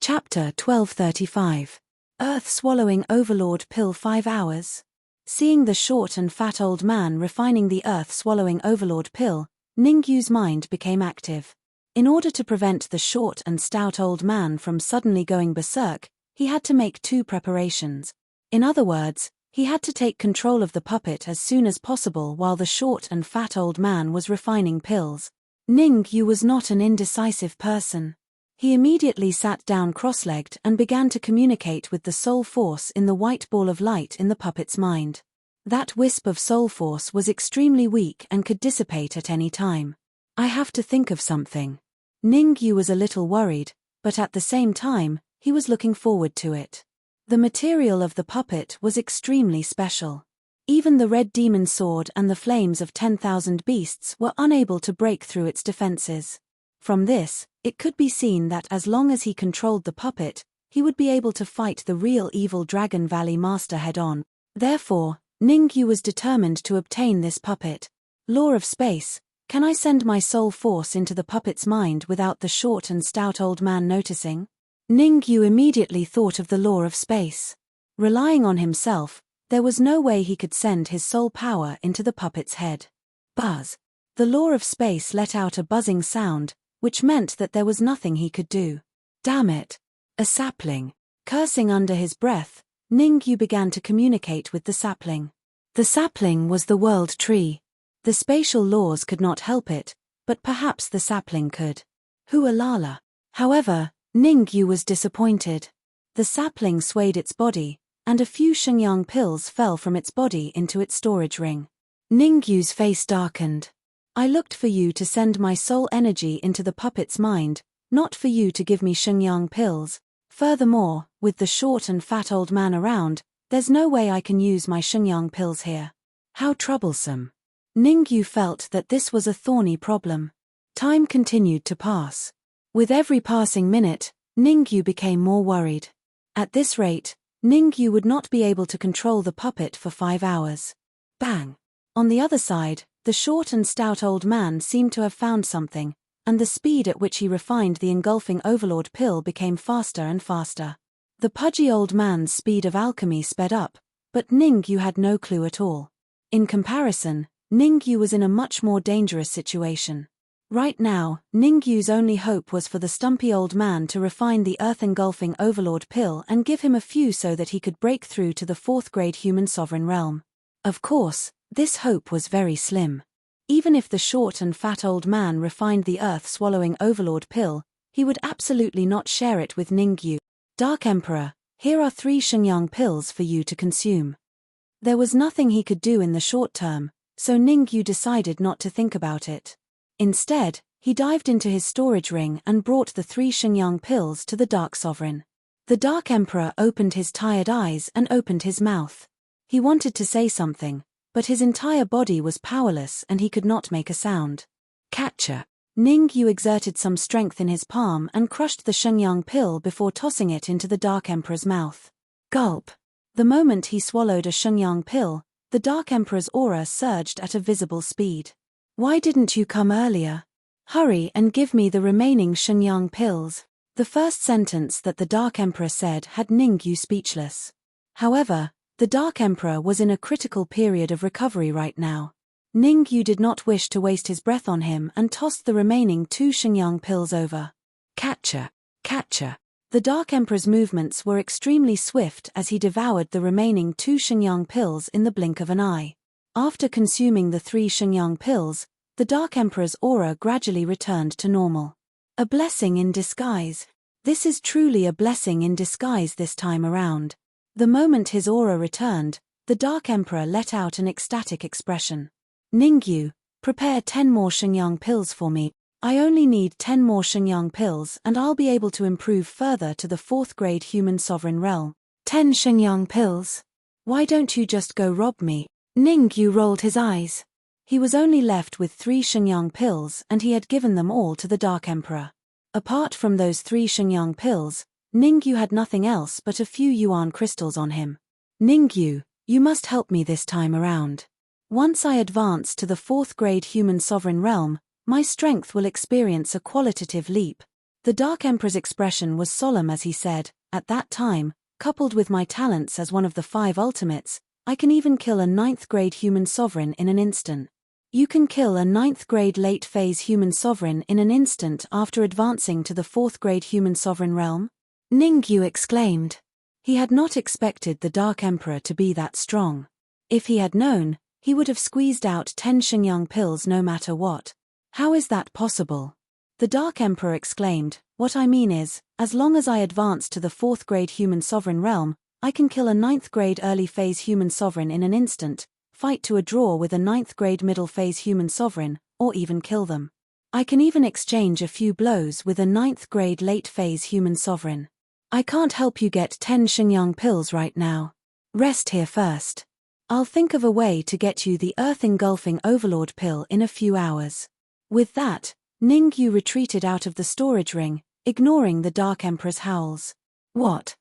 Chapter 1235. Earth-swallowing overlord pill 5 hours. Seeing the short and fat old man refining the earth-swallowing overlord pill, Ningyu's mind became active. In order to prevent the short and stout old man from suddenly going berserk, he had to make 2 preparations. In other words, he had to take control of the puppet as soon as possible while the short and fat old man was refining pills. Ningyu was not an indecisive person. He immediately sat down cross-legged and began to communicate with the soul force in the white ball of light in the puppet's mind. That wisp of soul force was extremely weak and could dissipate at any time. I have to think of something. Ningyu was a little worried, but at the same time, he was looking forward to it. The material of the puppet was extremely special. Even the red demon sword and the flames of 10,000 beasts were unable to break through its defenses. From this, it could be seen that as long as he controlled the puppet, he would be able to fight the real evil Dragon Valley Master head-on. Therefore, Ningyu was determined to obtain this puppet. Law of space, can I send my soul force into the puppet's mind without the short and stout old man noticing? Ningyu immediately thought of the law of space. Relying on himself, there was no way he could send his soul power into the puppet's head. Buzz. The law of space let out a buzzing sound, which meant that there was nothing he could do. Damn it! A sapling. Cursing under his breath, Ningyu began to communicate with the sapling. The sapling was the world tree. The spatial laws could not help it, but perhaps the sapling could. Hualala. However, Ningyu was disappointed. The sapling swayed its body, and a few Shenyang pills fell from its body into its storage ring. Ningyu's face darkened. I looked for you to send my soul energy into the puppet's mind, not for you to give me Shenyang pills. Furthermore, with the short and fat old man around, there's no way I can use my Shenyang pills here. How troublesome. Ningyu felt that this was a thorny problem. Time continued to pass. With every passing minute, Ningyu became more worried. At this rate, Ningyu would not be able to control the puppet for 5 hours. Bang! On the other side, the short and stout old man seemed to have found something, and the speed at which he refined the engulfing overlord pill became faster and faster. The pudgy old man's speed of alchemy sped up, but Ningyu had no clue at all. In comparison, Ningyu was in a much more dangerous situation. Right now, Ningyu's only hope was for the stumpy old man to refine the earth-engulfing overlord pill and give him a few so that he could break through to the 4th-grade human sovereign realm. Of course, this hope was very slim. Even if the short and fat old man refined the earth-swallowing overlord pill, he would absolutely not share it with Ningyu. Dark Emperor, here are 3 Shenyang pills for you to consume. There was nothing he could do in the short term, so Ningyu decided not to think about it. Instead, he dived into his storage ring and brought the 3 Shenyang pills to the Dark Sovereign. The Dark Emperor opened his tired eyes and opened his mouth. He wanted to say something, but his entire body was powerless and he could not make a sound. Catcher. Ningyu exerted some strength in his palm and crushed the Shenyang pill before tossing it into the Dark Emperor's mouth. Gulp. The moment he swallowed a Shenyang pill, the Dark Emperor's aura surged at a visible speed. Why didn't you come earlier? Hurry and give me the remaining Shenyang pills. The first sentence that the Dark Emperor said had Ningyu speechless. However, the Dark Emperor was in a critical period of recovery right now. Ningyu did not wish to waste his breath on him and tossed the remaining 2 Shenyang pills over. Catcher. Catcher. The Dark Emperor's movements were extremely swift as he devoured the remaining 2 Shenyang pills in the blink of an eye. After consuming the 3 Shenyang pills, the Dark Emperor's aura gradually returned to normal. A blessing in disguise. This is truly a blessing in disguise this time around. The moment his aura returned, the Dark Emperor let out an ecstatic expression. Ningyu, prepare 10 more Shenyang pills for me. I only need 10 more Shenyang pills and I'll be able to improve further to the 4th-grade human sovereign realm. 10 Shenyang pills? Why don't you just go rob me? Ningyu rolled his eyes. He was only left with 3 Shenyang pills and he had given them all to the Dark Emperor. Apart from those 3 Shenyang pills, Ningyu had nothing else but a few yuan crystals on him. Ningyu, you must help me this time around. Once I advance to the 4th-grade human sovereign realm, my strength will experience a qualitative leap. The Dark Emperor's expression was solemn as he said, "At that time, coupled with my talents as one of the 5 ultimates, I can even kill a 9th-grade human sovereign in an instant." You can kill a 9th-grade late-phase human sovereign in an instant after advancing to the 4th-grade human sovereign realm? Ningyu exclaimed. He had not expected the Dark Emperor to be that strong. If he had known, he would have squeezed out 10 Xingyang pills no matter what. How is that possible? The Dark Emperor exclaimed, "What I mean is, as long as I advance to the 4th-grade human sovereign realm, I can kill a 9th-grade early-phase human sovereign in an instant, fight to a draw with a 9th-grade middle-phase human sovereign, or even kill them. I can even exchange a few blows with a 9th-grade late-phase human sovereign. I can't help you get 10 Xingyang pills right now. Rest here first. I'll think of a way to get you the Earth-engulfing Overlord pill in a few hours." With that, Ningyu retreated out of the storage ring, ignoring the Dark Emperor's howls. What?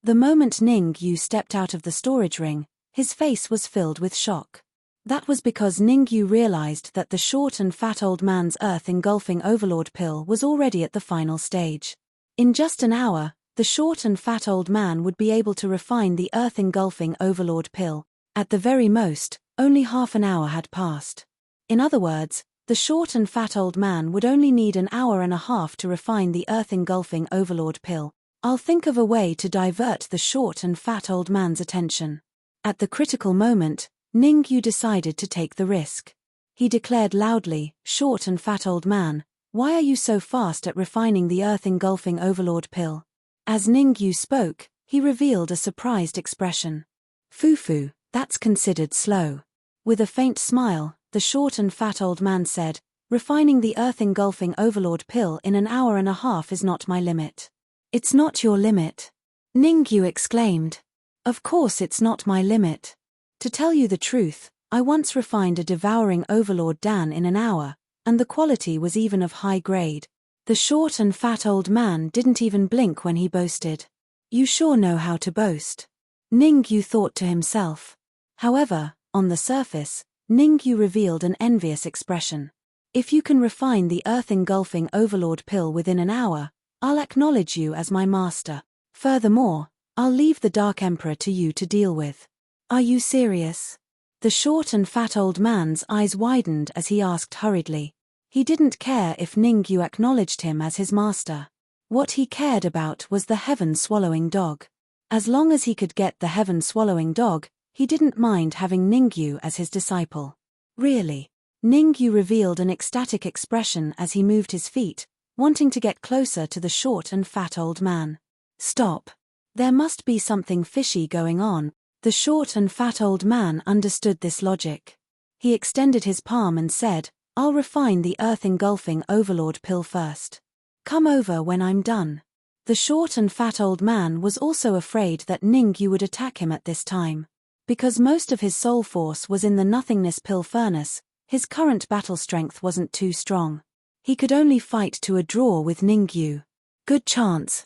The moment Ningyu stepped out of the storage ring, his face was filled with shock. That was because Ningyu realized that the short and fat old man's Earth-engulfing Overlord pill was already at the final stage. In just an hour, the short and fat old man would be able to refine the Earth-engulfing Overlord pill. At the very most, only half an hour had passed. In other words, the short and fat old man would only need an hour and a half to refine the Earth-engulfing Overlord pill. I'll think of a way to divert the short and fat old man's attention. At the critical moment, Ningyu decided to take the risk. He declared loudly, "Short and fat old man, why are you so fast at refining the Earth-engulfing Overlord pill?" As Ningyu spoke, he revealed a surprised expression. "Fufu, that's considered slow." With a faint smile, the short and fat old man said, "Refining the Earth-engulfing Overlord pill in an hour and a half is not my limit." "It's not your limit?" Ningyu exclaimed. "Of course it's not my limit. To tell you the truth, I once refined a devouring Overlord Dan in an hour, and the quality was even of high grade." The short and fat old man didn't even blink when he boasted. "You sure know how to boast." Ningyu thought to himself. However, on the surface, Ningyu revealed an envious expression. "If you can refine the Earth-engulfing Overlord pill within an hour, I'll acknowledge you as my master. Furthermore, I'll leave the Dark Emperor to you to deal with." "Are you serious?" The short and fat old man's eyes widened as he asked hurriedly. He didn't care if Ningyu acknowledged him as his master. What he cared about was the heaven-swallowing dog. As long as he could get the heaven-swallowing dog, he didn't mind having Ningyu as his disciple. "Really?" Ningyu revealed an ecstatic expression as he moved his feet, wanting to get closer to the short and fat old man. "Stop. There must be something fishy going on." The short and fat old man understood this logic. He extended his palm and said, "I'll refine the Earth-engulfing Overlord pill first. Come over when I'm done." The short and fat old man was also afraid that Ningyu would attack him at this time. Because most of his soul force was in the nothingness pill furnace, his current battle strength wasn't too strong. He could only fight to a draw with Ningyu. Good chance.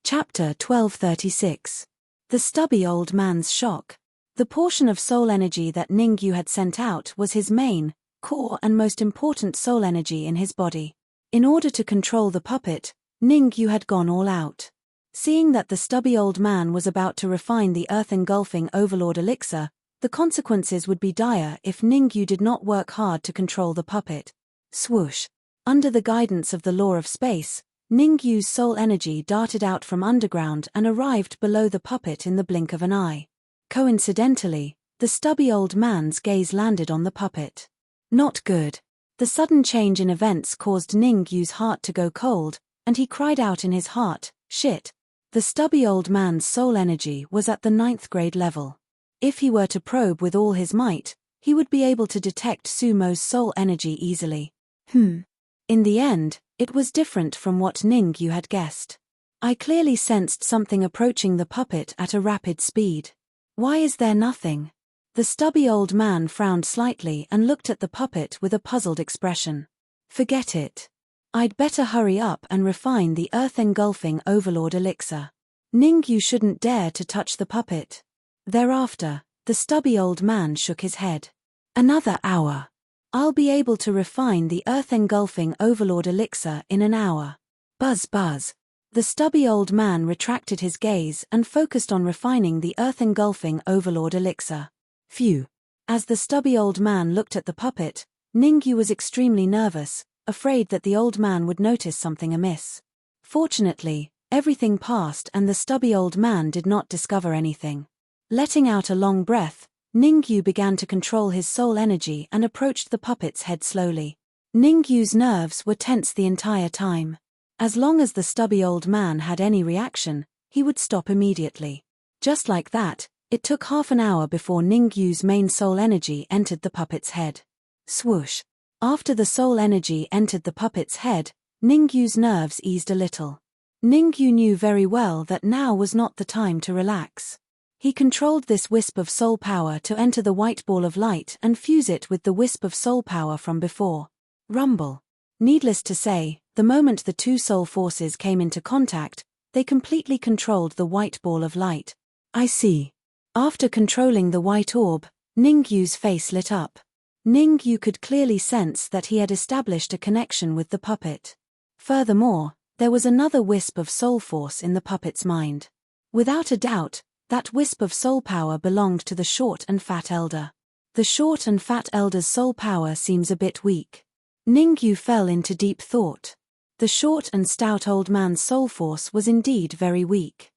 Chapter 1236. The stubby old man's shock. The portion of soul energy that Ningyu had sent out was his main, core and most important soul energy in his body. In order to control the puppet, Ningyu had gone all out. Seeing that the stubby old man was about to refine the Earth-engulfing Overlord elixir, the consequences would be dire if Ningyu did not work hard to control the puppet. Swoosh. Under the guidance of the law of space, Ningyu's soul energy darted out from underground and arrived below the puppet in the blink of an eye. Coincidentally, the stubby old man's gaze landed on the puppet. Not good. The sudden change in events caused Ningyu's heart to go cold, and he cried out in his heart, "Shit." The stubby old man's soul energy was at the 9th grade level. If he were to probe with all his might, he would be able to detect Sumo's soul energy easily. In the end, it was different from what Ningyu had guessed. I clearly sensed something approaching the puppet at a rapid speed. Why is there nothing? The stubby old man frowned slightly and looked at the puppet with a puzzled expression. Forget it. I'd better hurry up and refine the Earth-engulfing Overlord elixir. Ningyu shouldn't dare to touch the puppet. Thereafter, the stubby old man shook his head. Another hour. I'll be able to refine the earth-engulfing overlord elixir in an hour. Buzz buzz. The stubby old man retracted his gaze and focused on refining the earth-engulfing overlord elixir. Phew. As the stubby old man looked at the puppet, Ningyu was extremely nervous, afraid that the old man would notice something amiss. Fortunately, everything passed and the stubby old man did not discover anything. Letting out a long breath, Ningyu began to control his soul energy and approached the puppet's head slowly. Ningyu's nerves were tense the entire time. As long as the stubby old man had any reaction, he would stop immediately. Just like that, it took half an hour before Ningyu's main soul energy entered the puppet's head. Swoosh. After the soul energy entered the puppet's head, Ningyu's nerves eased a little. Ningyu knew very well that now was not the time to relax. He controlled this wisp of soul power to enter the white ball of light and fuse it with the wisp of soul power from before. Rumble. Needless to say, the moment the two soul forces came into contact, they completely controlled the white ball of light. I see. After controlling the white orb, Ningyu's face lit up. Ningyu could clearly sense that he had established a connection with the puppet. Furthermore, there was another wisp of soul force in the puppet's mind. Without a doubt, that wisp of soul power belonged to the short and fat elder. The short and fat elder's soul power seems a bit weak. Ningyu fell into deep thought. The short and stout old man's soul force was indeed very weak.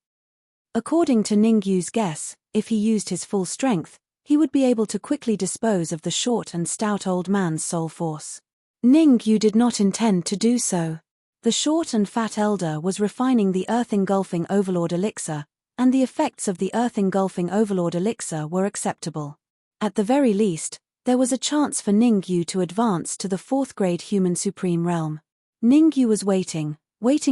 According to Ningyu's guess, if he used his full strength, he would be able to quickly dispose of the short and stout old man's soul force. Ningyu did not intend to do so. The short and fat elder was refining the earth-engulfing overlord elixir, and the effects of the earth-engulfing overlord elixir were acceptable. At the very least, there was a chance for Ningyu to advance to the 4th grade human supreme realm. Ningyu was waiting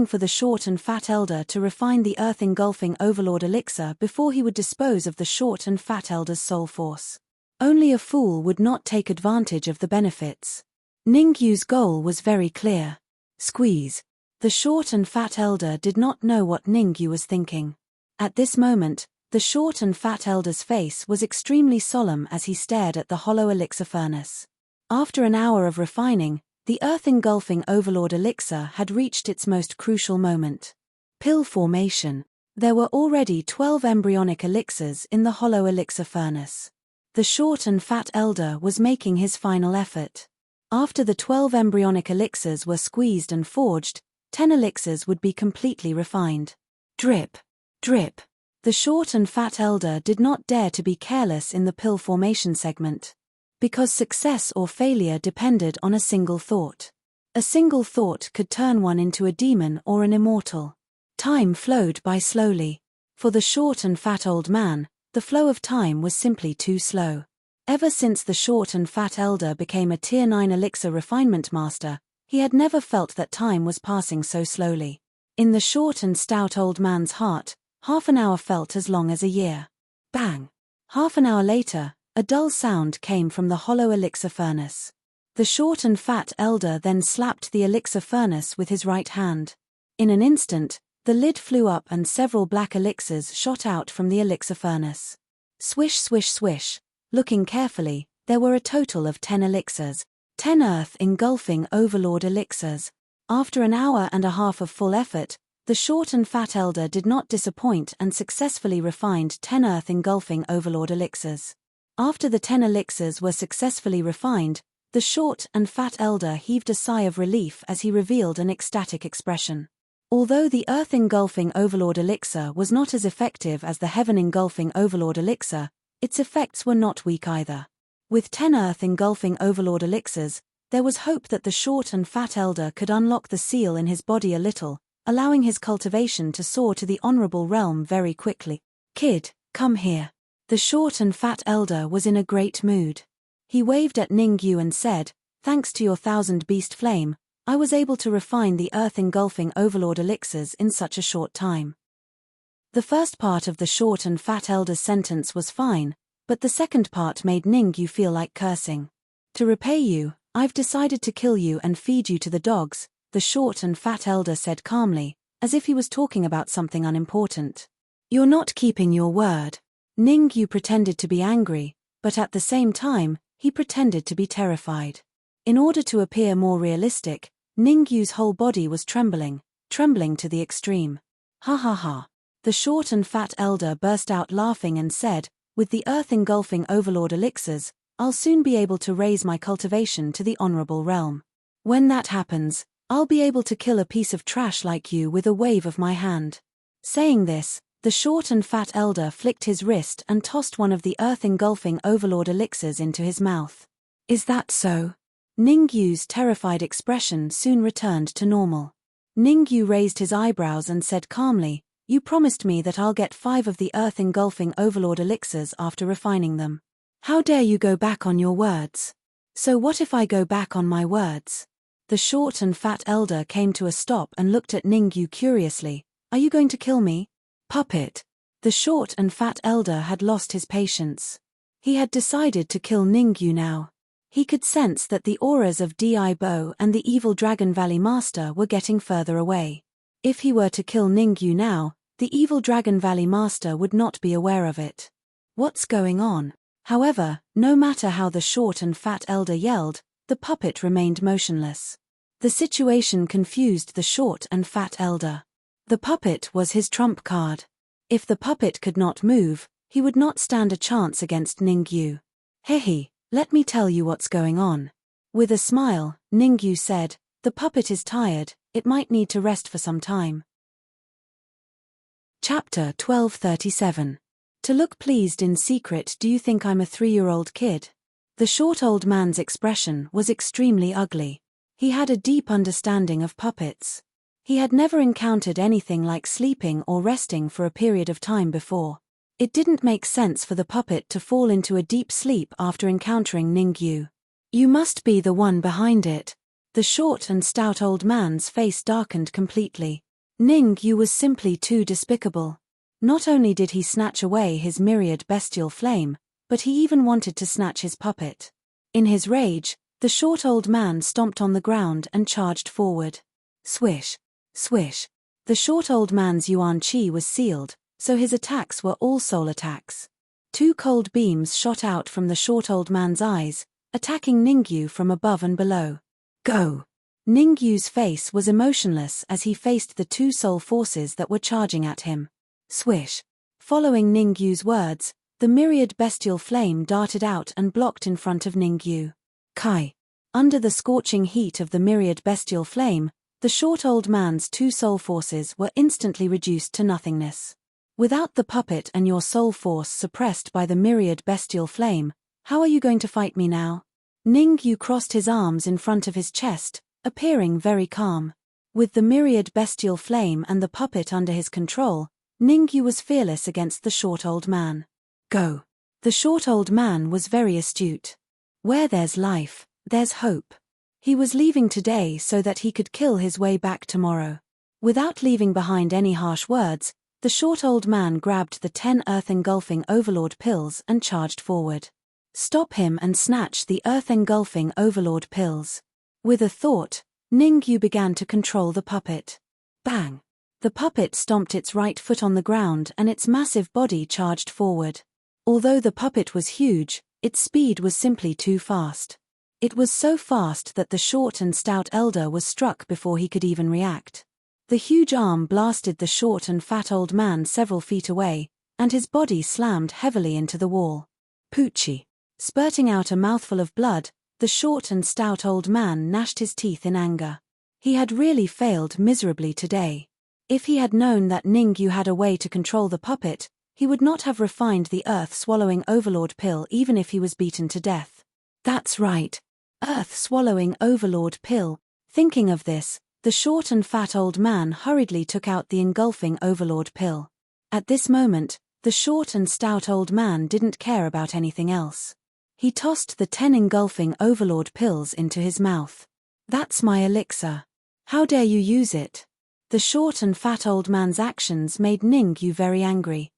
for the short and fat elder to refine the earth-engulfing overlord elixir before he would dispose of the short and fat elder's soul force. Only a fool would not take advantage of the benefits. Ningyu's goal was very clear. Squeeze. The short and fat elder did not know what Ningyu was thinking. At this moment, the short and fat elder's face was extremely solemn as he stared at the hollow elixir furnace. After an hour of refining, the earth-engulfing overlord elixir had reached its most crucial moment. Pill formation. There were already 12 embryonic elixirs in the hollow elixir furnace. The short and fat elder was making his final effort. After the 12 embryonic elixirs were squeezed and forged, 10 elixirs would be completely refined. Drip. Drip. The short and fat elder did not dare to be careless in the pill formation segment. Because success or failure depended on a single thought. A single thought could turn one into a demon or an immortal. Time flowed by slowly. For the short and fat old man, the flow of time was simply too slow. Ever since the short and fat elder became a Tier 9 elixir refinement master, he had never felt that time was passing so slowly. In the short and stout old man's heart, half an hour felt as long as a year. Bang! Half an hour later, a dull sound came from the hollow elixir furnace. The short and fat elder then slapped the elixir furnace with his right hand. In an instant, the lid flew up and several black elixirs shot out from the elixir furnace. Swish swish swish. Looking carefully, there were a total of 10 elixirs, 10 earth-engulfing overlord elixirs. After an hour and a half of full effort, the short and fat elder did not disappoint and successfully refined 10 earth-engulfing overlord elixirs. After the 10 elixirs were successfully refined, the short and fat elder heaved a sigh of relief as he revealed an ecstatic expression. Although the earth-engulfing overlord elixir was not as effective as the heaven-engulfing overlord elixir, its effects were not weak either. With 10 earth-engulfing overlord elixirs, there was hope that the short and fat elder could unlock the seal in his body a little, allowing his cultivation to soar to the honorable realm very quickly. Kid, come here. The short and fat elder was in a great mood. He waved at Ningyu and said, "Thanks to your 1000 beast flame, I was able to refine the earth-engulfing overlord elixirs in such a short time." The first part of the short and fat elder's sentence was fine, but the second part made Ningyu feel like cursing. "To repay you, I've decided to kill you and feed you to the dogs," the short and fat elder said calmly, as if he was talking about something unimportant. "You're not keeping your word." Ningyu pretended to be angry, but at the same time, he pretended to be terrified. In order to appear more realistic, Ningyu's whole body was trembling to the extreme. Ha ha ha. The short and fat elder burst out laughing and said, with the earth engulfing overlord elixirs, I'll soon be able to raise my cultivation to the honorable realm. When that happens, I'll be able to kill a piece of trash like you with a wave of my hand. Saying this, the short and fat elder flicked his wrist and tossed one of the earth engulfing overlord elixirs into his mouth. Is that so? Ningyu's terrified expression soon returned to normal. Ningyu raised his eyebrows and said calmly, You promised me that I'll get 5 of the earth engulfing overlord elixirs after refining them. How dare you go back on your words? So what if I go back on my words? The short and fat elder came to a stop and looked at Ningyu curiously. Are you going to kill me? Puppet. The short and fat elder had lost his patience. He had decided to kill Ningyu now. He could sense that the auras of Dibo and the evil Dragon Valley Master were getting further away. If he were to kill Ningyu now, the evil Dragon Valley Master would not be aware of it. What's going on? However, no matter how the short and fat elder yelled, the puppet remained motionless. The situation confused the short and fat elder. The puppet was his trump card. If the puppet could not move, he would not stand a chance against Ningyu. Hehe, let me tell you what's going on. With a smile, Ningyu said, The puppet is tired, it might need to rest for some time. Chapter 1237. To look pleased in secret, do you think I'm a 3-year-old kid? The short old man's expression was extremely ugly. He had a deep understanding of puppets. He had never encountered anything like sleeping or resting for a period of time before. It didn't make sense for the puppet to fall into a deep sleep after encountering Ningyu. You must be the one behind it. The short and stout old man's face darkened completely. Ningyu was simply too despicable. Not only did he snatch away his myriad bestial flame, but he even wanted to snatch his puppet. In his rage, the short old man stomped on the ground and charged forward. Swish, swish. The short old man's yuan qi was sealed, so his attacks were all soul attacks. 2 cold beams shot out from the short old man's eyes, attacking Ningyu from above and below. Go! Ningyu's face was emotionless as he faced the 2 soul forces that were charging at him. Swish! Following Ningyu's words, the myriad bestial flame darted out and blocked in front of Ningyu. Kai! Under the scorching heat of the myriad bestial flame, the short old man's 2 soul forces were instantly reduced to nothingness. Without the puppet and your soul force suppressed by the myriad bestial flame, how are you going to fight me now? Ningyu crossed his arms in front of his chest, appearing very calm. With the myriad bestial flame and the puppet under his control, Ningyu was fearless against the short old man. Go! The short old man was very astute. Where there's life, there's hope. He was leaving today so that he could kill his way back tomorrow. Without leaving behind any harsh words, the short old man grabbed the 10 earth-engulfing overlord pills and charged forward. Stop him and snatch the earth-engulfing overlord pills. With a thought, Ningyu began to control the puppet. Bang! The puppet stomped its right foot on the ground and its massive body charged forward. Although the puppet was huge, its speed was simply too fast. It was so fast that the short and stout elder was struck before he could even react. The huge arm blasted the short and fat old man several feet away, and his body slammed heavily into the wall. Poochie! Spurting out a mouthful of blood, the short and stout old man gnashed his teeth in anger. He had really failed miserably today. If he had known that Ningyu had a way to control the puppet, he would not have refined the earth-swallowing overlord pill even if he was beaten to death. That's right. Earth-swallowing overlord pill. Thinking of this, the short and fat old man hurriedly took out the engulfing overlord pill. At this moment, the short and stout old man didn't care about anything else. He tossed the 10 engulfing overlord pills into his mouth. That's my elixir. How dare you use it? The short and fat old man's actions made Ningyu very angry.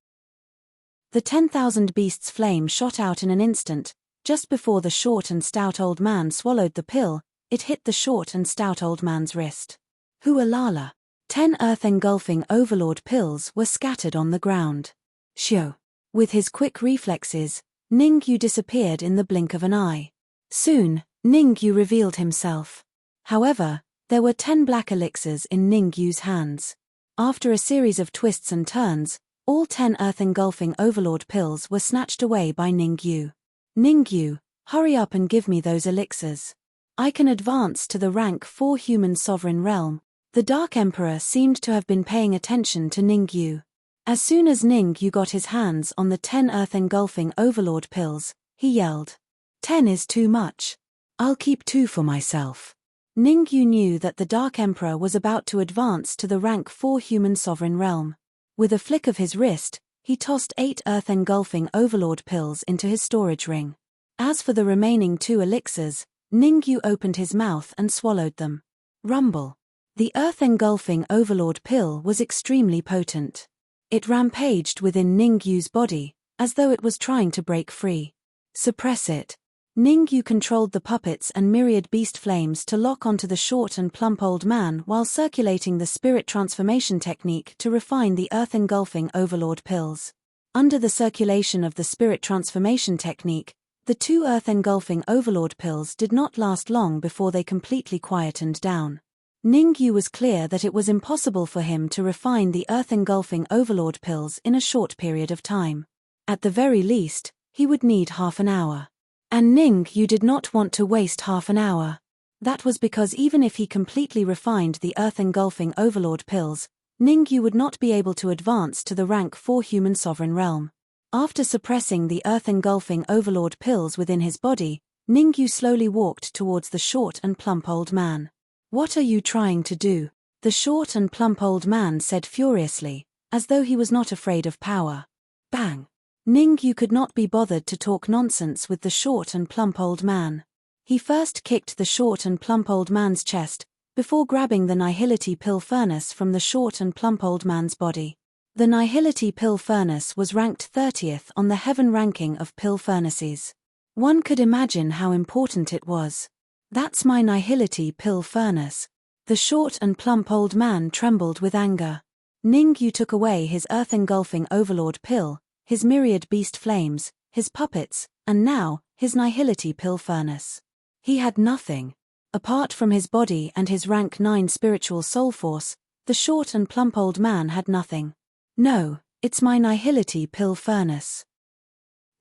The 10,000 beasts' flame shot out in an instant. Just before the short and stout old man swallowed the pill, it hit the short and stout old man's wrist. Hualala! 10 earth-engulfing overlord pills were scattered on the ground. Shio! With his quick reflexes, Ningyu disappeared in the blink of an eye. Soon, Ningyu revealed himself. However, there were 10 black elixirs in Ningyu's hands. After a series of twists and turns, all 10 earth-engulfing overlord pills were snatched away by Ningyu. Ningyu, hurry up and give me those elixirs. I can advance to the rank 4 human sovereign realm. The Dark Emperor seemed to have been paying attention to Ningyu. As soon as Ningyu got his hands on the 10 earth-engulfing overlord pills, he yelled, "10 is too much. I'll keep 2 for myself." Ningyu knew that the Dark Emperor was about to advance to the rank 4 human sovereign realm. With a flick of his wrist, he tossed 8 earth-engulfing overlord pills into his storage ring. As for the remaining 2 elixirs, Ningyu opened his mouth and swallowed them. Rumble. The earth-engulfing overlord pill was extremely potent. It rampaged within Ningyu's body, as though it was trying to break free. Suppress it. Ningyu controlled the puppets and myriad beast flames to lock onto the short and plump old man while circulating the spirit transformation technique to refine the earth-engulfing overlord pills. Under the circulation of the spirit transformation technique, the 2 earth-engulfing overlord pills did not last long before they completely quietened down. Ningyu was clear that it was impossible for him to refine the earth-engulfing overlord pills in a short period of time. At the very least, he would need half an hour. And Ningyu did not want to waste half an hour. That was because even if he completely refined the earth-engulfing overlord pills, Ningyu would not be able to advance to the rank 4 human sovereign realm. After suppressing the earth-engulfing overlord pills within his body, Ningyu slowly walked towards the short and plump old man. "What are you trying to do?" the short and plump old man said furiously, as though he was not afraid of power. Bang! Ningyu could not be bothered to talk nonsense with the short and plump old man. He first kicked the short and plump old man's chest, before grabbing the nihility pill furnace from the short and plump old man's body. The nihility pill furnace was ranked 30th on the heaven ranking of pill furnaces. One could imagine how important it was. "That's my nihility pill furnace." The short and plump old man trembled with anger. Ningyu took away his earth-engulfing overlord pill, his myriad beast flames, his puppets, and now, his nihility pill furnace. He had nothing. Apart from his body and his rank 9 spiritual soul force, the short and plump old man had nothing. "No, it's my nihility pill furnace."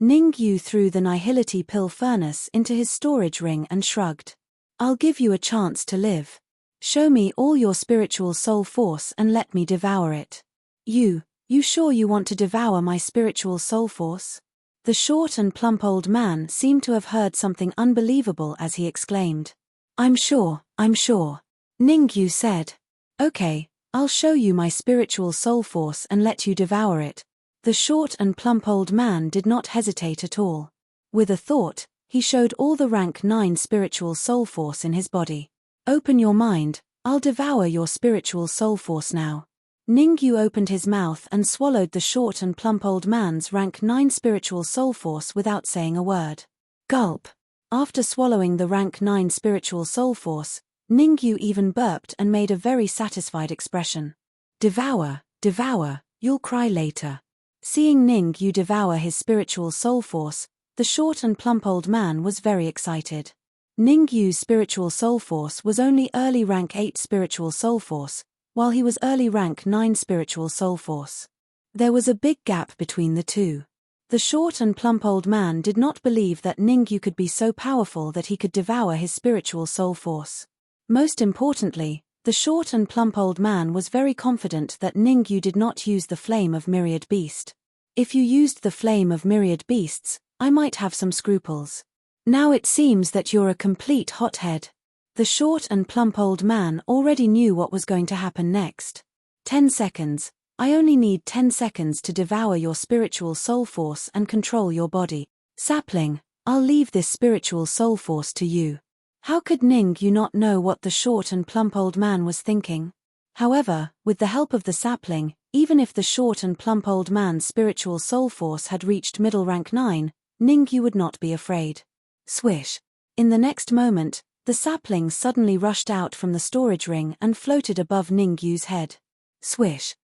Ningyu threw the nihility pill furnace into his storage ring and shrugged. "I'll give you a chance to live. Show me all your spiritual soul force and let me devour it." You sure you want to devour my spiritual soul force?" The short and plump old man seemed to have heard something unbelievable as he exclaimed. I'm sure," Ningyu said. "Okay, I'll show you my spiritual soul force and let you devour it." The short and plump old man did not hesitate at all. With a thought, he showed all the rank 9 spiritual soul force in his body. "Open your mind, I'll devour your spiritual soul force now." Ningyu opened his mouth and swallowed the short and plump old man's rank 9 spiritual soul force without saying a word. Gulp. After swallowing the rank 9 spiritual soul force, Ningyu even burped and made a very satisfied expression. "Devour, devour, you'll cry later." Seeing Ningyu devour his spiritual soul force, the short and plump old man was very excited. Ningyu's spiritual soul force was only early rank 8 spiritual soul force, while he was early rank 9 spiritual soul force. There was a big gap between the two. The short and plump old man did not believe that Ningyu could be so powerful that he could devour his spiritual soul force. Most importantly, the short and plump old man was very confident that Ningyu did not use the flame of myriad beast. "If you used the flame of myriad beasts, I might have some scruples. Now it seems that you're a complete hothead." The short and plump old man already knew what was going to happen next. 10 seconds. I only need 10 seconds to devour your spiritual soul force and control your body. Sapling, I'll leave this spiritual soul force to you. How could Ningyu not know what the short and plump old man was thinking? However, with the help of the sapling, even if the short and plump old man's spiritual soul force had reached middle rank 9, Ningyu would not be afraid. Swish. In the next moment, the sapling suddenly rushed out from the storage ring and floated above Ningyu's head. Swish.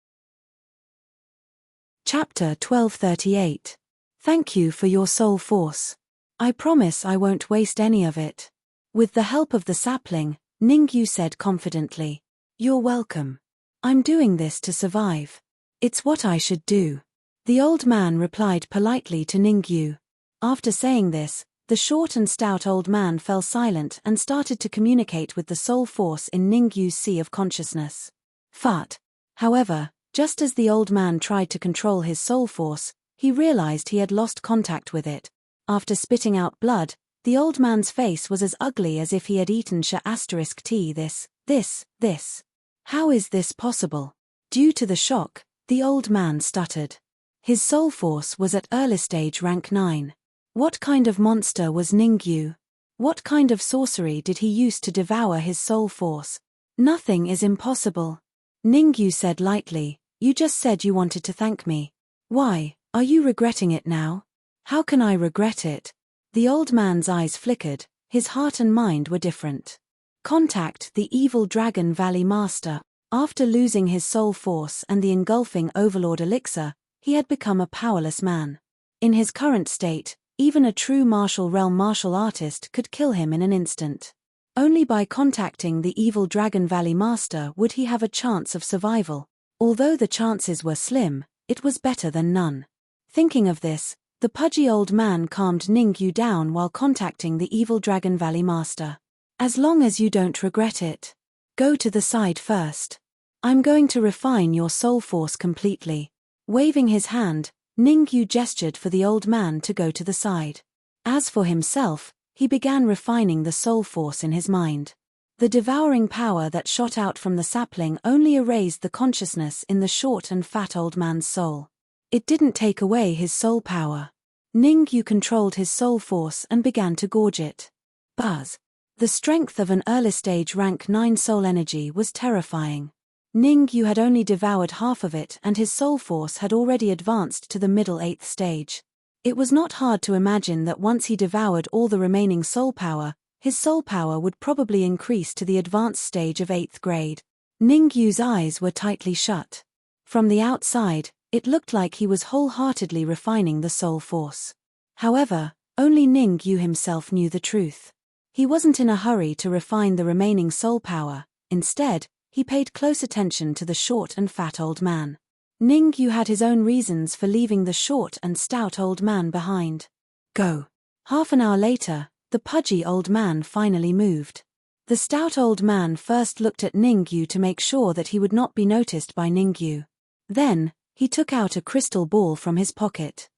Chapter 1238. Thank you for your soul force. I promise I won't waste any of it. With the help of the sapling, Ningyu said confidently, "You're welcome. I'm doing this to survive. It's what I should do." The old man replied politely to Ningyu. After saying this, the short and stout old man fell silent and started to communicate with the soul force in Ningyu's sea of consciousness. Fart. However, just as the old man tried to control his soul force, he realized he had lost contact with it. After spitting out blood, the old man's face was as ugly as if he had eaten *T. This. How is this possible? Due to the shock, the old man stuttered. His soul force was at early stage rank 9. What kind of monster was Ningyu? What kind of sorcery did he use to devour his soul force? Nothing is impossible. Ningyu said lightly, "You just said you wanted to thank me. Why, are you regretting it now?" "How can I regret it?" The old man's eyes flickered, his heart and mind were different. Contact the evil Dragon Valley Master. After losing his soul force and the engulfing Overlord elixir, he had become a powerless man. In his current state, even a true martial realm martial artist could kill him in an instant. Only by contacting the evil Dragon Valley Master would he have a chance of survival. Although the chances were slim, it was better than none. Thinking of this, the pudgy old man calmed Ningyu down while contacting the evil Dragon Valley Master. "As long as you don't regret it. Go to the side first. I'm going to refine your soul force completely." Waving his hand, Ningyu gestured for the old man to go to the side. As for himself, he began refining the soul force in his mind. The devouring power that shot out from the sapling only erased the consciousness in the short and fat old man's soul. It didn't take away his soul power. Ningyu controlled his soul force and began to gorge it. Buzz. The strength of an early stage rank 9 soul energy was terrifying. Ningyu had only devoured half of it and his soul force had already advanced to the middle 8th stage. It was not hard to imagine that once he devoured all the remaining soul power, his soul power would probably increase to the advanced stage of 8th grade. Ningyu's eyes were tightly shut. From the outside, it looked like he was wholeheartedly refining the soul force. However, only Ningyu himself knew the truth. He wasn't in a hurry to refine the remaining soul power. Instead, he paid close attention to the short and fat old man. Ningyu had his own reasons for leaving the short and stout old man behind. Go. Half an hour later, the pudgy old man finally moved. The stout old man first looked at Ningyu to make sure that he would not be noticed by Ningyu. Then, he took out a crystal ball from his pocket.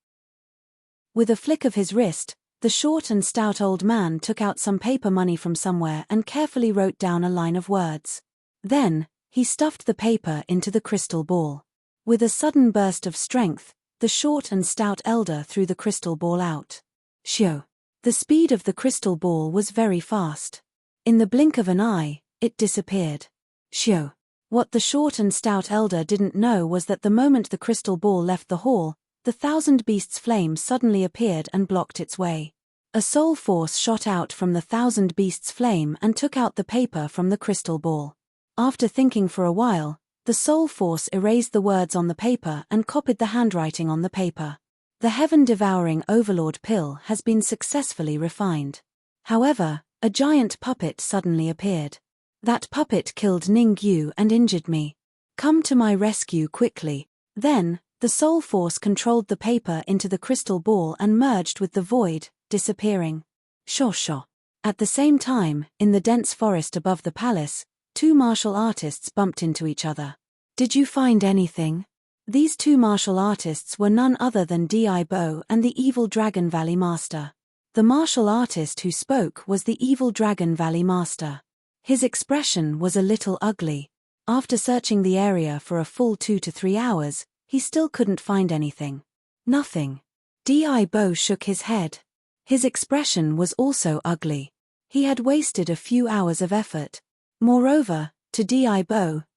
With a flick of his wrist, the short and stout old man took out some paper money from somewhere and carefully wrote down a line of words. Then, he stuffed the paper into the crystal ball. With a sudden burst of strength, the short and stout elder threw the crystal ball out. Shoo! The speed of the crystal ball was very fast. In the blink of an eye, it disappeared. Shoo! What the short and stout elder didn't know was that the moment the crystal ball left the hall, the thousand beasts' flame suddenly appeared and blocked its way. A soul force shot out from the thousand beasts' flame and took out the paper from the crystal ball. After thinking for a while, the soul force erased the words on the paper and copied the handwriting on the paper. The heaven-devouring overlord pill has been successfully refined. However, a giant puppet suddenly appeared. That puppet killed Ningyu and injured me. Come to my rescue quickly. Then, the soul force controlled the paper into the crystal ball and merged with the void, disappearing. Shoo. At the same time, in the dense forest above the palace, two martial artists bumped into each other. Did you find anything? These two martial artists were none other than Defy and the evil Dragon Valley Master. The martial artist who spoke was the evil Dragon Valley Master. His expression was a little ugly. After searching the area for a full 2 to 3 hours, he still couldn't find anything. Nothing. Defy shook his head. His expression was also ugly. He had wasted a few hours of effort. Moreover, to Defy,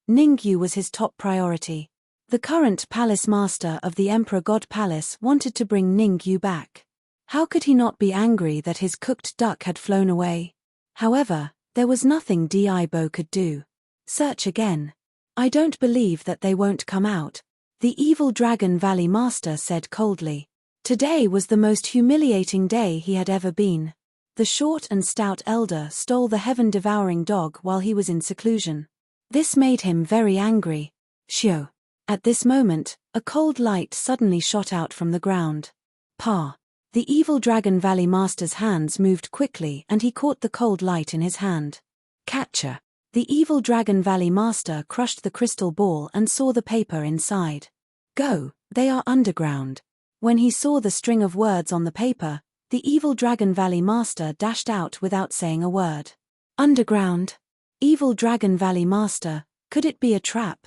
Ningyu was his top priority. The current palace master of the Emperor God Palace wanted to bring Ningyu back. How could he not be angry that his cooked duck had flown away? However, there was nothing Defy could do. Search again. I don't believe that they won't come out, the evil Dragon Valley Master said coldly. Today was the most humiliating day he had ever been. The short and stout elder stole the heaven-devouring dog while he was in seclusion. This made him very angry. Shio. At this moment, a cold light suddenly shot out from the ground. Pa. The evil Dragon Valley Master's hands moved quickly and he caught the cold light in his hand. Catcher. The evil Dragon Valley Master crushed the crystal ball and saw the paper inside. Go, they are underground. When he saw the string of words on the paper, the evil Dragon Valley Master dashed out without saying a word. Underground? Evil Dragon Valley Master, could it be a trap?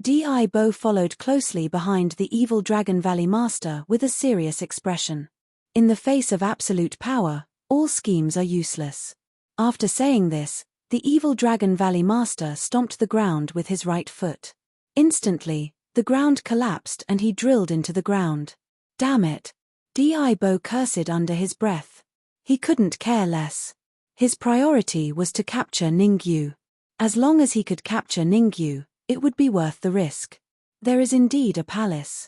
Di-Bo followed closely behind the evil Dragon Valley Master with a serious expression. In the face of absolute power, all schemes are useless. After saying this, the evil Dragon Valley Master stomped the ground with his right foot. Instantly, the ground collapsed and he drilled into the ground. Damn it! Di-Bo cursed under his breath. He couldn't care less. His priority was to capture Ningyu. As long as he could capture Ningyu, it would be worth the risk. There is indeed a palace.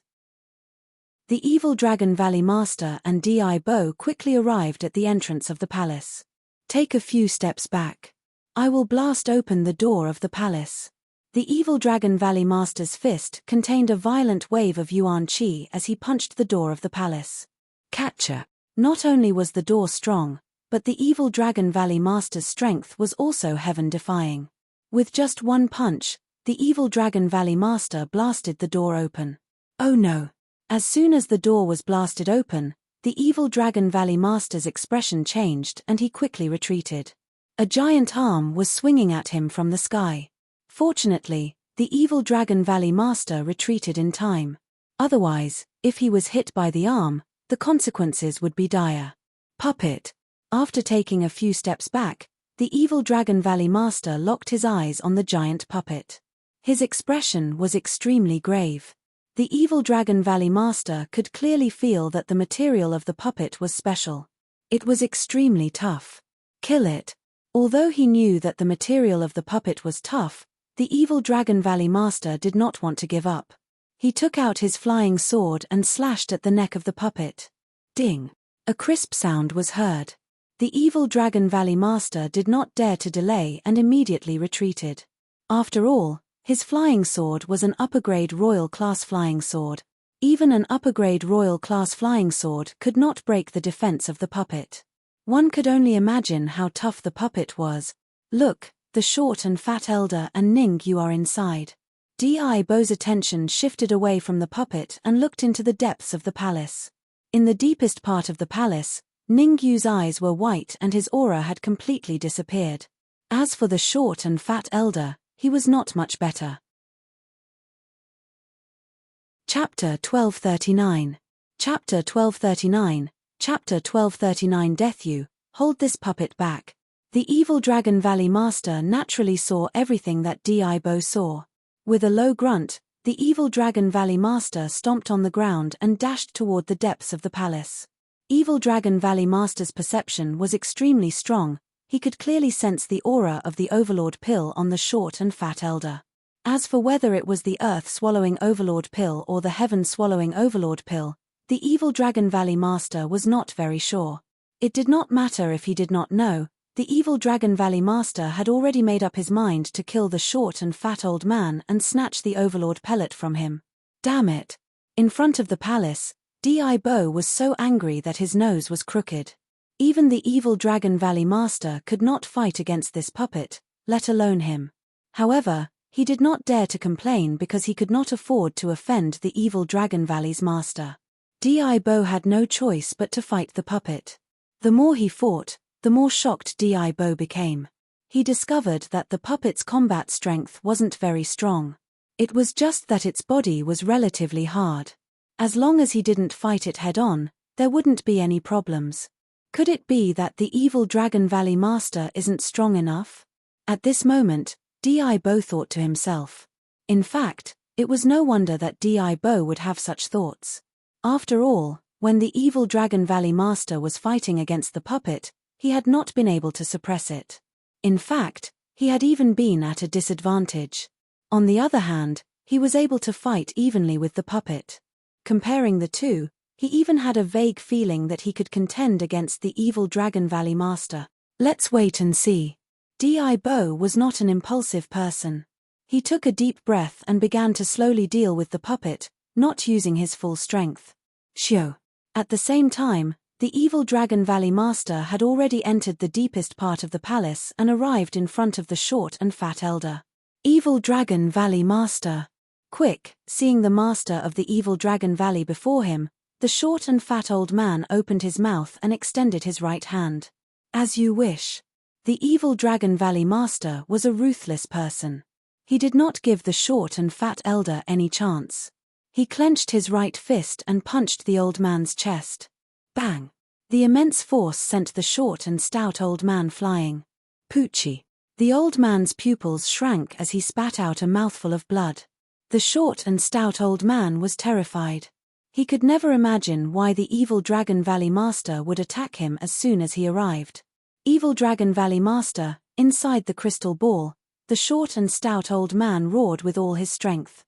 The evil Dragon Valley Master and Di-Bo quickly arrived at the entrance of the palace. Take a few steps back. I will blast open the door of the palace. The evil Dragon Valley Master's fist contained a violent wave of yuan qi as he punched the door of the palace. Catcher. Not only was the door strong, but the evil Dragon Valley Master's strength was also heaven-defying. With just one punch, the evil Dragon Valley Master blasted the door open. Oh no! As soon as the door was blasted open, the evil Dragon Valley Master's expression changed and he quickly retreated. A giant arm was swinging at him from the sky. Fortunately, the evil Dragon Valley Master retreated in time. Otherwise, if he was hit by the arm, the consequences would be dire. Puppet. After taking a few steps back, the evil Dragon Valley Master locked his eyes on the giant puppet. His expression was extremely grave. The evil Dragon Valley Master could clearly feel that the material of the puppet was special. It was extremely tough. Kill it. Although he knew that the material of the puppet was tough, the evil Dragon Valley Master did not want to give up. He took out his flying sword and slashed at the neck of the puppet. Ding! A crisp sound was heard. The evil Dragon Valley Master did not dare to delay and immediately retreated. After all, his flying sword was an upper-grade royal-class flying sword. Even an upper-grade royal-class flying sword could not break the defense of the puppet. One could only imagine how tough the puppet was. Look, the short and fat elder and Ningyu are inside. Di-Bo's attention shifted away from the puppet and looked into the depths of the palace. In the deepest part of the palace, Ningyu's eyes were white and his aura had completely disappeared. As for the short and fat elder, he was not much better. Chapter 1239. Chapter 1239. Chapter 1239. Deathu, hold this puppet back. The evil Dragon Valley Master naturally saw everything that Di-Bo saw. With a low grunt, the evil Dragon Valley Master stomped on the ground and dashed toward the depths of the palace. Evil Dragon Valley Master's perception was extremely strong. He could clearly sense the aura of the Overlord Pill on the short and fat elder. As for whether it was the earth-swallowing Overlord Pill or the heaven-swallowing Overlord Pill, the evil Dragon Valley Master was not very sure. It did not matter if he did not know. The evil Dragon Valley Master had already made up his mind to kill the short and fat old man and snatch the Overlord pellet from him. Damn it! In front of the palace, Di-Bo was so angry that his nose was crooked. Even the evil Dragon Valley Master could not fight against this puppet, let alone him. However, he did not dare to complain because he could not afford to offend the evil Dragon Valley's master. Di-Bo had no choice but to fight the puppet. The more he fought, the more shocked Di-Bo became. He discovered that the puppet's combat strength wasn't very strong. It was just that its body was relatively hard. As long as he didn't fight it head-on, there wouldn't be any problems. Could it be that the evil Dragon Valley Master isn't strong enough? At this moment, Di-Bo thought to himself. In fact, it was no wonder that Di-Bo would have such thoughts. After all, when the evil Dragon Valley Master was fighting against the puppet, he had not been able to suppress it. In fact, he had even been at a disadvantage. On the other hand, he was able to fight evenly with the puppet. Comparing the two, He even had a vague feeling that he could contend against the evil Dragon Valley Master. Let's wait and see. Bo was not an impulsive person. He took a deep breath and began to slowly deal with the puppet, not using his full strength. Shio. At the same time, the evil Dragon Valley Master had already entered the deepest part of the palace and arrived in front of the short and fat elder. Evil Dragon Valley Master. Quick, seeing the master of the evil Dragon Valley before him, the short and fat old man opened his mouth and extended his right hand. As you wish. The evil Dragon Valley Master was a ruthless person. He did not give the short and fat elder any chance. He clenched his right fist and punched the old man's chest. Bang! The immense force sent the short and stout old man flying. Poochie. The old man's pupils shrank as he spat out a mouthful of blood. The short and stout old man was terrified. He could never imagine why the evil Dragon Valley Master would attack him as soon as he arrived. Evil Dragon Valley Master, inside the crystal ball, the short and stout old man roared with all his strength.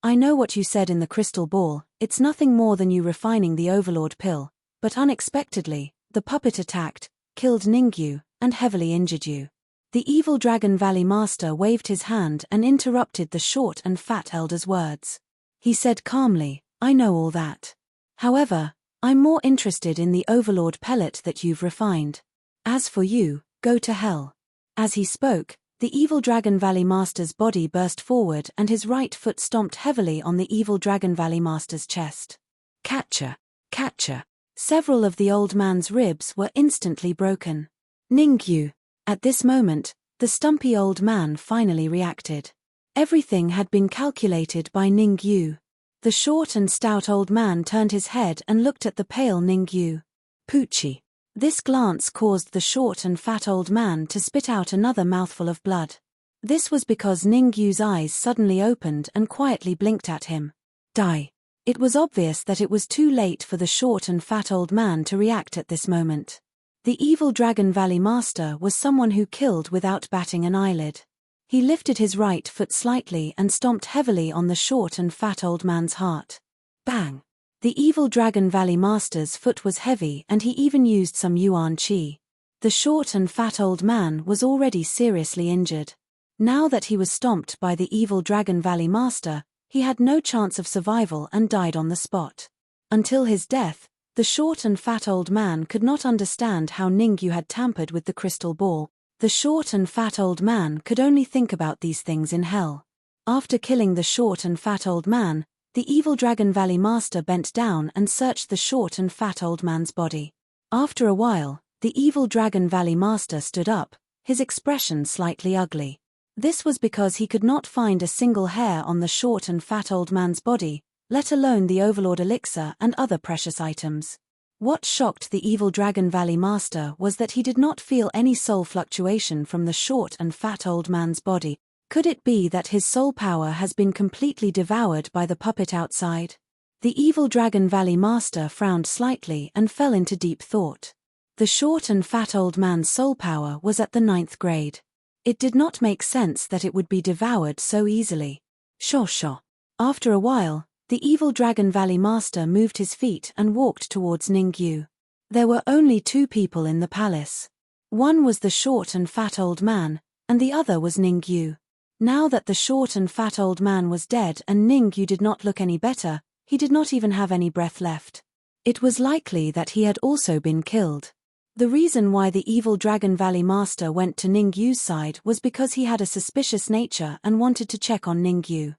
I know what you said in the crystal ball, it's nothing more than you refining the overlord pill, but unexpectedly, the puppet attacked, killed Ningyu, and heavily injured you. The evil Dragon Valley Master waved his hand and interrupted the short and fat elder's words. He said calmly, I know all that. However, I'm more interested in the overlord pellet that you've refined. As for you, go to hell. As he spoke, the evil Dragon Valley Master's body burst forward and his right foot stomped heavily on the evil Dragon Valley Master's chest. Catcher, catcher. Several of the old man's ribs were instantly broken. Ningyu. At this moment, the stumpy old man finally reacted. Everything had been calculated by Ningyu. The short and stout old man turned his head and looked at the pale Ningyu. Poochie. This glance caused the short and fat old man to spit out another mouthful of blood. This was because Ningyu's eyes suddenly opened and quietly blinked at him. Die. It was obvious that it was too late for the short and fat old man to react at this moment. The evil Dragon Valley Master was someone who killed without batting an eyelid. He lifted his right foot slightly and stomped heavily on the short and fat old man's heart. Bang! The evil Dragon Valley Master's foot was heavy and he even used some yuan qi. The short and fat old man was already seriously injured. Now that he was stomped by the evil Dragon Valley Master, he had no chance of survival and died on the spot. Until his death, the short and fat old man could not understand how Ningyu had tampered with the crystal ball. The short and fat old man could only think about these things in hell. After killing the short and fat old man, the evil Dragon Valley Master bent down and searched the short and fat old man's body. After a while, the evil Dragon Valley Master stood up, his expression slightly ugly. This was because he could not find a single hair on the short and fat old man's body, let alone the Overlord elixir and other precious items. What shocked the evil Dragon Valley Master was that he did not feel any soul fluctuation from the short and fat old man's body. Could it be that his soul power has been completely devoured by the puppet outside? The evil Dragon Valley Master frowned slightly and fell into deep thought. The short and fat old man's soul power was at the 9th grade. It did not make sense that it would be devoured so easily. Shosho. After a while, the evil Dragon Valley Master moved his feet and walked towards Ningyu. There were only 2 people in the palace. One was the short and fat old man, and the other was Ningyu. Now that the short and fat old man was dead and Ningyu did not look any better, he did not even have any breath left. It was likely that he had also been killed. The reason why the evil Dragon Valley Master went to Ningyu's side was because he had a suspicious nature and wanted to check on Ningyu.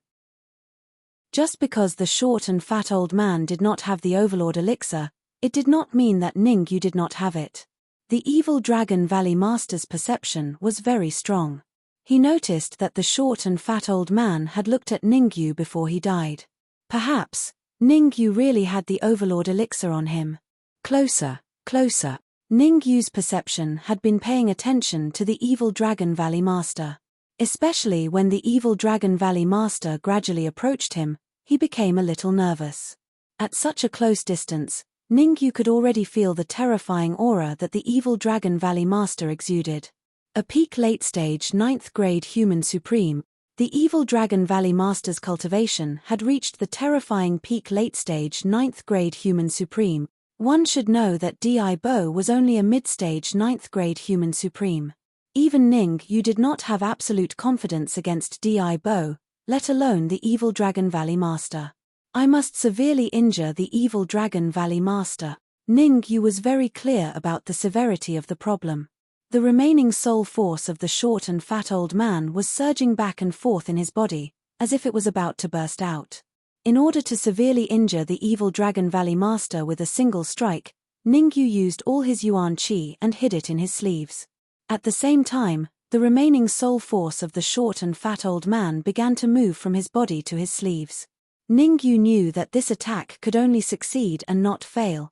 Just because the short and fat old man did not have the Overlord elixir, it did not mean that Ningyu did not have it. The evil Dragon Valley Master's perception was very strong. He noticed that the short and fat old man had looked at Ningyu before he died. Perhaps, Ningyu really had the Overlord elixir on him. Closer, closer. Ningyu's perception had been paying attention to the evil Dragon Valley Master. Especially when the evil Dragon Valley Master gradually approached him, he became a little nervous. At such a close distance, Ningyu could already feel the terrifying aura that the evil Dragon Valley Master exuded. A peak late-stage 9th grade human supreme, The Evil Dragon Valley Master's cultivation had reached the terrifying peak late-stage 9th grade human supreme. One should know that Di Bo was only a mid-stage 9th grade human supreme. Even Ning Yu did not have absolute confidence against Di Bo, let alone the Evil Dragon Valley Master. I must severely injure the Evil Dragon Valley Master. Ning Yu was very clear about the severity of the problem. The remaining soul force of the short and fat old man was surging back and forth in his body, as if it was about to burst out. In order to severely injure the Evil Dragon Valley Master with a single strike, Ning Yu used all his Yuan Qi and hid it in his sleeves. At the same time, the remaining soul force of the short and fat old man began to move from his body to his sleeves. Ning Yu knew that this attack could only succeed and not fail.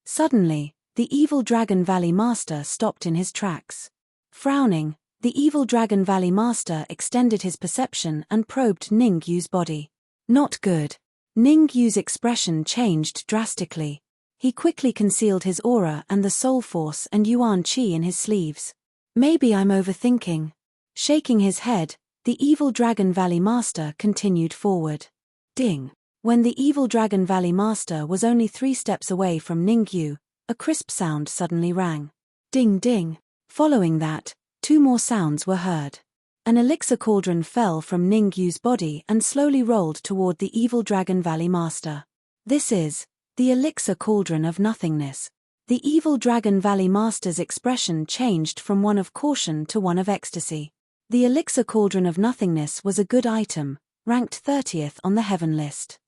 Suddenly, the Evil Dragon Valley Master stopped in his tracks. Frowning, the Evil Dragon Valley Master extended his perception and probed Ning Yu's body. Not good. Ning Yu's expression changed drastically. He quickly concealed his aura and the soul force and Yuan Qi in his sleeves. Maybe I'm overthinking. Shaking his head, the Evil Dragon Valley Master continued forward. Ding. When the Evil Dragon Valley Master was only 3 steps away from Ning Yu, a crisp sound suddenly rang. Ding ding. Following that, 2 more sounds were heard. An elixir cauldron fell from Ning Yu's body and slowly rolled toward the Evil Dragon Valley Master. This is the elixir cauldron of nothingness. The Evil Dragon Valley Master's expression changed from one of caution to one of ecstasy. The elixir cauldron of nothingness was a good item, ranked 30th on the heaven list.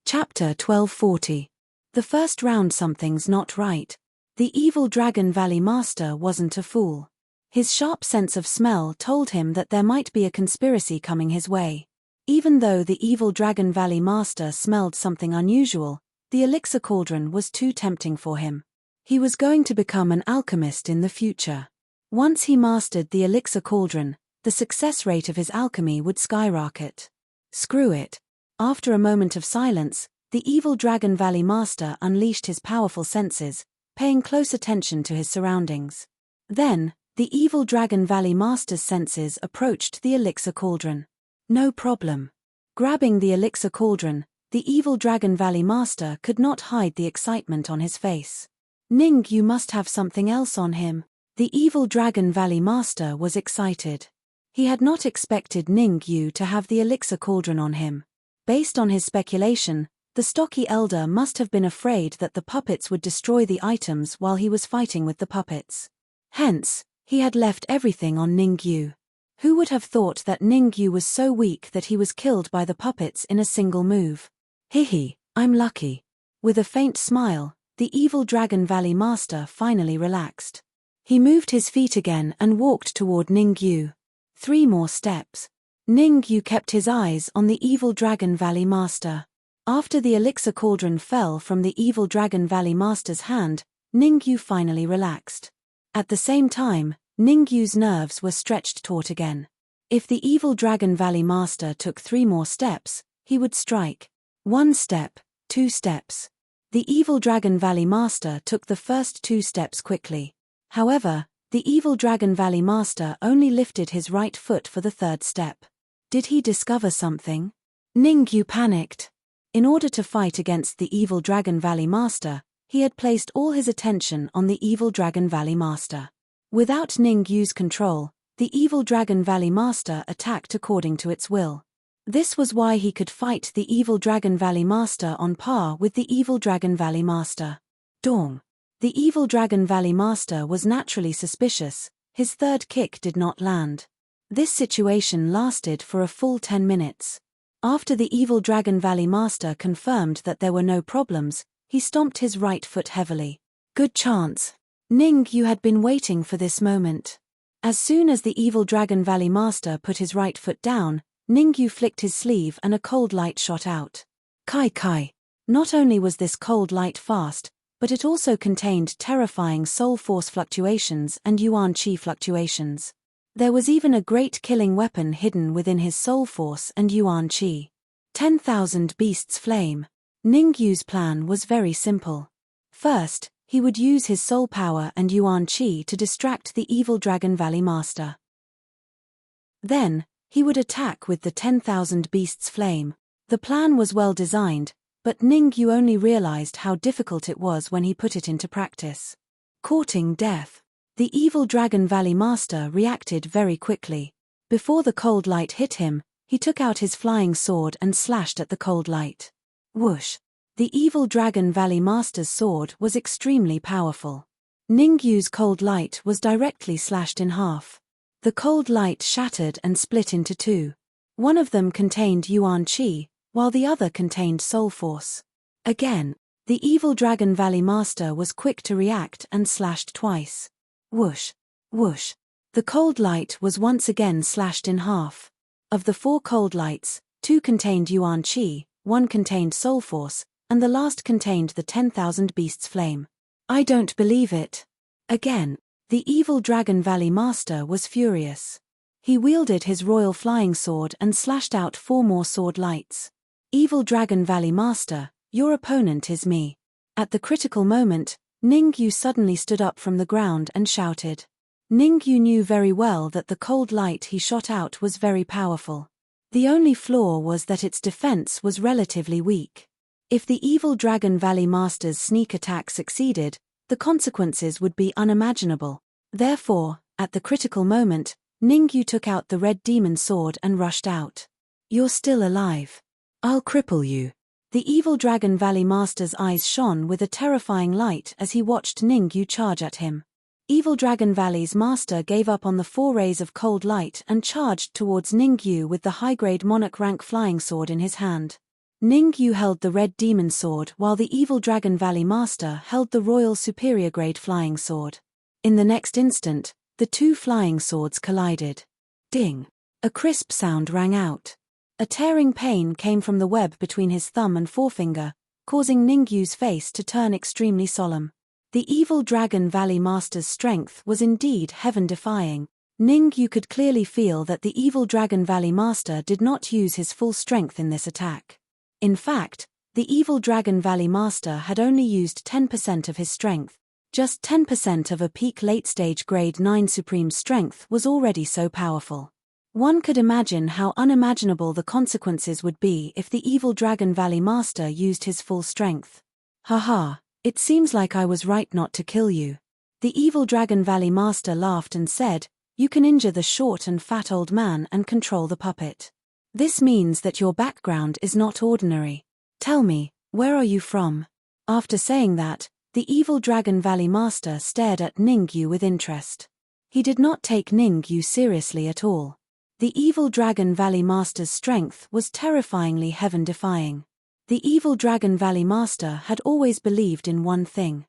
Chapter 1240. The first round. Something's not right. The Evil Dragon Valley Master wasn't a fool. His sharp sense of smell told him that there might be a conspiracy coming his way. Even though the Evil Dragon Valley Master smelled something unusual, the elixir cauldron was too tempting for him. He was going to become an alchemist in the future. Once he mastered the elixir cauldron, the success rate of his alchemy would skyrocket. Screw it. After a moment of silence, the Evil Dragon Valley Master unleashed his powerful senses, paying close attention to his surroundings. Then, the Evil Dragon Valley Master's senses approached the elixir cauldron. No problem. Grabbing the elixir cauldron, the Evil Dragon Valley Master could not hide the excitement on his face. Ning Yu must have something else on him. The Evil Dragon Valley Master was excited. He had not expected Ning Yu to have the elixir cauldron on him. Based on his speculation, the stocky elder must have been afraid that the puppets would destroy the items while he was fighting with the puppets. Hence, he had left everything on Ning Yu. Who would have thought that Ning Yu was so weak that he was killed by the puppets in a single move? Hihi, I'm lucky. With a faint smile, the Evil Dragon Valley Master finally relaxed. He moved his feet again and walked toward Ning Yu. 3 more steps. Ning Yu kept his eyes on the Evil Dragon Valley Master. After the elixir cauldron fell from the Evil Dragon Valley Master's hand, Ning Yu finally relaxed. At the same time, Ning Yu's nerves were stretched taut again. If the Evil Dragon Valley Master took 3 more steps, he would strike. 1 step, 2 steps. The Evil Dragon Valley Master took the first 2 steps quickly. However, the Evil Dragon Valley Master only lifted his right foot for the 3rd step. Did he discover something? Ning Yu panicked. In order to fight against the Evil Dragon Valley Master, he had placed all his attention on the Evil Dragon Valley Master. Without Ning Yu's control, the Evil Dragon Valley Master attacked according to its will. This was why he could fight the Evil Dragon Valley Master on par with the Evil Dragon Valley Master. Dong. The Evil Dragon Valley Master was naturally suspicious. His 3rd kick did not land. This situation lasted for a full 10 minutes. After the Evil Dragon Valley Master confirmed that there were no problems, he stomped his right foot heavily. Good chance. Ning Yu had been waiting for this moment. As soon as the Evil Dragon Valley Master put his right foot down, Ning Yu flicked his sleeve and a cold light shot out. Kai Kai. Not only was this cold light fast, but it also contained terrifying soul force fluctuations and Yuan Qi fluctuations. There was even a great killing weapon hidden within his soul force and Yuan Qi. 10,000 beasts flame. Ning Yu's plan was very simple. First, he would use his soul power and Yuan Qi to distract the Evil Dragon Valley Master. Then, he would attack with the 10,000 beasts flame. The plan was well designed, but Ningyu only realized how difficult it was when he put it into practice. Courting death. The evil Dragon Valley Master reacted very quickly. Before the cold light hit him, he took out his flying sword and slashed at the cold light. Whoosh! The evil Dragon Valley Master's sword was extremely powerful. Ningyu's cold light was directly slashed in half. The cold light shattered and split into two. One of them contained Yuan Qi, while the other contained Soul Force. Again, the evil Dragon Valley Master was quick to react and slashed twice. Whoosh! Whoosh! The cold light was once again slashed in half. Of the 4 cold lights, 2 contained Yuan Qi, 1 contained Soul Force, and the last contained the 10,000 beasts flame. I don't believe it. Again, the evil Dragon Valley Master was furious. He wielded his royal flying sword and slashed out 4 more sword lights. Evil Dragon Valley Master, your opponent is me. At the critical moment, Ningyu suddenly stood up from the ground and shouted. Ningyu knew very well that the cold light he shot out was very powerful. The only flaw was that its defense was relatively weak. If the evil Dragon Valley Master's sneak attack succeeded, the consequences would be unimaginable. Therefore, at the critical moment, Ningyu took out the red demon sword and rushed out. You're still alive. I'll cripple you. The evil Dragon Valley Master's eyes shone with a terrifying light as he watched Ningyu charge at him. Evil Dragon Valley's master gave up on the 4 rays of cold light and charged towards Ningyu with the high-grade monarch rank flying sword in his hand. Ningyu held the red demon sword while the evil Dragon Valley master held the royal superior grade flying sword. In the next instant, the 2 flying swords collided. Ding! A crisp sound rang out. A tearing pain came from the web between his thumb and forefinger, causing Ningyu's face to turn extremely solemn. The evil Dragon Valley Master's strength was indeed heaven-defying. Ningyu could clearly feel that the evil Dragon Valley Master did not use his full strength in this attack. In fact, the evil Dragon Valley Master had only used 10% of his strength. Just 10% of a peak late-stage grade 9 supreme strength was already so powerful. One could imagine how unimaginable the consequences would be if the evil Dragon Valley Master used his full strength. Haha. It seems like I was right not to kill you. The evil Dragon Valley Master laughed and said, you can injure the short and fat old man and control the puppet. This means that your background is not ordinary. Tell me, where are you from? After saying that, the evil Dragon Valley Master stared at Ningyu with interest. He did not take Ningyu seriously at all. The evil Dragon Valley Master's strength was terrifyingly heaven-defying. The evil Dragon Valley Master had always believed in one thing.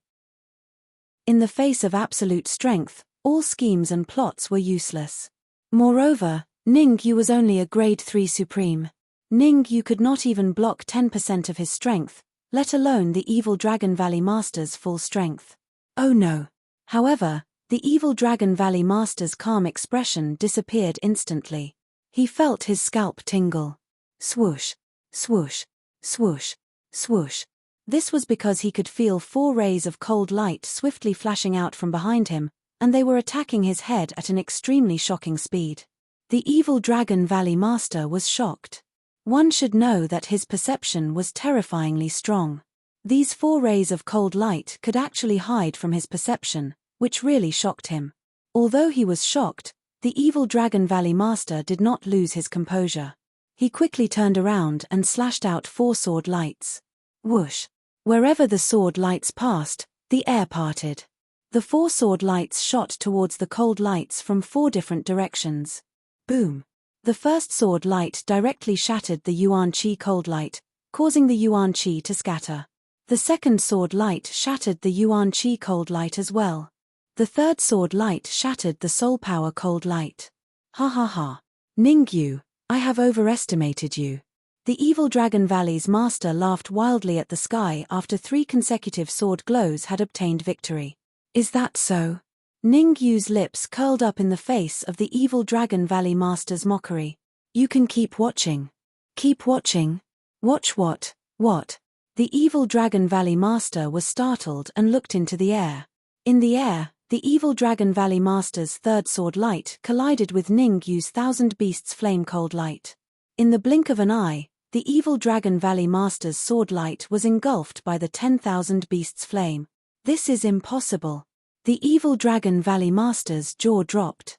In the face of absolute strength, all schemes and plots were useless. Moreover, Ningyu was only a grade 3 supreme. Ningyu could not even block 10% of his strength, let alone the evil Dragon Valley Master's full strength. Oh no. However, the evil Dragon Valley Master's calm expression disappeared instantly. He felt his scalp tingle. Swoosh, swoosh. Swoosh, swoosh. This was because he could feel 4 rays of cold light swiftly flashing out from behind him, and they were attacking his head at an extremely shocking speed. The evil Dragon Valley Master was shocked. One should know that his perception was terrifyingly strong. These 4 rays of cold light could actually hide from his perception, which really shocked him. Although he was shocked, the evil Dragon Valley Master did not lose his composure. He quickly turned around and slashed out 4 sword lights. Whoosh! Wherever the sword lights passed, the air parted. The 4 sword lights shot towards the cold lights from 4 different directions. Boom! The first sword light directly shattered the Yuan Qi cold light, causing the Yuan Qi to scatter. The second sword light shattered the Yuan Qi cold light as well. The third sword light shattered the soul power cold light. Ha ha ha. Ningyu, I have overestimated you. The evil Dragon Valley's master laughed wildly at the sky after 3 consecutive sword glows had obtained victory. Is that so? Ningyu's lips curled up in the face of the evil Dragon Valley master's mockery. You can keep watching. Keep watching? Watch what? What? The evil Dragon Valley master was startled and looked into the air. In the air, The evil Dragon Valley Master's third sword light collided with Ning Yu's Thousand Beasts flame-cold light. In the blink of an eye, the evil Dragon Valley Master's sword light was engulfed by the 10,000 Beasts flame. This is impossible. The evil Dragon Valley Master's jaw dropped.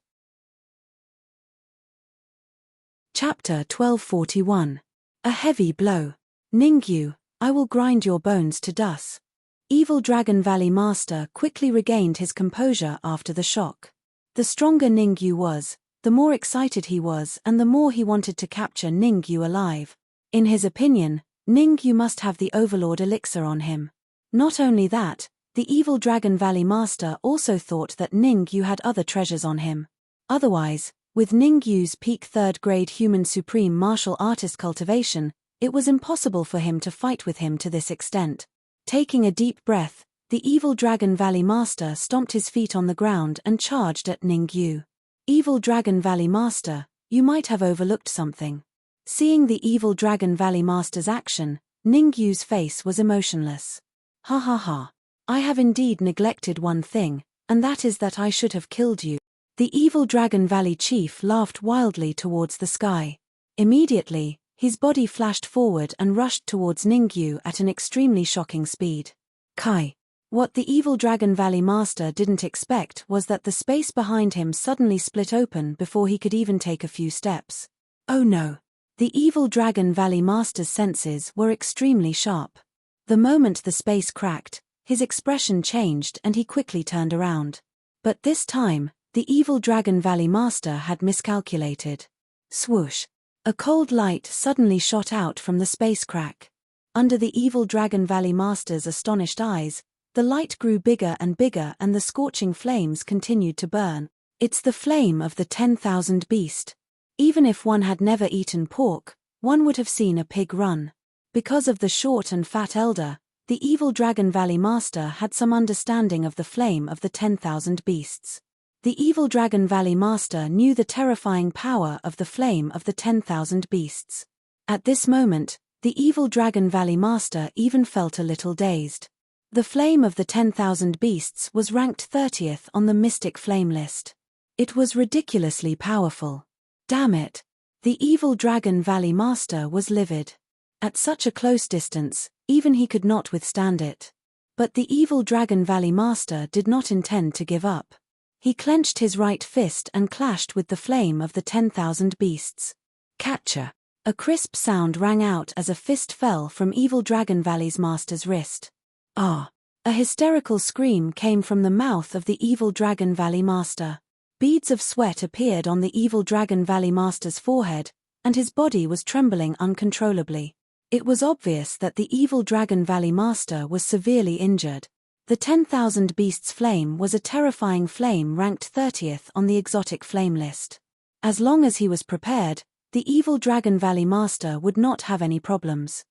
Chapter 1241. A heavy blow. Ningyu, I will grind your bones to dust. Evil Dragon Valley Master quickly regained his composure after the shock. The stronger Ningyu was, the more excited he was and the more he wanted to capture Ningyu alive. In his opinion, Ningyu must have the Overlord elixir on him. Not only that, the evil Dragon Valley Master also thought that Ningyu had other treasures on him. Otherwise, with Ningyu's peak third-grade human supreme martial artist cultivation, it was impossible for him to fight with him to this extent. Taking a deep breath, the evil Dragon Valley Master stomped his feet on the ground and charged at Ningyu. Evil Dragon Valley Master, you might have overlooked something. Seeing the evil Dragon Valley Master's action, Ningyu's face was emotionless. Ha ha ha. I have indeed neglected one thing, and that is that I should have killed you. The evil Dragon Valley chief laughed wildly towards the sky. Immediately, his body flashed forward and rushed towards Ningyu at an extremely shocking speed. Kai. What the evil Dragon Valley Master didn't expect was that the space behind him suddenly split open before he could even take a few steps. Oh no. The evil Dragon Valley Master's senses were extremely sharp. The moment the space cracked, his expression changed and he quickly turned around. But this time, the evil Dragon Valley Master had miscalculated. Swoosh! A cold light suddenly shot out from the space crack. Under the evil Dragon Valley Master's astonished eyes, the light grew bigger and bigger and the scorching flames continued to burn. It's the flame of the 10,000 beast. Even if one had never eaten pork, one would have seen a pig run. Because of the short and fat elder, the evil Dragon Valley Master had some understanding of the flame of the 10,000 beasts. The evil Dragon Valley Master knew the terrifying power of the flame of the 10,000 beasts. At this moment, the evil Dragon Valley Master even felt a little dazed. The flame of the 10,000 beasts was ranked 30th on the mystic flame list. It was ridiculously powerful. Damn it! The evil Dragon Valley Master was livid. At such a close distance, even he could not withstand it. But the evil Dragon Valley Master did not intend to give up. He clenched his right fist and clashed with the flame of the 10,000 beasts. Catcher! A crisp sound rang out as a fist fell from evil Dragon Valley's master's wrist. Ah! A hysterical scream came from the mouth of the evil Dragon Valley Master. Beads of sweat appeared on the evil Dragon Valley Master's forehead, and his body was trembling uncontrollably. It was obvious that the evil Dragon Valley Master was severely injured. The 10,000 Beasts flame was a terrifying flame ranked 30th on the exotic flame list. As long as he was prepared, the evil Dragon Valley Master would not have any problems.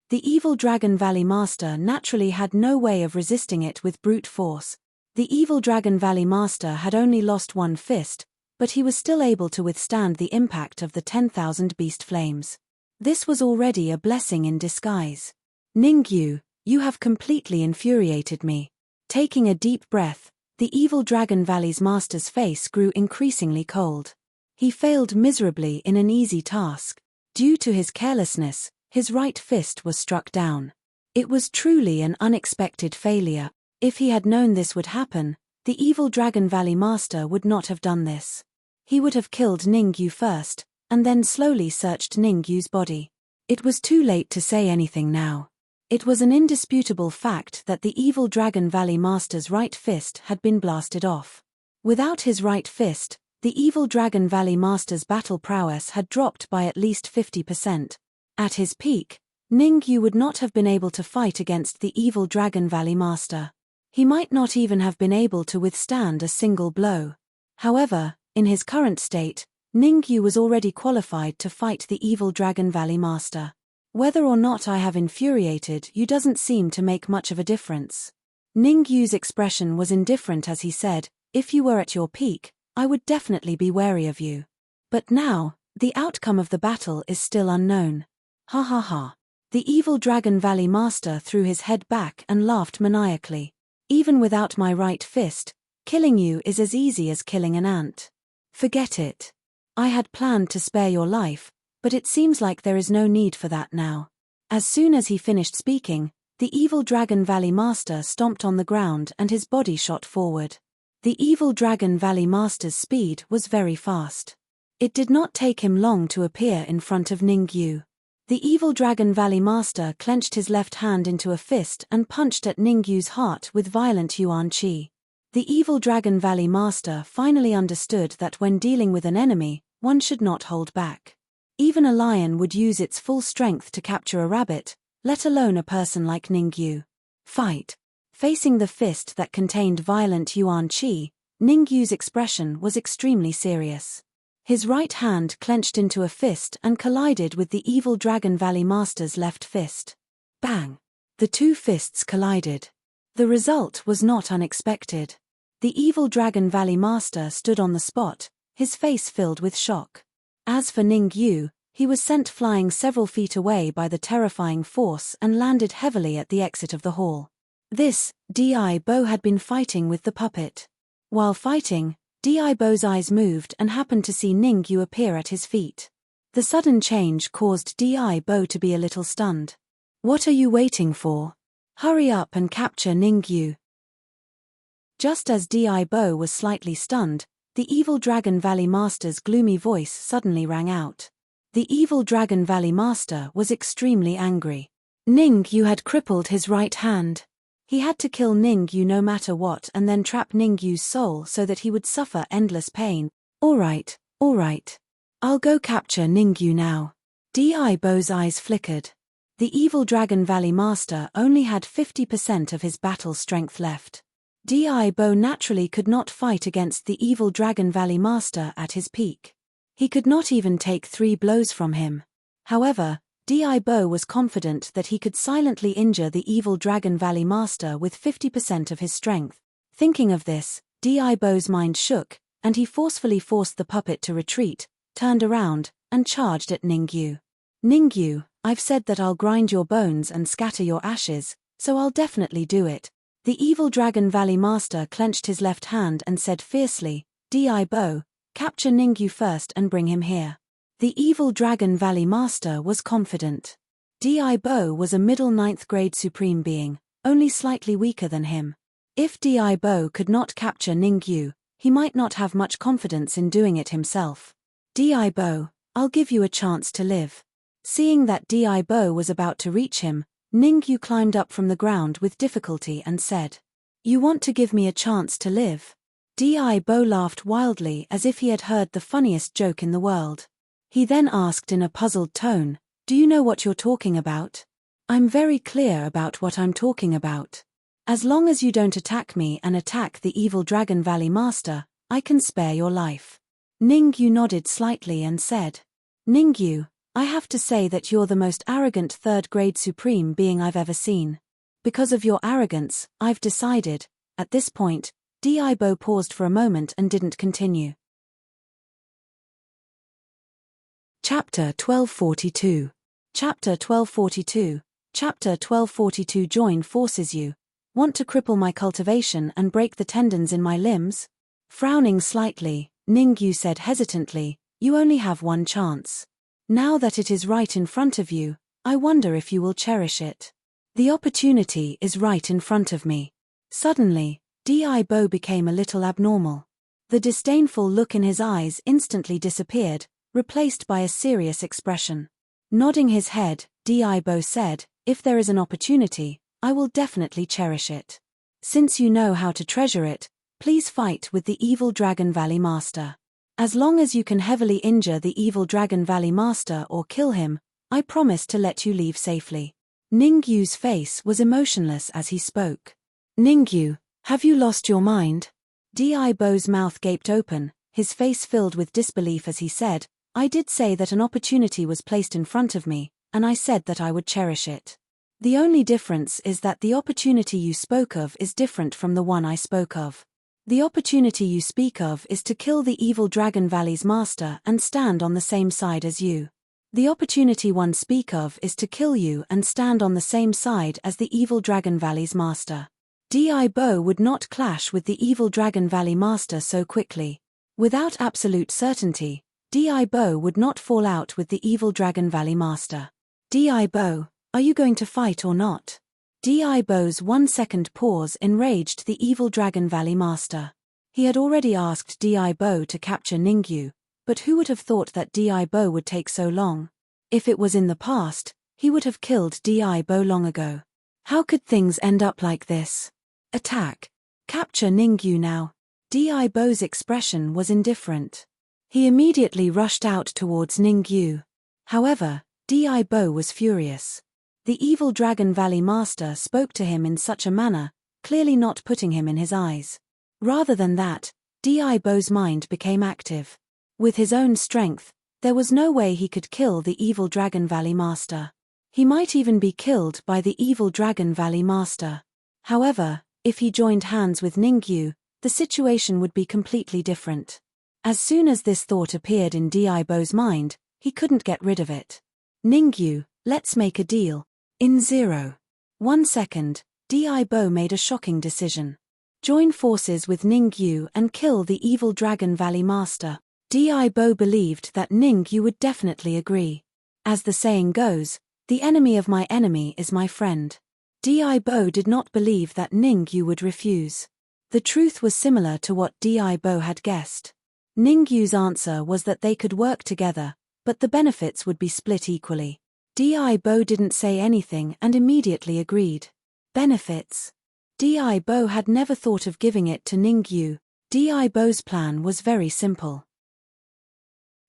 The evil Dragon Valley Master naturally had no way of resisting it with brute force. The evil Dragon Valley Master had only lost one fist, but he was still able to withstand the impact of the 10,000 beast flames. This was already a blessing in disguise. Ningyu, you have completely infuriated me. Taking a deep breath, the evil Dragon Valley's master's face grew increasingly cold. He failed miserably in an easy task. Due to his carelessness, his right fist was struck down. It was truly an unexpected failure. If he had known this would happen, the evil Dragon Valley Master would not have done this. He would have killed Ningyu first, and then slowly searched Ningyu's body. It was too late to say anything now. It was an indisputable fact that the evil Dragon Valley Master's right fist had been blasted off. Without his right fist, the evil Dragon Valley Master's battle prowess had dropped by at least 50%. At his peak, Ningyu would not have been able to fight against the evil Dragon Valley Master. He might not even have been able to withstand a single blow. However, in his current state, Ningyu was already qualified to fight the evil Dragon Valley Master. Whether or not I have infuriated you doesn't seem to make much of a difference. Ningyu's expression was indifferent as he said, if you were at your peak, I would definitely be wary of you. But now, the outcome of the battle is still unknown. Ha ha ha. The evil Dragon Valley Master threw his head back and laughed maniacally. Even without my right fist, killing you is as easy as killing an ant. Forget it. I had planned to spare your life, but it seems like there is no need for that now." As soon as he finished speaking, the evil Dragon Valley Master stomped on the ground and his body shot forward. The evil Dragon Valley Master's speed was very fast. It did not take him long to appear in front of Ningyu. The evil Dragon Valley Master clenched his left hand into a fist and punched at Ningyu's heart with violent yuan qi. The evil Dragon Valley Master finally understood that when dealing with an enemy, one should not hold back. Even a lion would use its full strength to capture a rabbit, let alone a person like Ningyu. Fight. Facing the fist that contained violent yuan qi, Ningyu's expression was extremely serious. His right hand clenched into a fist and collided with the evil Dragon Valley Master's left fist. Bang! The two fists collided. The result was not unexpected. The evil Dragon Valley Master stood on the spot, his face filled with shock. As for Ningyu, he was sent flying several feet away by the terrifying force and landed heavily at the exit of the hall. This, Di-Bo had been fighting with the puppet. While fighting, Di-Bo's eyes moved and happened to see Ningyu appear at his feet. The sudden change caused Di-Bo to be a little stunned. "What are you waiting for? Hurry up and capture Ningyu." Just as Di-Bo was slightly stunned, the evil Dragon Valley Master's gloomy voice suddenly rang out. The evil Dragon Valley Master was extremely angry. Ningyu had crippled his right hand. He had to kill Ningyu no matter what and then trap Ningyu's soul so that he would suffer endless pain. All right. I'll go capture Ningyu now." Di-Bo's eyes flickered. The evil Dragon Valley Master only had 50% of his battle strength left. Di-Bo naturally could not fight against the evil Dragon Valley Master at his peak. He could not even take 3 blows from him. However, Di-Bo was confident that he could silently injure the evil Dragon Valley Master with 50% of his strength. Thinking of this, Di-Bo's mind shook, and he forcefully forced the puppet to retreat, turned around, and charged at Ningyu. "Ningyu, I've said that I'll grind your bones and scatter your ashes, so I'll definitely do it." The evil Dragon Valley Master clenched his left hand and said fiercely, "Di-Bo, capture Ningyu first and bring him here." The evil Dragon Valley Master was confident. Di-Bo was a middle 9th grade supreme being, only slightly weaker than him. If Di-Bo could not capture Ningyu, he might not have much confidence in doing it himself. "Di-Bo, I'll give you a chance to live." Seeing that Di-Bo was about to reach him, Ningyu climbed up from the ground with difficulty and said, "You want to give me a chance to live?" Di-Bo laughed wildly as if he had heard the funniest joke in the world. He then asked in a puzzled tone, "Do you know what you're talking about?" "I'm very clear about what I'm talking about. As long as you don't attack me and attack the evil Dragon Valley Master, I can spare your life." Ningyu nodded slightly and said, "Ningyu, I have to say that you're the most arrogant 3rd grade supreme being I've ever seen. Because of your arrogance, I've decided." At this point, Di-Bo paused for a moment and didn't continue. Chapter 1242. Chapter 1242. Chapter 1242. Join forces. You want to cripple my cultivation and break the tendons in my limbs? Frowning slightly, Ningyu said hesitantly, "You only have one chance. Now that it is right in front of you, I wonder if you will cherish it. The opportunity is right in front of me." Suddenly, Di-Bo became a little abnormal. The disdainful look in his eyes instantly disappeared, replaced by a serious expression. Nodding his head, Di-Bo said, "If there is an opportunity, I will definitely cherish it. Since you know how to treasure it, please fight with the evil Dragon Valley Master. As long as you can heavily injure the evil Dragon Valley Master or kill him, I promise to let you leave safely." Ningyu's face was emotionless as he spoke. "Ningyu, have you lost your mind?" Di-Bo's mouth gaped open, his face filled with disbelief as he said, "I did say that an opportunity was placed in front of me, and I said that I would cherish it. The only difference is that the opportunity you spoke of is different from the one I spoke of. The opportunity you speak of is to kill the evil Dragon Valley's master and stand on the same side as you. The opportunity one speak of is to kill you and stand on the same side as the evil Dragon Valley's master." Bo would not clash with the evil Dragon Valley Master so quickly. Without absolute certainty, Bo would not fall out with the evil Dragon Valley Master. Bo, are you going to fight or not? Bo's 1-second pause enraged the evil Dragon Valley Master. He had already asked Bo to capture Ningyu, but who would have thought that Bo would take so long? If it was in the past, he would have killed Bo long ago. How could things end up like this? Attack. Capture Ningyu now. Bo's expression was indifferent. He immediately rushed out towards Ningyu. However, Bo was furious. The evil Dragon Valley Master spoke to him in such a manner, clearly not putting him in his eyes. Rather than that, Bo's mind became active. With his own strength, there was no way he could kill the evil Dragon Valley Master. He might even be killed by the evil Dragon Valley Master. However, if he joined hands with Ningyu, the situation would be completely different. As soon as this thought appeared in Bo's mind, he couldn't get rid of it. Ningyu, let's make a deal. In 0.1 second, Bo made a shocking decision. Join forces with Ningyu and kill the evil Dragon Valley Master. Bo believed that Ningyu would definitely agree. As the saying goes, the enemy of my enemy is my friend. Bo did not believe that Ningyu would refuse. The truth was similar to what Bo had guessed. Ningyu's answer was that they could work together, but the benefits would be split equally. Bo didn't say anything and immediately agreed. Benefits. Bo had never thought of giving it to Ningyu. Bo's plan was very simple.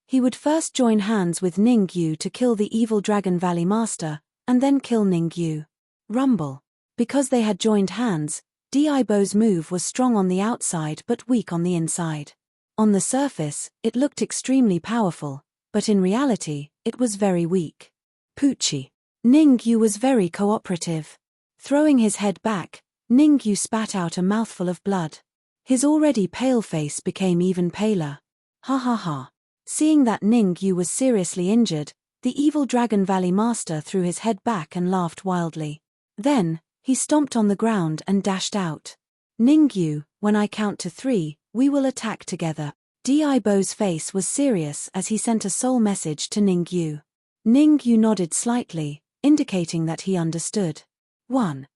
He would first join hands with Ningyu to kill the evil Dragon Valley Master, and then kill Ningyu. Rumble. Because they had joined hands, Bo's move was strong on the outside but weak on the inside. On the surface, it looked extremely powerful, but in reality, it was very weak. Poochie. Ningyu was very cooperative. Throwing his head back, Ningyu spat out a mouthful of blood. His already pale face became even paler. Ha ha ha. Seeing that Ningyu was seriously injured, the evil Dragon Valley Master threw his head back and laughed wildly. Then, he stomped on the ground and dashed out. Ningyu, when I count to 3, we will attack together. Bo's face was serious as he sent a soul message to Ningyu. Ningyu nodded slightly, indicating that he understood. 1.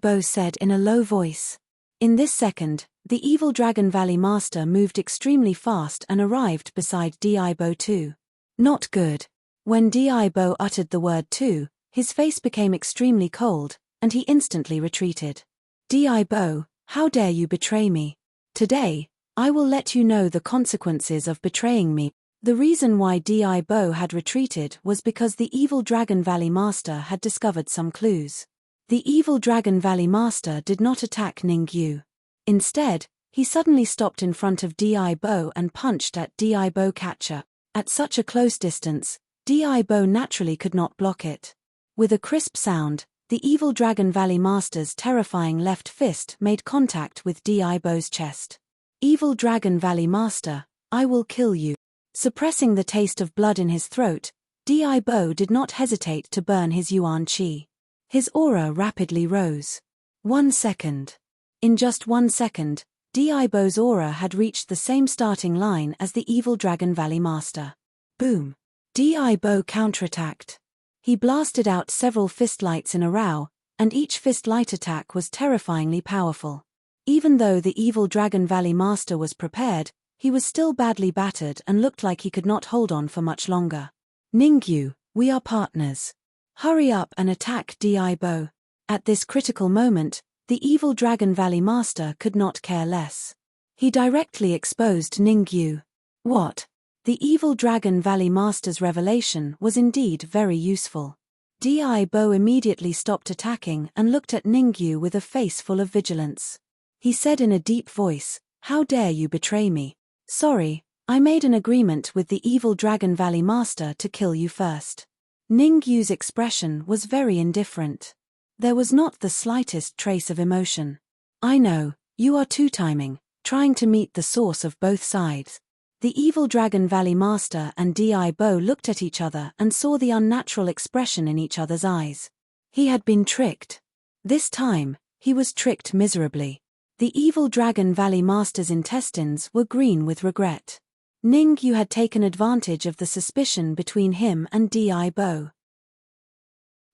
Bo said in a low voice. In this second, the evil Dragon Valley Master moved extremely fast and arrived beside Bo too. Not good. When Bo uttered the word 2, his face became extremely cold, and he instantly retreated. Bo, how dare you betray me? Today, I will let you know the consequences of betraying me. The reason why Bo had retreated was because the evil Dragon Valley Master had discovered some clues. The evil Dragon Valley Master did not attack Ningyu. Instead, he suddenly stopped in front of Bo and punched at Bo catcher. At such a close distance, Bo naturally could not block it. With a crisp sound, the evil Dragon Valley Master's terrifying left fist made contact with Bo's chest. Evil Dragon Valley Master, I will kill you. Suppressing the taste of blood in his throat, Bo did not hesitate to burn his yuan qi. His aura rapidly rose. 1 second. In just 1 second, Bo's aura had reached the same starting line as the evil Dragon Valley Master. Boom. Bo counterattacked. He blasted out several fist lights in a row, and each fist light attack was terrifyingly powerful. Even though the evil Dragon Valley Master was prepared, he was still badly battered and looked like he could not hold on for much longer. Ningyu, we are partners. Hurry up and attack Bo. At this critical moment, the evil Dragon Valley Master could not care less. He directly exposed Ningyu. What? The evil Dragon Valley Master's revelation was indeed very useful. Bo immediately stopped attacking and looked at Ningyu with a face full of vigilance. He said in a deep voice, how dare you betray me? Sorry, I made an agreement with the evil Dragon Valley Master to kill you first. Ningyu's expression was very indifferent. There was not the slightest trace of emotion. I know, you are two-timing, trying to meet the source of both sides. The evil Dragon Valley Master and Bo looked at each other and saw the unnatural expression in each other's eyes. He had been tricked. This time, He was tricked miserably. The evil Dragon Valley Master's intestines were green with regret. Ningyu had taken advantage of the suspicion between him and Di-Bo.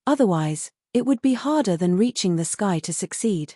Otherwise, it would be harder than reaching the sky to succeed.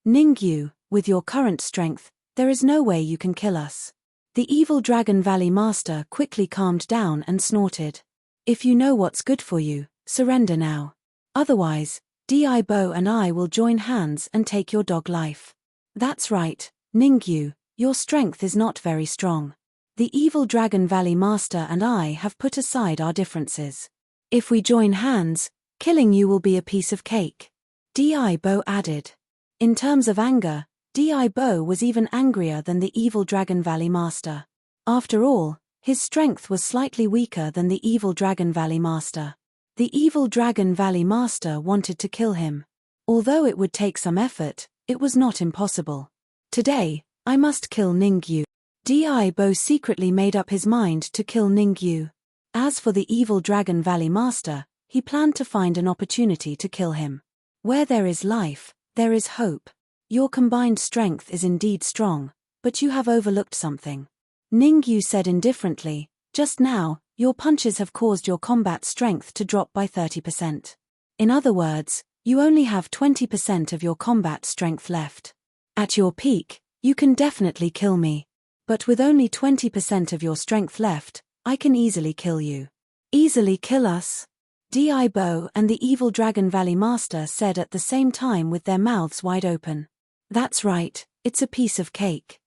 Ningyu, with your current strength, there is no way you can kill us. The evil Dragon Valley Master quickly calmed down and snorted. If you know what's good for you, surrender now. Otherwise, Di-Bo and I will join hands and take your dog life. That's right, Ningyu, your strength is not very strong. The evil Dragon Valley Master and I have put aside our differences. If we join hands, killing you will be a piece of cake. Di-Bo added. In terms of anger, Di-Bo was even angrier than the evil Dragon Valley Master. After all, his strength was slightly weaker than the evil Dragon Valley Master. The evil Dragon Valley Master wanted to kill him. Although it would take some effort, it was not impossible. Today, I must kill Ningyu. Di-Bo secretly made up his mind to kill Ningyu. As for the evil Dragon Valley Master, he planned to find an opportunity to kill him. Where there is life, there is hope. Your combined strength is indeed strong, but you have overlooked something. Ningyu said indifferently, just now, your punches have caused your combat strength to drop by 30%. In other words, you only have 20% of your combat strength left. At your peak, you can definitely kill me. But with only 20% of your strength left, I can easily kill you. Easily kill us? Di-Bo and the evil Dragon Valley Master said at the same time with their mouths wide open. That's right, it's a piece of cake.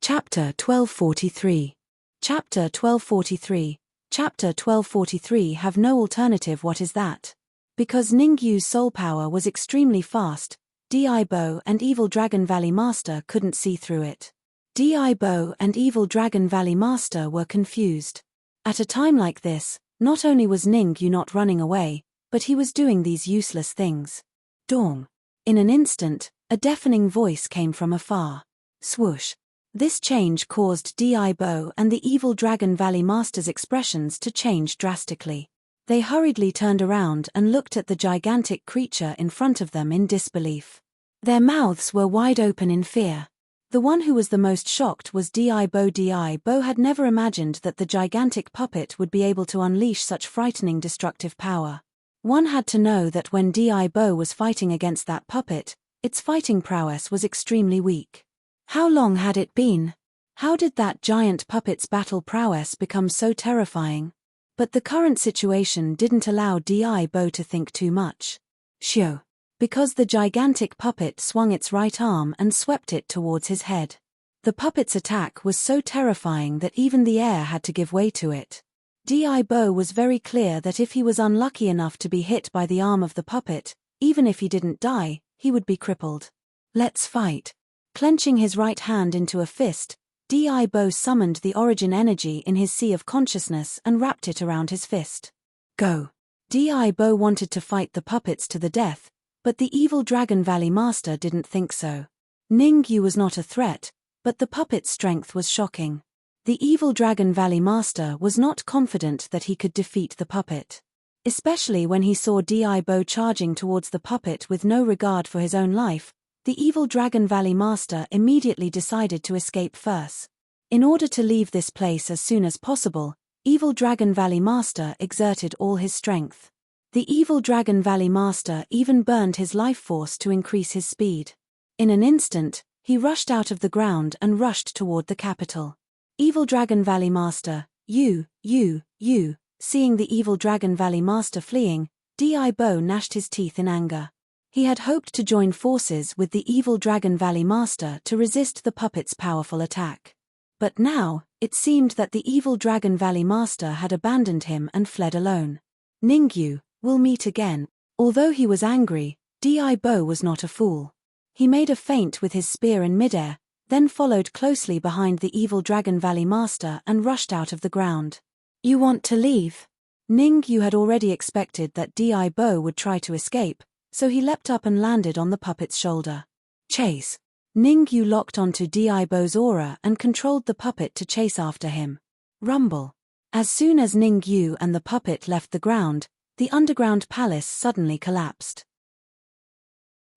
Chapter 1243. Chapter 1243. Chapter 1243 have no alternative. What is that? Because Ningyu's soul power was extremely fast, Di-Bo and evil Dragon Valley Master couldn't see through it. Di-Bo and evil Dragon Valley Master were confused. At a time like this, not only was Ningyu not running away, but he was doing these useless things. Dong. In an instant, a deafening voice came from afar. Swoosh. This change caused Di-Bo and the evil Dragon Valley Master's expressions to change drastically. They hurriedly turned around and looked at the gigantic creature in front of them in disbelief. Their mouths were wide open in fear. The one who was the most shocked was Di-Bo. Di-Bo had never imagined that the gigantic puppet would be able to unleash such frightening destructive power. One had to know that when Di-Bo was fighting against that puppet, its fighting prowess was extremely weak. How long had it been? How did that giant puppet's battle prowess become so terrifying? But the current situation didn't allow Di-Bo to think too much. Shoo. Because the gigantic puppet swung its right arm and swept it towards his head. The puppet's attack was so terrifying that even the air had to give way to it. Di-Bo was very clear that if he was unlucky enough to be hit by the arm of the puppet, even if he didn't die, he would be crippled. Let's fight. Clenching his right hand into a fist, Di-Bo summoned the origin energy in his sea of consciousness and wrapped it around his fist. Go. Di-Bo wanted to fight the puppets to the death, but the evil Dragon Valley Master didn't think so. Ningyu was not a threat, but the puppet's strength was shocking. The evil Dragon Valley Master was not confident that he could defeat the puppet. Especially when he saw Di-Bo charging towards the puppet with no regard for his own life, the evil Dragon Valley Master immediately decided to escape first. In order to leave this place as soon as possible, evil Dragon Valley Master exerted all his strength. The evil Dragon Valley Master even burned his life force to increase his speed. In an instant, he rushed out of the ground and rushed toward the capital. Evil Dragon Valley Master, you, seeing the evil Dragon Valley Master fleeing, Di-Bo gnashed his teeth in anger. He had hoped to join forces with the evil Dragon Valley Master to resist the puppet's powerful attack. But now, it seemed that the evil Dragon Valley Master had abandoned him and fled alone. Ningyu, we'll meet again. Although he was angry, Di-Bo was not a fool. He made a feint with his spear in midair, then followed closely behind the evil Dragon Valley Master and rushed out of the ground. You want to leave? Ningyu had already expected that Di-Bo would try to escape, so he leapt up and landed on the puppet's shoulder. Chase. Ningyu locked onto Di-Bo's aura and controlled the puppet to chase after him. Rumble. As soon as Ningyu and the puppet left the ground, the underground palace suddenly collapsed.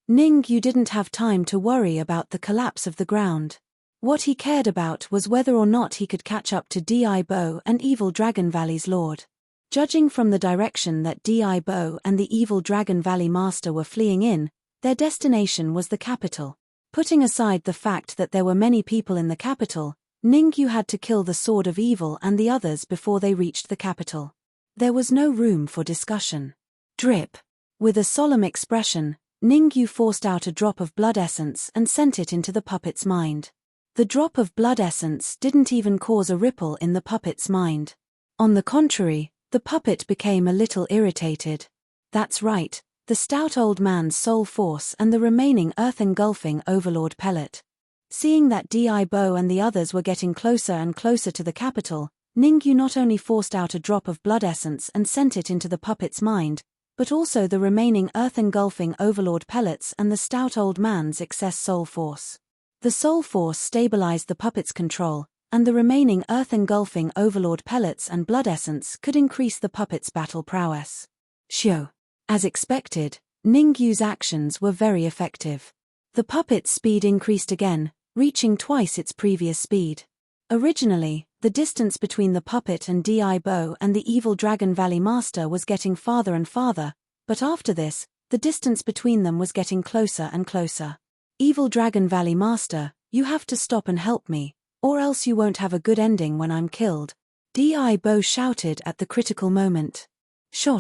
Ningyu didn't have time to worry about the collapse of the ground. What he cared about was whether or not he could catch up to Defy and Evil Dragon Valley's lord. Judging from the direction that Defy and the Evil Dragon Valley master were fleeing in, their destination was the capital. Putting aside the fact that there were many people in the capital, Ningyu had to kill the Sword of Evil and the others before they reached the capital. There was no room for discussion. Drip. With a solemn expression, Ningyu forced out a drop of blood essence and sent it into the puppet's mind. The drop of blood essence didn't even cause a ripple in the puppet's mind. On the contrary, the puppet became a little irritated. That's right, the stout old man's soul force and the remaining earth-engulfing overlord pellet. Seeing that Defy and the others were getting closer and closer to the capital, Ningyu not only forced out a drop of blood essence and sent it into the puppet's mind, but also the remaining earth-engulfing overlord pellets and the stout old man's excess soul force. The soul force stabilized the puppet's control, and the remaining earth-engulfing overlord pellets and blood essence could increase the puppet's battle prowess. Shio. As expected, Ningyu's actions were very effective. The puppet's speed increased again, reaching twice its previous speed. Originally, the distance between the puppet and Defy and the Evil Dragon Valley Master was getting farther and farther, but after this, the distance between them was getting closer and closer. Evil Dragon Valley Master, you have to stop and help me, or else you won't have a good ending when I'm killed. Defy shouted at the critical moment. Sho.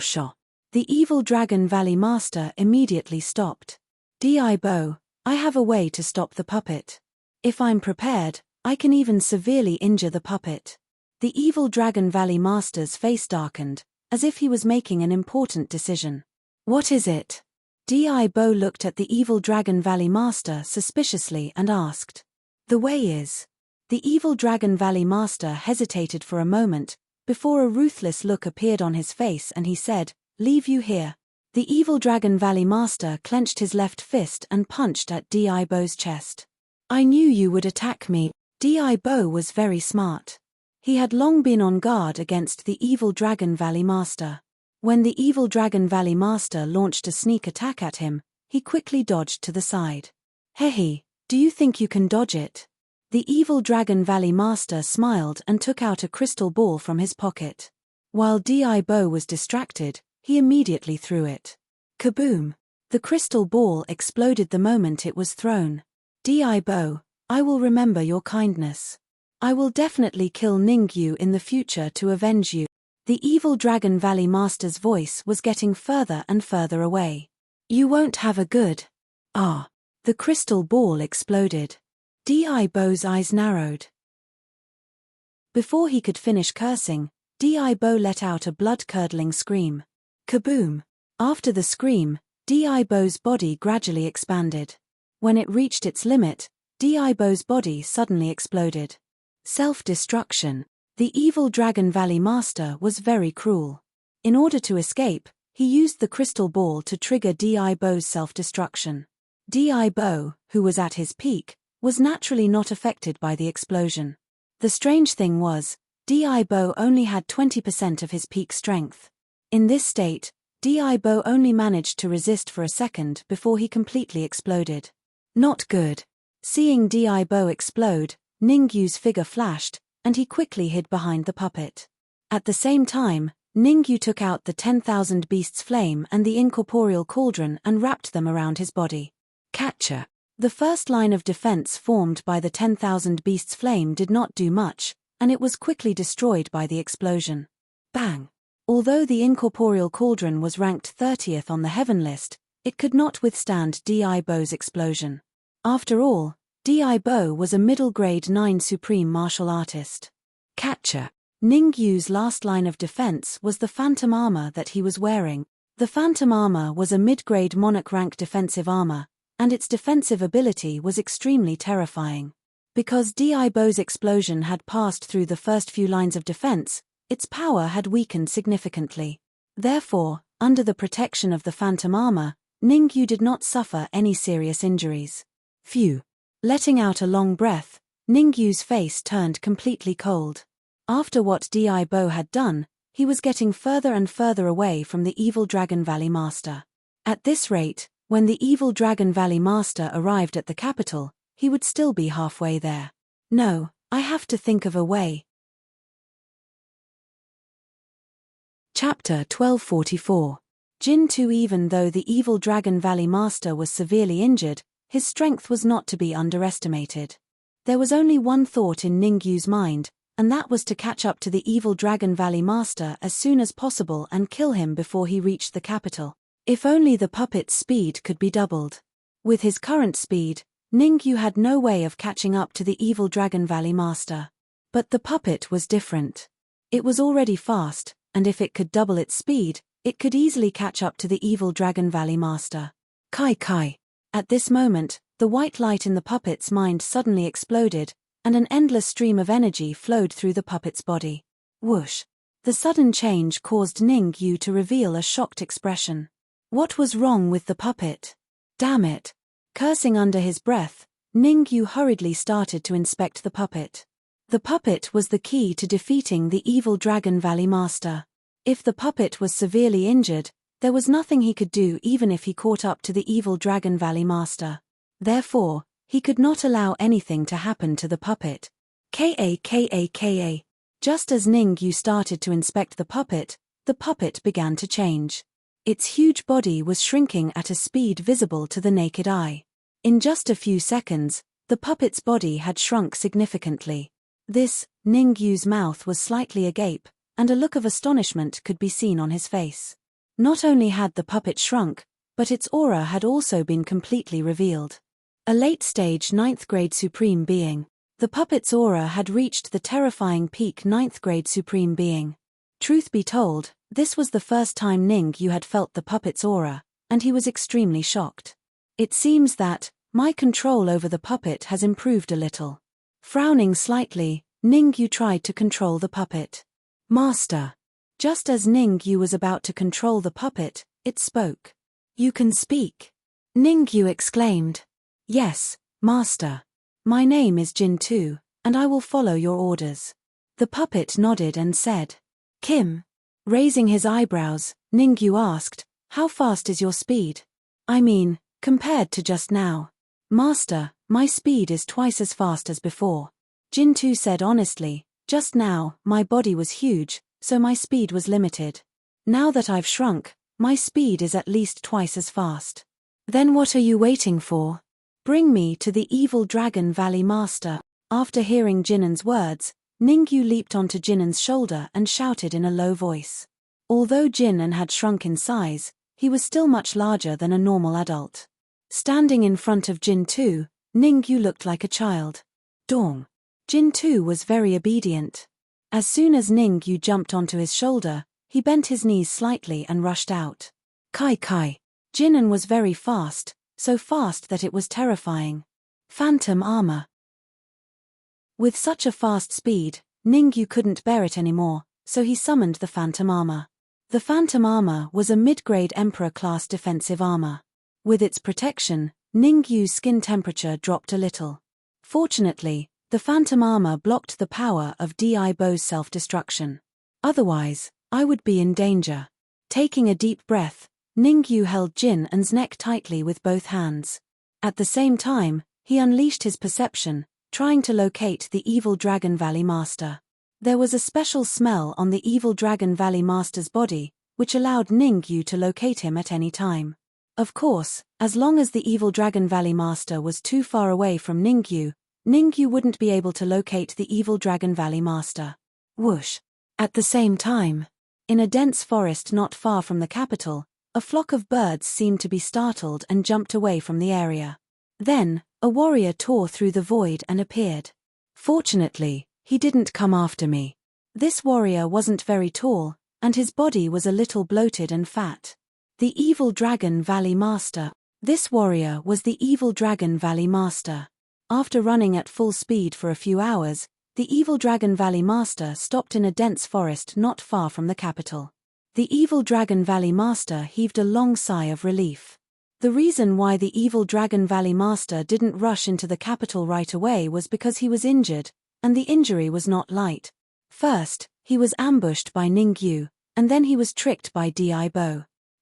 The Evil Dragon Valley Master immediately stopped. Defy, I have a way to stop the puppet. If I'm prepared, I can even severely injure the puppet. The Evil Dragon Valley Master's face darkened, as if he was making an important decision. What is it? Defy looked at the Evil Dragon Valley Master suspiciously and asked. The way is. The Evil Dragon Valley Master hesitated for a moment, before a ruthless look appeared on his face and he said, Leave you here. The Evil Dragon Valley Master clenched his left fist and punched at Defy's chest. I knew you would attack me. Defy was very smart. He had long been on guard against the Evil Dragon Valley Master. When the Evil Dragon Valley Master launched a sneak attack at him, he quickly dodged to the side. Hehe, do you think you can dodge it? The Evil Dragon Valley Master smiled and took out a crystal ball from his pocket. While Defy was distracted, he immediately threw it. Kaboom! The crystal ball exploded the moment it was thrown. Defy, I will remember your kindness. I will definitely kill Ningyu in the future to avenge you. The Evil Dragon Valley Master's voice was getting further and further away. You won't have a good. Ah! The crystal ball exploded. Defy's eyes narrowed. Before he could finish cursing, Defy let out a blood-curdling scream. Kaboom! After the scream, Defy's body gradually expanded. When it reached its limit, Defy's body suddenly exploded. Self-destruction. The Evil Dragon Valley Master was very cruel. In order to escape, he used the crystal ball to trigger Defy's self-destruction. Defy, who was at his peak, was naturally not affected by the explosion. The strange thing was, Defy only had 20% of his peak strength. In this state, Defy only managed to resist for a second before he completely exploded. Not good. Seeing Defy explode, Ningyu's figure flashed, and he quickly hid behind the puppet. At the same time, Ningyu took out the 10,000 Beasts Flame and the incorporeal cauldron and wrapped them around his body. Catcher. The first line of defense formed by the 10,000 Beasts Flame did not do much, and it was quickly destroyed by the explosion. Bang! Although the incorporeal cauldron was ranked 30th on the heaven list, it could not withstand Defy's explosion. After all, Defy was a middle grade 9 supreme martial artist. Catcher. Ningyu's last line of defense was the phantom armor that he was wearing. The phantom armor was a mid-grade monarch rank defensive armor, and its defensive ability was extremely terrifying. Because Defy's explosion had passed through the first few lines of defense, its power had weakened significantly. Therefore, under the protection of the phantom armor, Ningyu did not suffer any serious injuries. Phew. Letting out a long breath, Ningyu's face turned completely cold. After what Defy had done, he was getting further and further away from the evil Dragon Valley Master. At this rate, when the evil Dragon Valley Master arrived at the capital, he would still be halfway there. No, I have to think of a way. Chapter 1244. Jin 2. Even though the evil Dragon Valley Master was severely injured, his strength was not to be underestimated. There was only one thought in Ningyu's mind, and that was to catch up to the evil Dragon Valley Master as soon as possible and kill him before he reached the capital. If only the puppet's speed could be doubled. With his current speed, Ningyu had no way of catching up to the evil Dragon Valley Master. But the puppet was different. It was already fast, and if it could double its speed, it could easily catch up to the evil Dragon Valley Master. Kai Kai. At this moment, the white light in the puppet's mind suddenly exploded, and an endless stream of energy flowed through the puppet's body. Whoosh. The sudden change caused Ningyu to reveal a shocked expression. What was wrong with the puppet? Damn it. Cursing under his breath, Ningyu hurriedly started to inspect the puppet. The puppet was the key to defeating the evil Dragon Valley Master. If the puppet was severely injured, there was nothing he could do even if he caught up to the evil Dragon Valley Master. Therefore, he could not allow anything to happen to the puppet. Ka. Just as Ningyu started to inspect the puppet began to change. Its huge body was shrinking at a speed visible to the naked eye. In just a few seconds, the puppet's body had shrunk significantly. Ningyu's mouth was slightly agape, and a look of astonishment could be seen on his face. Not only had the puppet shrunk, but its aura had also been completely revealed. A late-stage 9th grade Supreme Being. The puppet's aura had reached the terrifying peak 9th grade Supreme Being. Truth be told, this was the first time Ningyu had felt the puppet's aura, and he was extremely shocked. It seems that my control over the puppet has improved a little. Frowning slightly, Ningyu tried to control the puppet. Master. Just as Ningyu was about to control the puppet, it spoke. You can speak. Ningyu exclaimed. Yes, Master. My name is Jin 2, and I will follow your orders. The puppet nodded and said. Kim. Raising his eyebrows, Ningyu asked, how fast is your speed? I mean, compared to just now. Master, my speed is twice as fast as before. Jin 2 said honestly, just now, my body was huge, so my speed was limited. Now that I've shrunk, my speed is at least twice as fast. Then what are you waiting for? Bring me to the evil Dragon Valley Master. After hearing Jinnen's words, Ningyu leaped onto Jinnen's shoulder and shouted in a low voice. Although Jinnen had shrunk in size, he was still much larger than a normal adult. Standing in front of Jin 2, Ningyu looked like a child. Dong. Jin 2 was very obedient. As soon as Ningyu jumped onto his shoulder, he bent his knees slightly and rushed out. Kai Kai. Jinnen was very fast, so fast that it was terrifying. Phantom armor. With such a fast speed, Ningyu couldn't bear it anymore, so he summoned the Phantom armor. The Phantom armor was a mid-grade Emperor-class defensive armor. With its protection, Ningyu's skin temperature dropped a little. Fortunately, the Phantom armor blocked the power of Di Bo's self-destruction. Otherwise, I would be in danger. Taking a deep breath, Ningyu held Jinnen's neck tightly with both hands. At the same time, he unleashed his perception, trying to locate the evil Dragon Valley Master. There was a special smell on the evil Dragon Valley Master's body, which allowed Ningyu to locate him at any time. Of course, as long as the evil Dragon Valley Master was too far away from Ningyu, Ningyu wouldn't be able to locate the evil Dragon Valley Master. Whoosh. At the same time, in a dense forest not far from the capital, a flock of birds seemed to be startled and jumped away from the area. Then, a warrior tore through the void and appeared. Fortunately, he didn't come after me. This warrior wasn't very tall, and his body was a little bloated and fat. The evil Dragon Valley Master. This warrior was the evil Dragon Valley Master. After running at full speed for a few hours, the evil Dragon Valley Master stopped in a dense forest not far from the capital. The evil Dragon Valley Master heaved a long sigh of relief. The reason why the evil Dragon Valley Master didn't rush into the capital right away was because he was injured, and the injury was not light. First, He was ambushed by Ningyu, and then he was tricked by Di.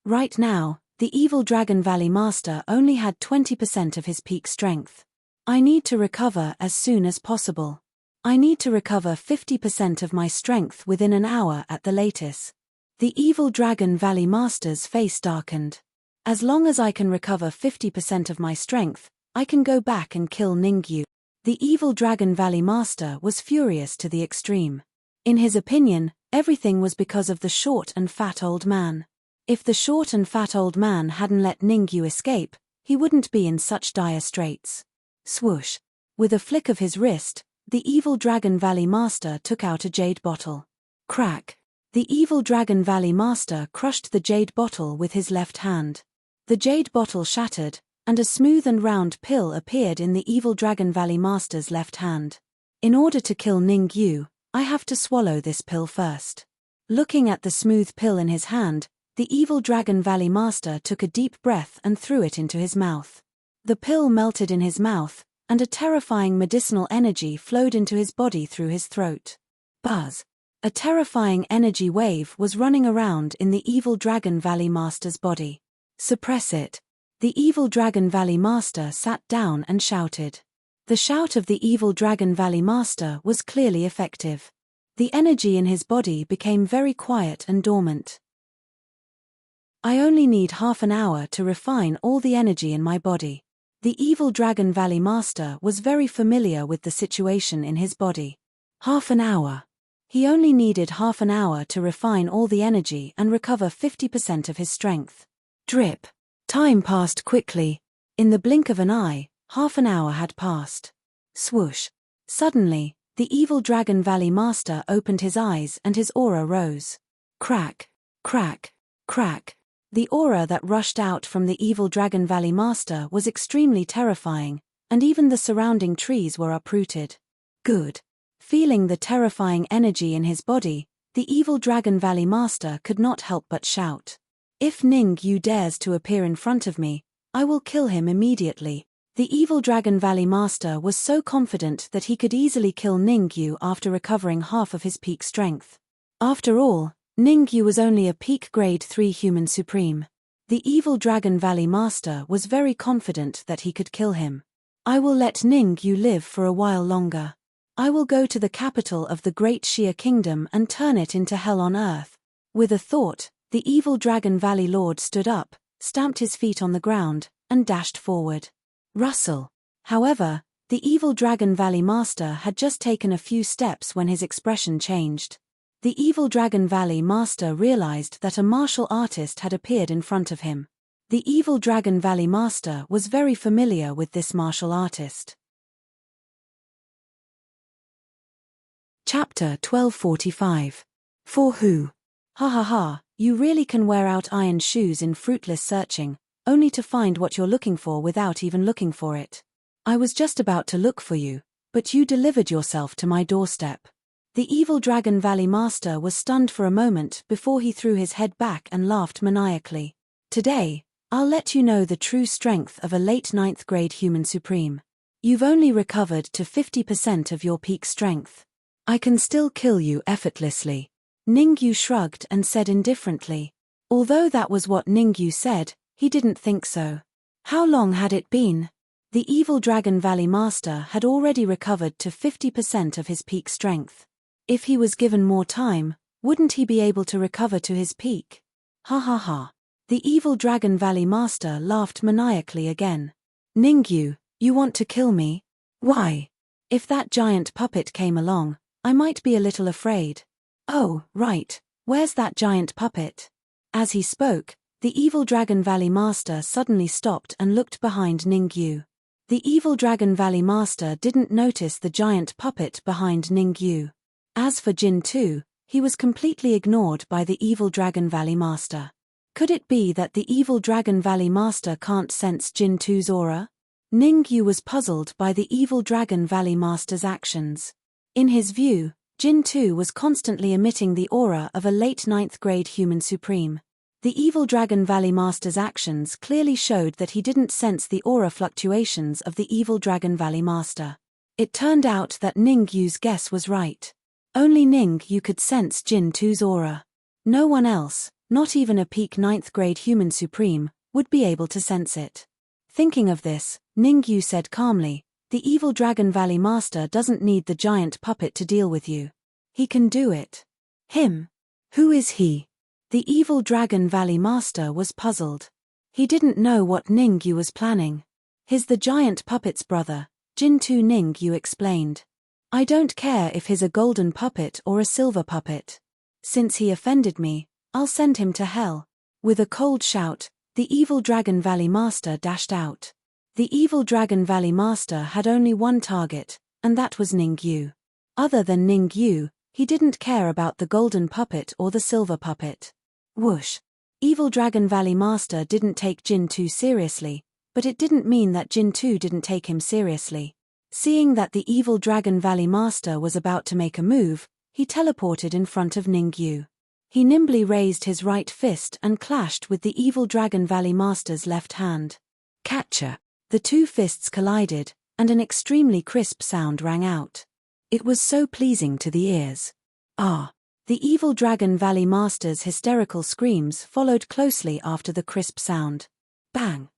Right now, the evil Dragon Valley Master only had 20% of his peak strength. I need to recover as soon as possible. I need to recover 50% of my strength within an hour at the latest. The evil Dragon Valley Master's face darkened. As long as I can recover 50% of my strength, I can go back and kill Ningyu. The evil Dragon Valley Master was furious to the extreme. In his opinion, everything was because of the short and fat old man. If the short and fat old man hadn't let Ningyu escape, he wouldn't be in such dire straits. Swoosh! With a flick of his wrist, the evil Dragon Valley Master took out a jade bottle. Crack! The evil Dragon Valley Master crushed the jade bottle with his left hand. The jade bottle shattered, and a smooth and round pill appeared in the evil Dragon Valley Master's left hand. In order to kill Ningyu, I have to swallow this pill first. Looking at the smooth pill in his hand, the evil Dragon Valley Master took a deep breath and threw it into his mouth. The pill melted in his mouth, and a terrifying medicinal energy flowed into his body through his throat. Buzz! A terrifying energy wave was running around in the evil Dragon Valley Master's body. Suppress it! The evil Dragon Valley Master sat down and shouted. The shout of the evil Dragon Valley Master was clearly effective. The energy in his body became very quiet and dormant. I only need half an hour to refine all the energy in my body. The evil Dragon Valley Master was very familiar with the situation in his body. Half an hour. He only needed half an hour to refine all the energy and recover 50% of his strength. Drip. Time passed quickly. In the blink of an eye, half an hour had passed. Swoosh. Suddenly, the evil Dragon Valley Master opened his eyes and his aura rose. Crack, crack, crack. The aura that rushed out from the evil Dragon Valley Master was extremely terrifying, and even the surrounding trees were uprooted. Good. Feeling the terrifying energy in his body, the evil Dragon Valley Master could not help but shout. If Ningyu dares to appear in front of me, I will kill him immediately. The evil Dragon Valley Master was so confident that he could easily kill Ningyu after recovering half of his peak strength. After all, Ningyu was only a peak grade 3 human supreme. The evil Dragon Valley Master was very confident that he could kill him. I will let Ningyu live for a while longer. I will go to the capital of the Great Xia Kingdom and turn it into hell on earth. With a thought, the evil Dragon Valley Lord stood up, stamped his feet on the ground, and dashed forward. Rustle. However, the evil Dragon Valley Master had just taken a few steps when his expression changed. The evil Dragon Valley Master realized that a martial artist had appeared in front of him. The evil Dragon Valley Master was very familiar with this martial artist. Chapter 1245. For who? Ha ha ha, you really can wear out iron shoes in fruitless searching, only to find what you're looking for without even looking for it. I was just about to look for you, but you delivered yourself to my doorstep. The evil Dragon Valley Master was stunned for a moment before he threw his head back and laughed maniacally. Today, I'll let you know the true strength of a late 9th grade human supreme. You've only recovered to 50% of your peak strength. I can still kill you effortlessly. Ningyu shrugged and said indifferently. Although that was what Ningyu said, he didn't think so. How long had it been? The evil Dragon Valley Master had already recovered to 50% of his peak strength. If he was given more time, wouldn't he be able to recover to his peak? Ha ha ha. The evil Dragon Valley Master laughed maniacally again. Ningyu, you want to kill me? Why? If that giant puppet came along, I might be a little afraid. Oh, right, where's that giant puppet? As he spoke, the evil Dragon Valley Master suddenly stopped and looked behind Ningyu. The evil Dragon Valley Master didn't notice the giant puppet behind Ningyu. As for Jin 2, he was completely ignored by the evil Dragon Valley Master. Could it be that the evil Dragon Valley Master can't sense Jin 2's aura? Ningyu was puzzled by the evil Dragon Valley Master's actions. In his view, Jin 2 was constantly emitting the aura of a late 9th grade human supreme. The evil Dragon Valley Master's actions clearly showed that he didn't sense the aura fluctuations of the evil Dragon Valley Master. It turned out that Ningyu's guess was right. Only Ningyu could sense Jin2's aura. No one else, not even a peak 9th grade human supreme, would be able to sense it. Thinking of this, Ningyu said calmly, "The evil Dragon Valley Master doesn't need the giant puppet to deal with you. He can do it." Him? Who is he? The evil Dragon Valley Master was puzzled. He didn't know what Ningyu was planning. "He's the giant puppet's brother," Jin2 Ningyu explained. "I don't care if he's a golden puppet or a silver puppet. Since he offended me, I'll send him to hell." With a cold shout, the evil Dragon Valley Master dashed out. The evil Dragon Valley Master had only one target, and that was Ningyu. Other than Ningyu, he didn't care about the golden puppet or the silver puppet. Whoosh! Evil Dragon Valley Master didn't take Jin2 seriously, but it didn't mean that Jin2 didn't take him seriously. Seeing that the evil Dragon Valley Master was about to make a move, he teleported in front of Ningyu. He nimbly raised his right fist and clashed with the evil Dragon Valley Master's left hand. Catcher! The two fists collided, and an extremely crisp sound rang out. It was so pleasing to the ears. Ah! The evil Dragon Valley Master's hysterical screams followed closely after the crisp sound. Bang!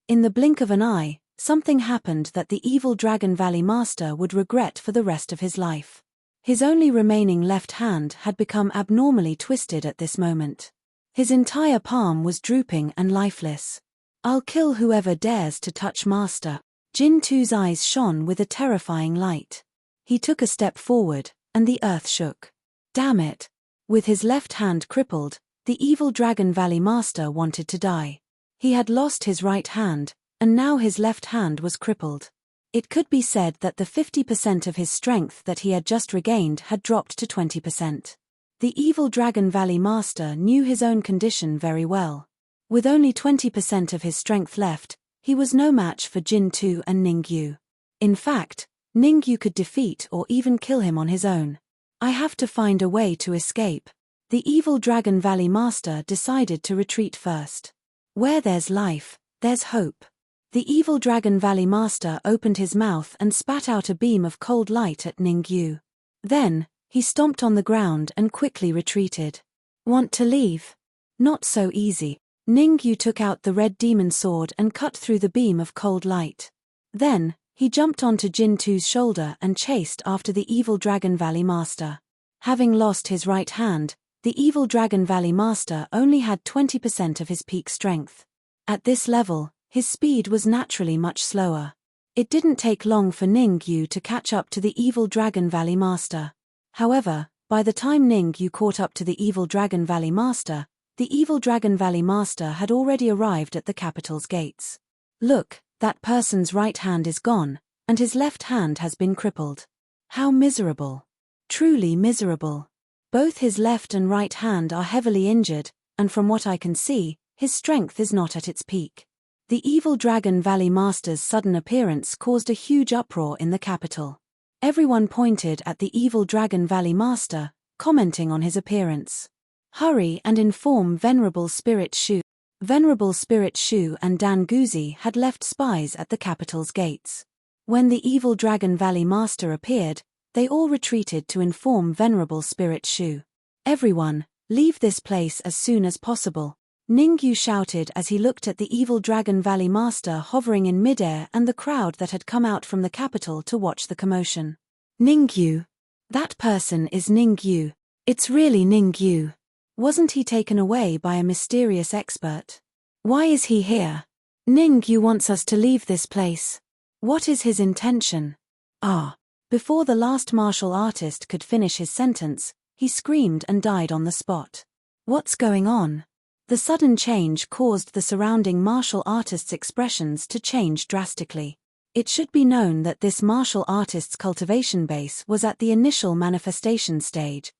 In the blink of an eye, something happened that the evil Dragon Valley Master would regret for the rest of his life. His only remaining left hand had become abnormally twisted at this moment. His entire palm was drooping and lifeless. "I'll kill whoever dares to touch Master." Jin2's eyes shone with a terrifying light. He took a step forward, and the earth shook. Damn it! With his left hand crippled, the evil Dragon Valley Master wanted to die. He had lost his right hand, and now his left hand was crippled. It could be said that the 50% of his strength that he had just regained had dropped to 20%. The evil Dragon Valley Master knew his own condition very well. With only 20% of his strength left, he was no match for Jin2 and Ningyu. In fact, Ningyu could defeat or even kill him on his own. "I have to find a way to escape." The evil Dragon Valley Master decided to retreat first. Where there's life, there's hope. The evil Dragon Valley Master opened his mouth and spat out a beam of cold light at Ningyu. Then, he stomped on the ground and quickly retreated. "Want to leave?" Not so easy. Ningyu took out the red demon sword and cut through the beam of cold light. Then, he jumped onto Jin2's shoulder and chased after the evil Dragon Valley Master. Having lost his right hand, the evil Dragon Valley Master only had 20% of his peak strength. At this level, his speed was naturally much slower. It didn't take long for Ningyu to catch up to the evil Dragon Valley Master. However, by the time Ningyu caught up to the evil Dragon Valley Master, the evil Dragon Valley Master had already arrived at the capital's gates. "Look, that person's right hand is gone, and his left hand has been crippled. How miserable. Truly miserable. Both his left and right hand are heavily injured, and from what I can see, his strength is not at its peak." The evil Dragon Valley Master's sudden appearance caused a huge uproar in the capital. Everyone pointed at the evil Dragon Valley Master, commenting on his appearance. "Hurry and inform Venerable Spirit Shu." Venerable Spirit Shu and Dan Guzi had left spies at the capital's gates. When the evil Dragon Valley Master appeared, they all retreated to inform Venerable Spirit Shu. "Everyone, leave this place as soon as possible," Ningyu shouted as he looked at the evil Dragon Valley Master hovering in midair and the crowd that had come out from the capital to watch the commotion. "Ningyu? That person is Ningyu. It's really Ningyu. Wasn't he taken away by a mysterious expert? Why is he here? Ningyu wants us to leave this place. What is his intention?" Ah! Before the last martial artist could finish his sentence, he screamed and died on the spot. What's going on? The sudden change caused the surrounding martial artist's expressions to change drastically. It should be known that this martial artist's cultivation base was at the initial manifestation stage.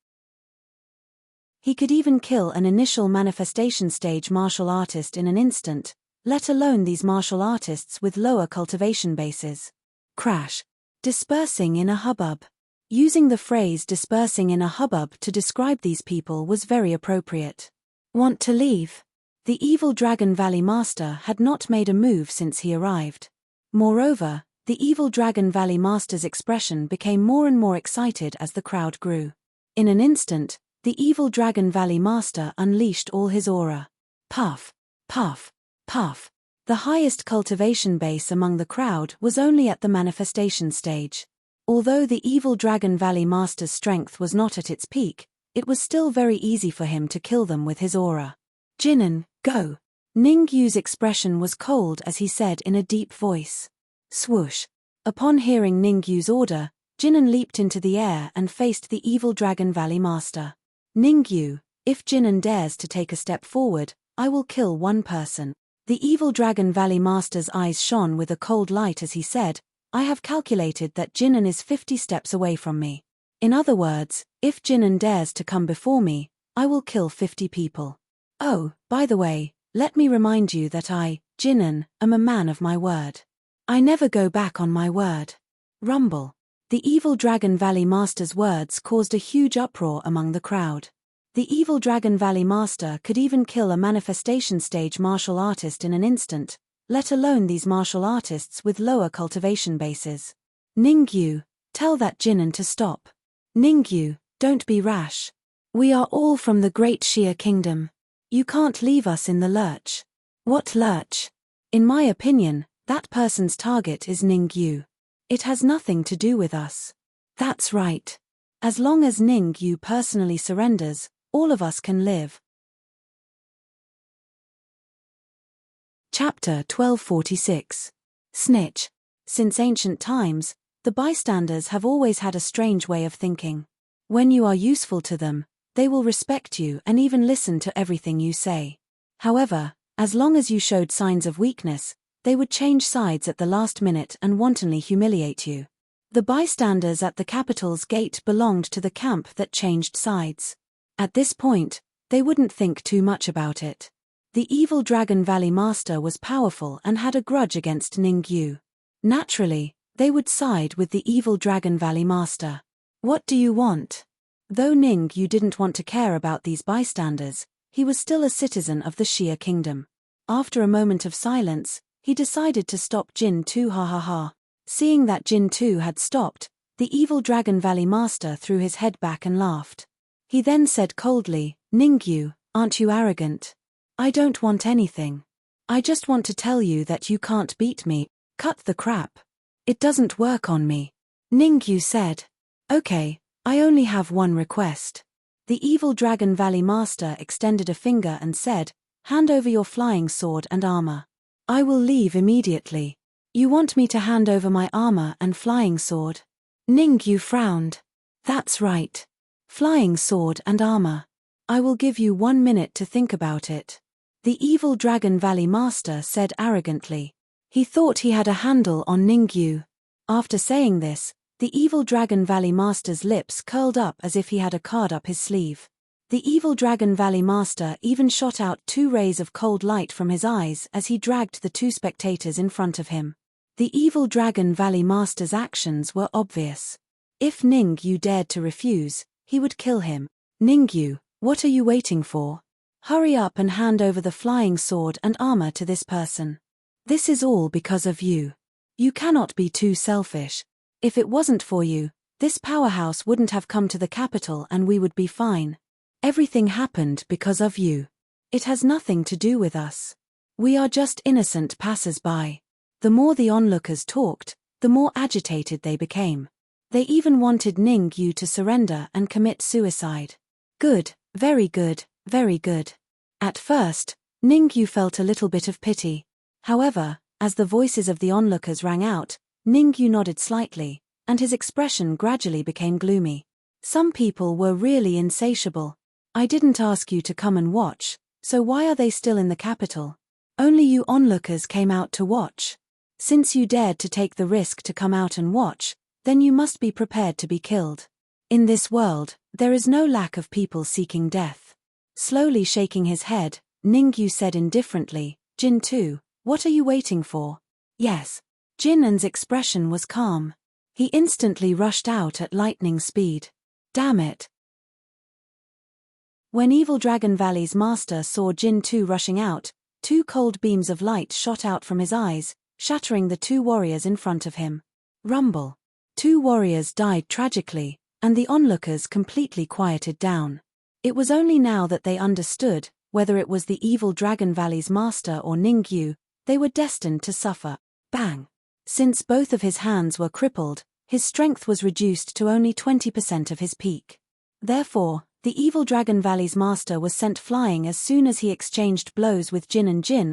He could even kill an initial manifestation stage martial artist in an instant, let alone these martial artists with lower cultivation bases. Crash. Dispersing in a hubbub. Using the phrase dispersing in a hubbub to describe these people was very appropriate. Want to leave? The evil Dragon Valley Master had not made a move since he arrived. Moreover, The evil Dragon Valley Master's expression became more and more excited as the crowd grew. In an instant, the evil Dragon Valley Master unleashed all his aura. Puff, puff, puff. The highest cultivation base among the crowd was only at the manifestation stage. Although the evil Dragon Valley Master's strength was not at its peak, it was still very easy for him to kill them with his aura. Jinan, go! Ningyu's expression was cold as he said in a deep voice. Swoosh! Upon hearing Ningyu's order, Jinan leaped into the air and faced the evil Dragon Valley Master. Ningyu, if Jinan dares to take a step forward, I will kill one person. The evil Dragon Valley Master's eyes shone with a cold light as he said, I have calculated that Jinan is 50 steps away from me. In other words, if Jinan dares to come before me, I will kill 50 people. Oh, by the way, let me remind you that I, Jinan, am a man of my word. I never go back on my word. Rumble. The evil Dragon Valley Master's words caused a huge uproar among the crowd. The evil Dragon Valley Master could even kill a manifestation stage martial artist in an instant, let alone these martial artists with lower cultivation bases. Ningyu, tell that Jinan to stop. Ningyu, don't be rash. We are all from the Great Xia Kingdom. You can't leave us in the lurch. What lurch? In my opinion, that person's target is Ningyu. It has nothing to do with us. That's right. As long as Ningyu personally surrenders, all of us can live. Chapter 1246. Snitch. Since ancient times, the bystanders have always had a strange way of thinking. When you are useful to them, they will respect you and even listen to everything you say. However, as long as you showed signs of weakness, they would change sides at the last minute and wantonly humiliate you. The bystanders at the capital's gate belonged to the camp that changed sides. At this point, they wouldn't think too much about it. The evil Dragon Valley Master was powerful and had a grudge against Ningyu. Naturally, they would side with the evil Dragon Valley Master. What do you want? Though Ningyu didn't want to care about these bystanders, he was still a citizen of the Xia Kingdom. After a moment of silence, he decided to stop Jin 2. Ha ha ha. Seeing that Jin 2 had stopped, the evil Dragon Valley Master threw his head back and laughed. He then said coldly, Ningyu, aren't you arrogant? I don't want anything. I just want to tell you that you can't beat me. Cut the crap. It doesn't work on me. Ningyu said. Okay, I only have one request. The evil Dragon Valley Master extended a finger and said, hand over your flying sword and armor. I will leave immediately. You want me to hand over my armor and flying sword? Ningyu frowned. That's right. Flying sword and armor. I will give you 1 minute to think about it. The evil Dragon Valley Master said arrogantly. He thought he had a handle on Ningyu. After saying this, the evil Dragon Valley Master's lips curled up as if he had a card up his sleeve. The evil Dragon Valley Master even shot out 2 rays of cold light from his eyes as he dragged the 2 spectators in front of him. The evil Dragon Valley Master's actions were obvious. If Ningyu dared to refuse, he would kill him. Ningyu, what are you waiting for? Hurry up and hand over the flying sword and armor to this person. This is all because of you. You cannot be too selfish. If it wasn't for you, this powerhouse wouldn't have come to the capital and we would be fine. Everything happened because of you. It has nothing to do with us. We are just innocent passers-by. The more the onlookers talked, the more agitated they became. They even wanted Ningyu to surrender and commit suicide. Good, very good, very good. At first, Ningyu felt a little bit of pity. However, as the voices of the onlookers rang out, Ningyu nodded slightly, and his expression gradually became gloomy. Some people were really insatiable. I didn't ask you to come and watch, so why are they still in the capital? Only you onlookers came out to watch. Since you dared to take the risk to come out and watch, then you must be prepared to be killed. In this world, there is no lack of people seeking death. Slowly shaking his head, Ningyu said indifferently, Jin 2, what are you waiting for? Yes. Jinnen's expression was calm. He instantly rushed out at lightning speed. Damn it. When Evil Dragon Valley's master saw Jin 2 rushing out, 2 cold beams of light shot out from his eyes, shattering the two warriors in front of him. Rumble. Two warriors died tragically, and the onlookers completely quieted down. It was only now that they understood, whether it was the evil Dragon Valley's master or Ningyu, they were destined to suffer. Bang! Since both of his hands were crippled, his strength was reduced to only 20% of his peak. Therefore, the evil Dragon Valley's master was sent flying as soon as he exchanged blows with Jin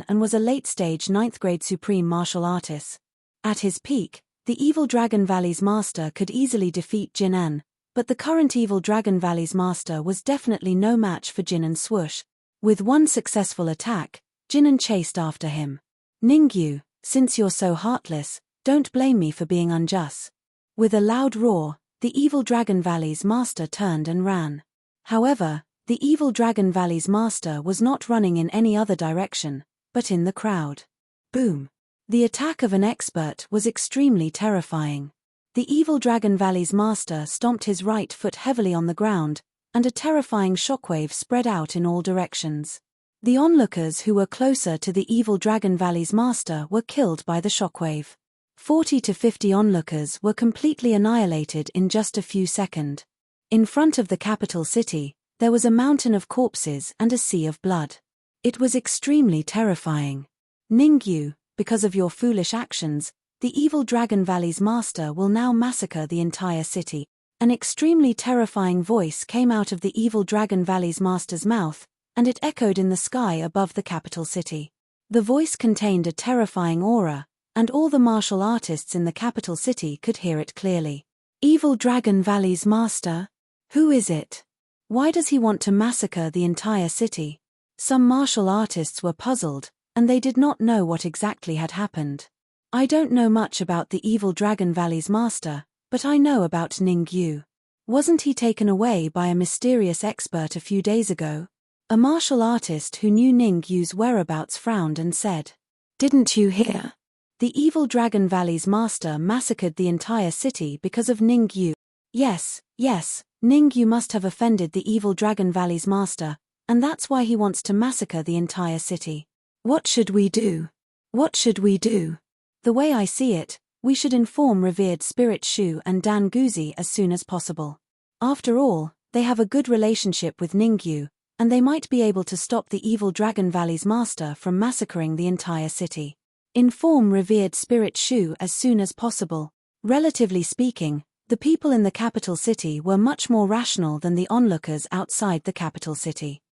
and was a late-stage 9th grade supreme martial artist. At his peak, the evil Dragon Valley's master could easily defeat Jin, but the current evil Dragon Valley's master was definitely no match for Jin swoosh. With one successful attack, Jin chased after him. Ningyu, since you're so heartless, don't blame me for being unjust. With a loud roar, the evil Dragon Valley's master turned and ran. However, the evil Dragon Valley's master was not running in any other direction, but in the crowd. Boom! The attack of an expert was extremely terrifying. The evil Dragon Valley's master stomped his right foot heavily on the ground, and a terrifying shockwave spread out in all directions. The onlookers who were closer to the evil Dragon Valley's master were killed by the shockwave. 40 to 50 onlookers were completely annihilated in just a few seconds. In front of the capital city, there was a mountain of corpses and a sea of blood. It was extremely terrifying. Ningyu, because of your foolish actions, the evil Dragon Valley's master will now massacre the entire city. An extremely terrifying voice came out of the evil Dragon Valley's master's mouth, and it echoed in the sky above the capital city. The voice contained a terrifying aura, and all the martial artists in the capital city could hear it clearly. Evil Dragon Valley's master? Who is it? Why does he want to massacre the entire city? Some martial artists were puzzled, and they did not know what exactly had happened. I don't know much about the evil Dragon Valley's master, but I know about Ningyu. Wasn't he taken away by a mysterious expert a few days ago? A martial artist who knew Ningyu's whereabouts frowned and said, "Didn't you hear? The evil Dragon Valley's master massacred the entire city because of Ningyu." Yes, Ningyu must have offended the evil Dragon Valley's master, and that's why he wants to massacre the entire city. What should we do? What should we do? The way I see it, we should inform revered Spirit Shu and Dan Guzi as soon as possible. After all, they have a good relationship with Ningyu, and they might be able to stop the evil Dragon Valley's master from massacring the entire city. Inform revered Spirit Shu as soon as possible. Relatively speaking, the people in the capital city were much more rational than the onlookers outside the capital city.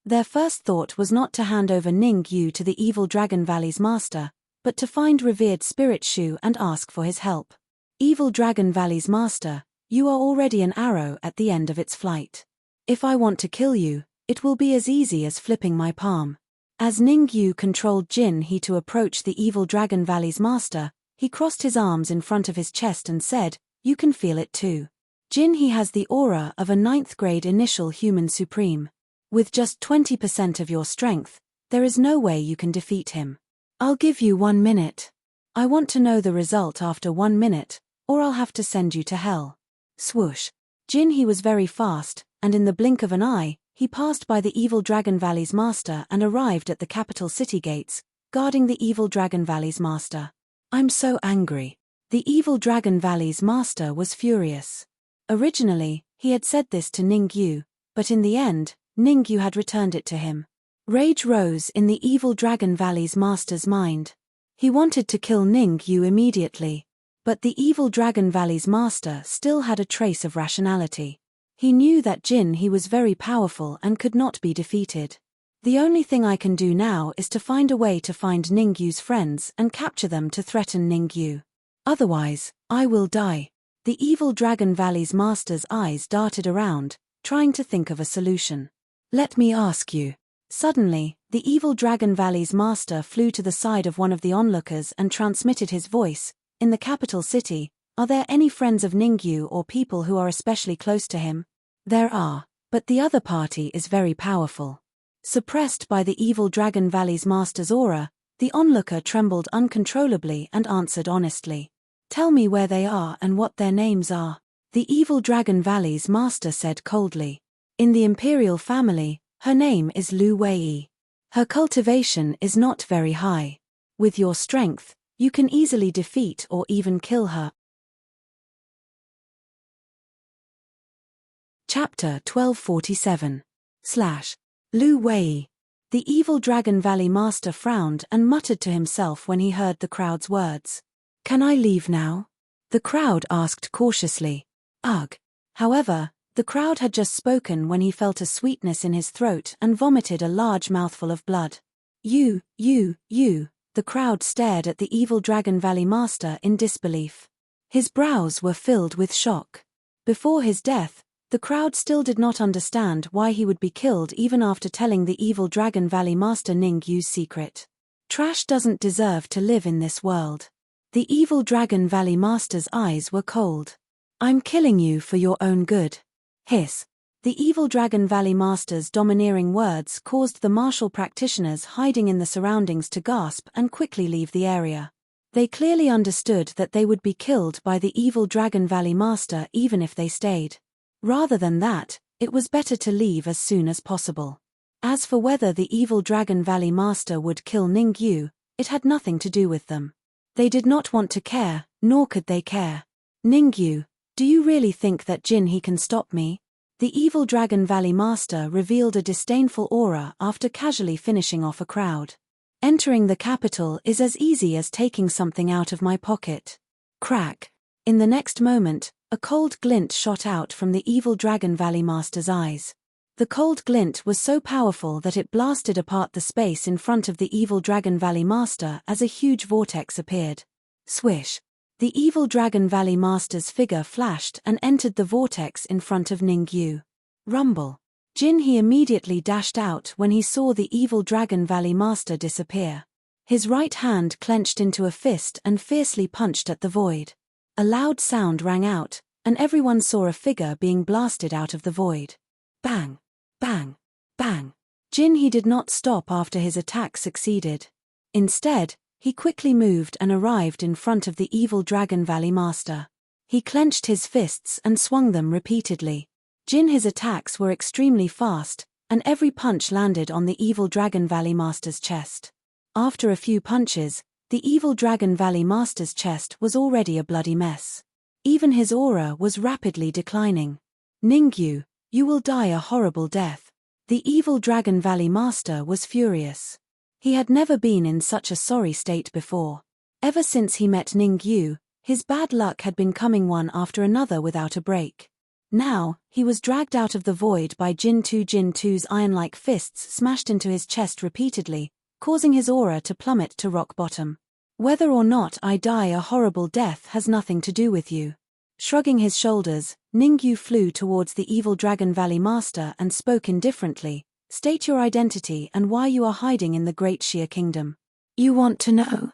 Their first thought was not to hand over Ningyu to the evil Dragon Valley's master, but to find revered Spirit Shu and ask for his help. Evil Dragon Valley's master, you are already an arrow at the end of its flight. If I want to kill you, it will be as easy as flipping my palm. As Ningyu controlled Jin He to approach the evil Dragon Valley's master, he crossed his arms in front of his chest and said, "You can feel it too. Jin He has the aura of a 9th grade initial human supreme. With just 20% of your strength, there is no way you can defeat him. I'll give you 1 minute. I want to know the result after 1 minute, or I'll have to send you to hell." Swoosh. Jin He was very fast, and in the blink of an eye, he passed by the evil Dragon Valley's master and arrived at the capital city gates, guarding the evil Dragon Valley's master. "I'm so angry." The evil Dragon Valley's master was furious. Originally, he had said this to Ningyu, but in the end, Ningyu had returned it to him. Rage rose in the evil Dragon Valley's master's mind. He wanted to kill Ningyu immediately, but the evil Dragon Valley's master still had a trace of rationality. He knew that Jin He was very powerful and could not be defeated. The only thing I can do now is to find a way to find Ningyu's friends and capture them to threaten Ningyu. Otherwise, I will die. The evil Dragon Valley's master's eyes darted around, trying to think of a solution. "Let me ask you." Suddenly, the evil Dragon Valley's master flew to the side of one of the onlookers and transmitted his voice. "In the capital city, are there any friends of Ningyu or people who are especially close to him?" "There are, but the other party is very powerful." Suppressed by the evil Dragon Valley's master's aura, the onlooker trembled uncontrollably and answered honestly. "Tell me where they are and what their names are." The evil Dragon Valley's master said coldly. "In the imperial family, her name is Lu Wei. Her cultivation is not very high. With your strength, you can easily defeat or even kill her. Chapter 1247. Lu Wei. The evil Dragon Valley Master frowned and muttered to himself when he heard the crowd's words. Can I leave now? The crowd asked cautiously. Ugh. However, the crowd had just spoken when he felt a sweetness in his throat and vomited a large mouthful of blood. You. The crowd stared at the evil Dragon Valley Master in disbelief. His brows were filled with shock. Before his death, the crowd still did not understand why he would be killed even after telling the evil Dragon Valley Master Ning Yu's secret. Trash doesn't deserve to live in this world. The evil Dragon Valley Master's eyes were cold. I'm killing you for your own good. Hiss. The evil Dragon Valley Master's domineering words caused the martial practitioners hiding in the surroundings to gasp and quickly leave the area. They clearly understood that they would be killed by the evil Dragon Valley Master even if they stayed. Rather than that, it was better to leave as soon as possible. As for whether the evil Dragon Valley Master would kill Ning Yu, it had nothing to do with them. They did not want to care, nor could they care. Ning Yu, do you really think that Jin he can stop me? The evil Dragon Valley Master revealed a disdainful aura after casually finishing off a crowd. Entering the capital is as easy as taking something out of my pocket. Crack. In the next moment, a cold glint shot out from the evil Dragon Valley Master's eyes. The cold glint was so powerful that it blasted apart the space in front of the evil Dragon Valley Master as a huge vortex appeared. Swish. The evil Dragon Valley Master's figure flashed and entered the vortex in front of Ning Yu. Rumble. Jin he immediately dashed out when he saw the evil Dragon Valley Master disappear. His right hand clenched into a fist and fiercely punched at the void. A loud sound rang out, and everyone saw a figure being blasted out of the void. Bang! Bang! Bang! Jin he did not stop after his attack succeeded. Instead, he quickly moved and arrived in front of the evil Dragon Valley Master. He clenched his fists and swung them repeatedly. Jin his attacks were extremely fast, and every punch landed on the evil Dragon Valley Master's chest. After a few punches, the evil Dragon Valley Master's chest was already a bloody mess. Even his aura was rapidly declining. Ning Yu, you will die a horrible death. The evil Dragon Valley Master was furious. He had never been in such a sorry state before. Ever since he met Ning Yu, his bad luck had been coming one after another without a break. Now, he was dragged out of the void by Jin Tu's iron-like fists smashed into his chest repeatedly, causing his aura to plummet to rock bottom. Whether or not I die a horrible death has nothing to do with you. Shrugging his shoulders, Ning Yu flew towards the evil Dragon Valley Master and spoke indifferently. State your identity and why you are hiding in the Great Xia Kingdom. You want to know?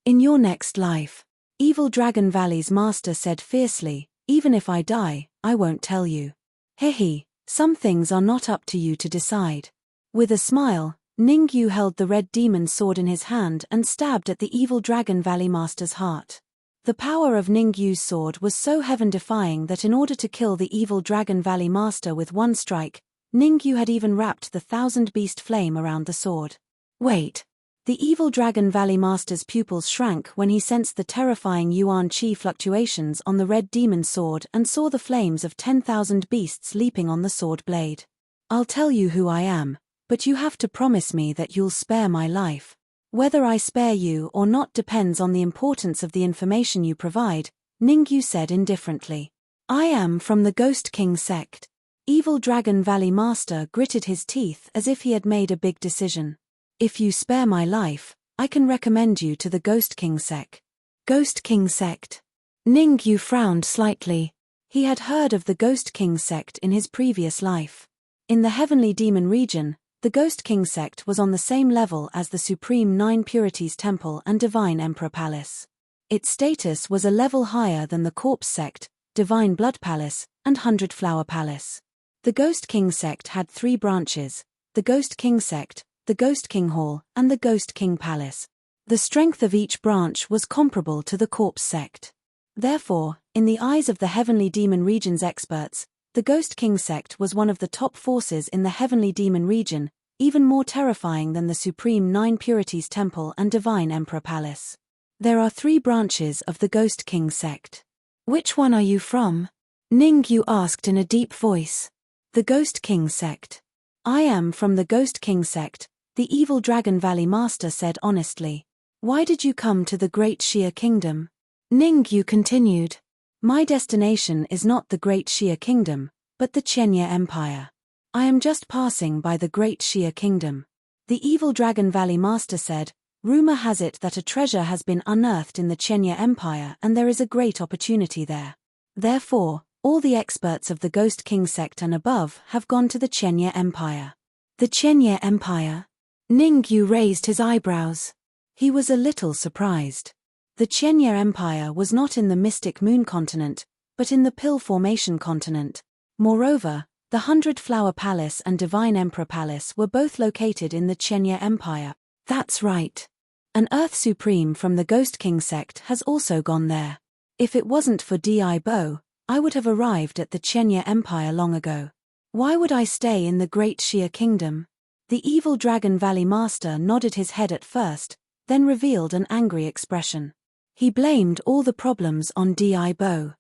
In your next life, evil Dragon Valley's Master said fiercely, even if I die, I won't tell you. Hehe, some things are not up to you to decide. With a smile, Ning Yu held the red demon sword in his hand and stabbed at the evil Dragon Valley Master's heart. The power of Ning Yu's sword was so heaven-defying that in order to kill the evil Dragon Valley Master with one strike, Ning Yu had even wrapped the 1000-beast flame around the sword. Wait. The evil Dragon Valley Master's pupils shrank when he sensed the terrifying Yuan Qi fluctuations on the red demon sword and saw the flames of 10,000 beasts leaping on the sword blade. I'll tell you who I am, but you have to promise me that you'll spare my life. Whether I spare you or not depends on the importance of the information you provide, Ning Yu said indifferently. I am from the Ghost King sect. Evil Dragon Valley Master gritted his teeth as if he had made a big decision. If you spare my life, I can recommend you to the Ghost King sect. Ghost King sect. Ning Yu frowned slightly. He had heard of the Ghost King sect in his previous life. In the Heavenly Demon region, the Ghost King sect was on the same level as the Supreme Nine Purities Temple and Divine Emperor Palace. Its status was a level higher than the Corpse sect, Divine Blood Palace, and 100 Flower Palace. The Ghost King sect had 3 branches: the Ghost King sect, the Ghost King Hall, and the Ghost King Palace. The strength of each branch was comparable to the Corpse sect. Therefore, in the eyes of the Heavenly Demon region's experts, the Ghost King sect was one of the top forces in the Heavenly Demon region, even more terrifying than the Supreme Nine Purities Temple and Divine Emperor Palace. There are 3 branches of the Ghost King sect. Which one are you from? Ningyu asked in a deep voice. The Ghost King sect. I am from the Ghost King sect, the evil Dragon Valley Master said honestly. Why did you come to the Great Xia Kingdom? Ningyu continued. My destination is not the Great Xia Kingdom, but the Chenya Empire. I am just passing by the Great Xia Kingdom. The evil Dragon Valley Master said, rumor has it that a treasure has been unearthed in the Chenya Empire and there is a great opportunity there. Therefore, all the experts of the Ghost King sect and above have gone to the Chenya Empire. The Chenya Empire? Ningyu raised his eyebrows. He was a little surprised. The Chenya Empire was not in the Mystic Moon continent, but in the Pill Formation continent. Moreover, the 100-Flower Palace and Divine Emperor Palace were both located in the Chenya Empire. That's right. An Earth Supreme from the Ghost King sect has also gone there. If it wasn't for Di Bo, I would have arrived at the Chenya Empire long ago. Why would I stay in the Great Xia Kingdom? The evil Dragon Valley Master nodded his head at first, then revealed an angry expression. He blamed all the problems on Di Bo.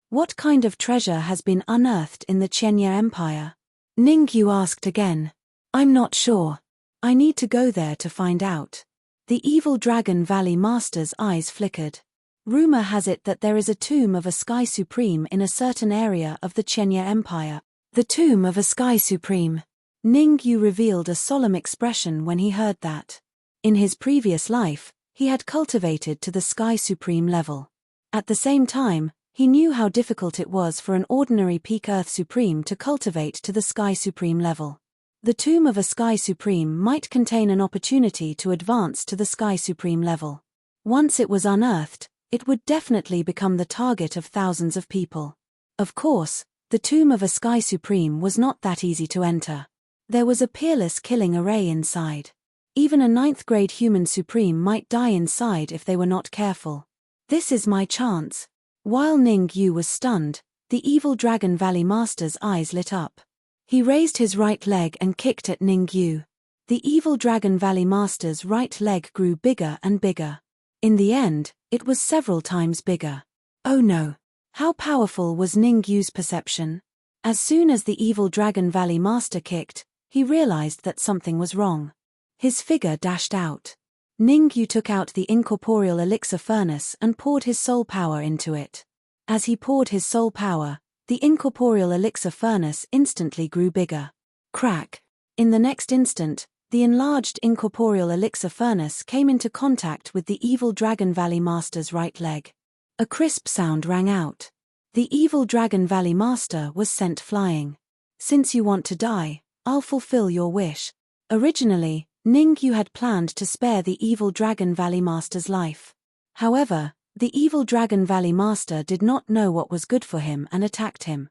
What kind of treasure has been unearthed in the Chenya Empire? Ningyu asked again. I'm not sure. I need to go there to find out. The evil Dragon Valley Master's eyes flickered. Rumor has it that there is a tomb of a Sky Supreme in a certain area of the Chenya Empire. The tomb of a Sky Supreme. Ningyu revealed a solemn expression when he heard that. In his previous life, he had cultivated to the Sky Supreme level. At the same time, he knew how difficult it was for an ordinary peak Earth Supreme to cultivate to the Sky Supreme level. The tomb of a Sky Supreme might contain an opportunity to advance to the Sky Supreme level. Once it was unearthed, it would definitely become the target of thousands of people. Of course, the tomb of a Sky Supreme was not that easy to enter. There was a peerless killing array inside. Even a 9th-grade human supreme might die inside if they were not careful. This is my chance. While Ningyu was stunned, the evil Dragon Valley Master's eyes lit up. He raised his right leg and kicked at Ningyu. The evil Dragon Valley Master's right leg grew bigger and bigger. In the end, it was several times bigger. Oh no! How powerful was Ningyu's perception? As soon as the evil Dragon Valley Master kicked, he realized that something was wrong. His figure dashed out. Ningyu took out the incorporeal elixir furnace and poured his soul power into it. As he poured his soul power, the incorporeal elixir furnace instantly grew bigger. Crack! In the next instant, the enlarged incorporeal elixir furnace came into contact with the evil Dragon Valley Master's right leg. A crisp sound rang out. The evil Dragon Valley Master was sent flying. Since you want to die, I'll fulfill your wish. Originally, Ningyu had planned to spare the evil Dragon Valley Master's life. However, the evil Dragon Valley Master did not know what was good for him and attacked him.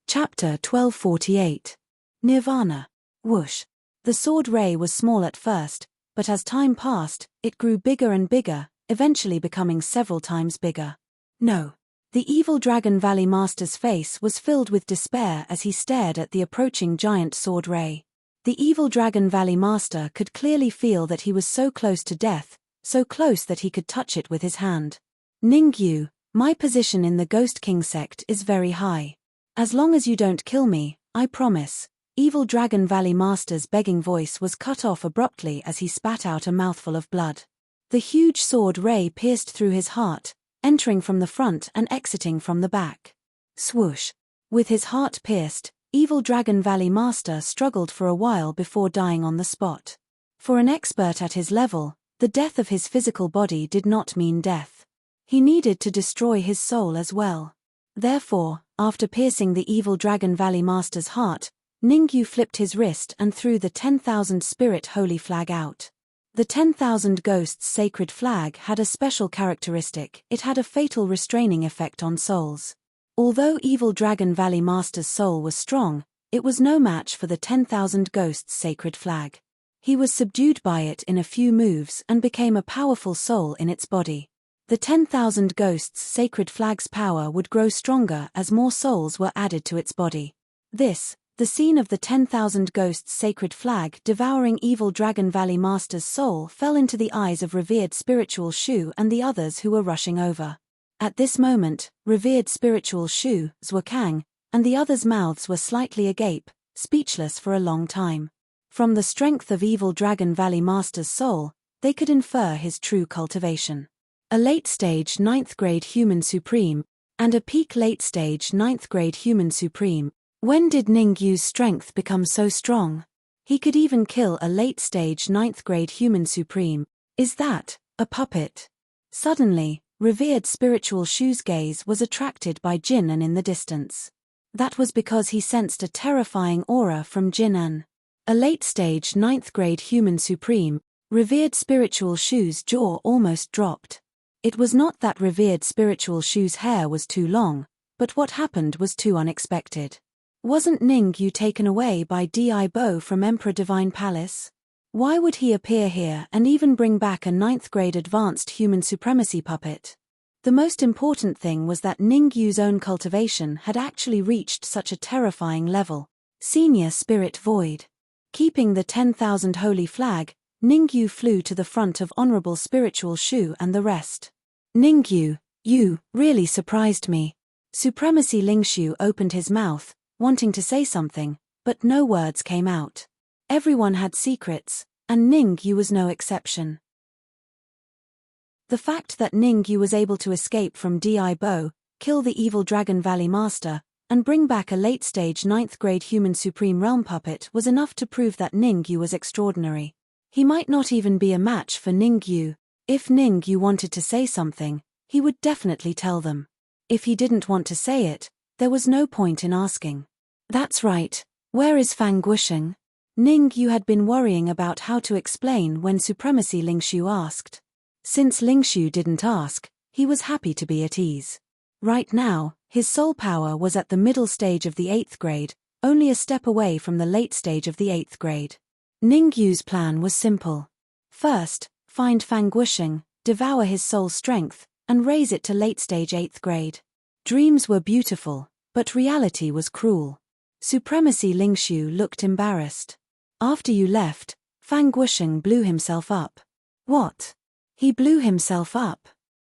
Chapter 1248. Nirvana. Whoosh. The sword ray was small at first, but as time passed, it grew bigger and bigger, eventually becoming several times bigger. No. The evil Dragon Valley Master's face was filled with despair as he stared at the approaching giant sword ray. The evil Dragon Valley Master could clearly feel that he was so close to death, so close that he could touch it with his hand. Ningyu, my position in the Ghost King sect is very high. As long as you don't kill me, I promise. Evil Dragon Valley Master's begging voice was cut off abruptly as he spat out a mouthful of blood. The huge sword ray pierced through his heart, entering from the front and exiting from the back. Swoosh. With his heart pierced, evil Dragon Valley Master struggled for a while before dying on the spot. For an expert at his level, the death of his physical body did not mean death. He needed to destroy his soul as well. Therefore, after piercing the evil Dragon Valley Master's heart, Ningyu flipped his wrist and threw the 10,000 spirit holy flag out. The 10,000 ghosts sacred flag had a special characteristic: it had a fatal restraining effect on souls. Although evil Dragon Valley Master's soul was strong, it was no match for the 10,000 ghosts sacred flag. He was subdued by it in a few moves and became a powerful soul in its body. The 10,000 ghosts' sacred flag's power would grow stronger as more souls were added to its body. This, the scene of the 10,000 ghosts' sacred flag devouring evil Dragon Valley Master's soul, fell into the eyes of revered spiritual Shu and the others who were rushing over. At this moment, revered spiritual Shu, Zwakang, and the others' mouths were slightly agape, speechless for a long time. From the strength of evil Dragon Valley Master's soul, they could infer his true cultivation. A late-stage 9th grade human supreme, and a peak late-stage 9th grade human supreme. When did Ningyu's strength become so strong? He could even kill a late-stage 9th grade human supreme. Is that a puppet? Suddenly, revered spiritual Shu's gaze was attracted by Jin-an in the distance. That was because he sensed a terrifying aura from Jin-an. A late-stage 9th grade human supreme, revered spiritual Shu's jaw almost dropped. It was not that revered spiritual Shu's hair was too long, but what happened was too unexpected. Wasn't Ningyu taken away by Di Bo from Emperor Divine Palace? Why would he appear here and even bring back a 9th grade advanced human supremacy puppet? The most important thing was that Ningyu's own cultivation had actually reached such a terrifying level. Senior Spirit Void. Keeping the 10,000 holy flag, Ningyu flew to the front of Honorable Spiritual Shu and the rest. Ningyu, you really surprised me. Supremacy Lingshu opened his mouth, wanting to say something, but no words came out. Everyone had secrets, and Ningyu was no exception. The fact that Ningyu was able to escape from Di Bo, kill the evil Dragon Valley Master, and bring back a late-stage 9th grade human supreme realm puppet was enough to prove that Ningyu was extraordinary. He might not even be a match for Ningyu. If Ningyu wanted to say something, he would definitely tell them. If he didn't want to say it, there was no point in asking. That's right, where is Fang Guisheng? Ningyu had been worrying about how to explain when Supremacy Lingshu asked. Since Lingshu didn't ask, he was happy to be at ease. Right now, his soul power was at the middle stage of the 8th grade, only a step away from the late stage of the 8th grade. Ningyu's plan was simple. First, find Fang Guisheng, devour his soul strength, and raise it to late-stage 8th grade. Dreams were beautiful, but reality was cruel. Supremacy Lingshu looked embarrassed. After you left, Fang Guisheng blew himself up. What? He blew himself up?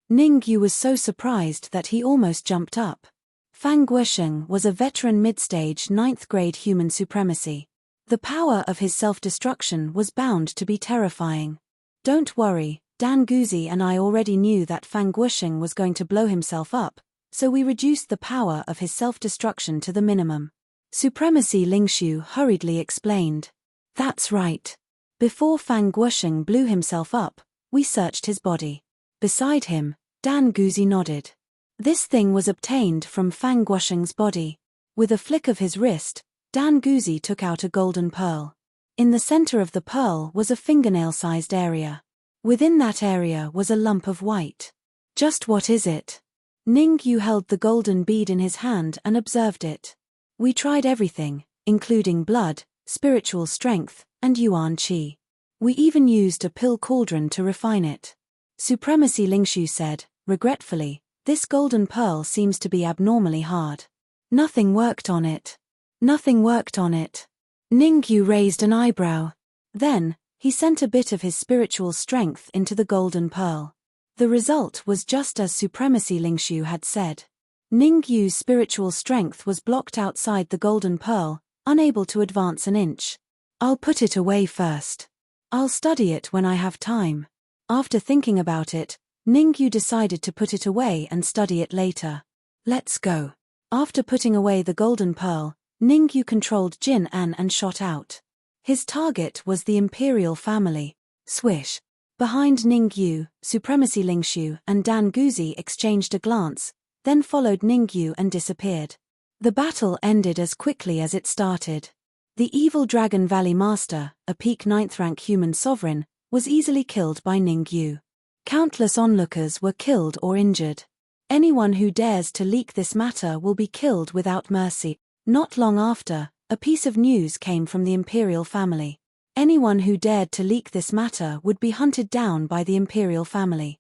Ningyu was so surprised that he almost jumped up. Fang Guisheng was a veteran mid-stage 9th grade human supremacy. The power of his self-destruction was bound to be terrifying. Don't worry, Dan Guzi and I already knew that Fang Guisheng was going to blow himself up, so we reduced the power of his self-destruction to the minimum. Supremacy Lingshu hurriedly explained. That's right. Before Fang Guisheng blew himself up, we searched his body. Beside him, Dan Guzi nodded. This thing was obtained from Fang Guisheng's body. With a flick of his wrist, Dan Guzi took out a golden pearl. In the center of the pearl was a fingernail-sized area. Within that area was a lump of white. Just what is it? Ningyu held the golden bead in his hand and observed it. We tried everything, including blood, spiritual strength, and yuan qi. We even used a pill cauldron to refine it. Supremacy Lingshu said, regretfully, this golden pearl seems to be abnormally hard. Nothing worked on it. Nothing worked on it. Ningyu raised an eyebrow. Then, he sent a bit of his spiritual strength into the golden pearl. The result was just as Supremacy Lingshu had said. Ningyu's spiritual strength was blocked outside the golden pearl, unable to advance an inch. I'll put it away first. I'll study it when I have time. After thinking about it, Ningyu decided to put it away and study it later. Let's go. After putting away the golden pearl, Ningyu controlled Jin-an and shot out. His target was the Imperial family. Swish. Behind Ningyu, Supremacy Lingshu and Dan Guzi exchanged a glance, then followed Ningyu and disappeared. The battle ended as quickly as it started. The evil Dragon Valley Master, a peak 9th rank human sovereign, was easily killed by Ningyu. Countless onlookers were killed or injured. Anyone who dares to leak this matter will be killed without mercy. Not long after, a piece of news came from the Imperial family. Anyone who dared to leak this matter would be hunted down by the Imperial family.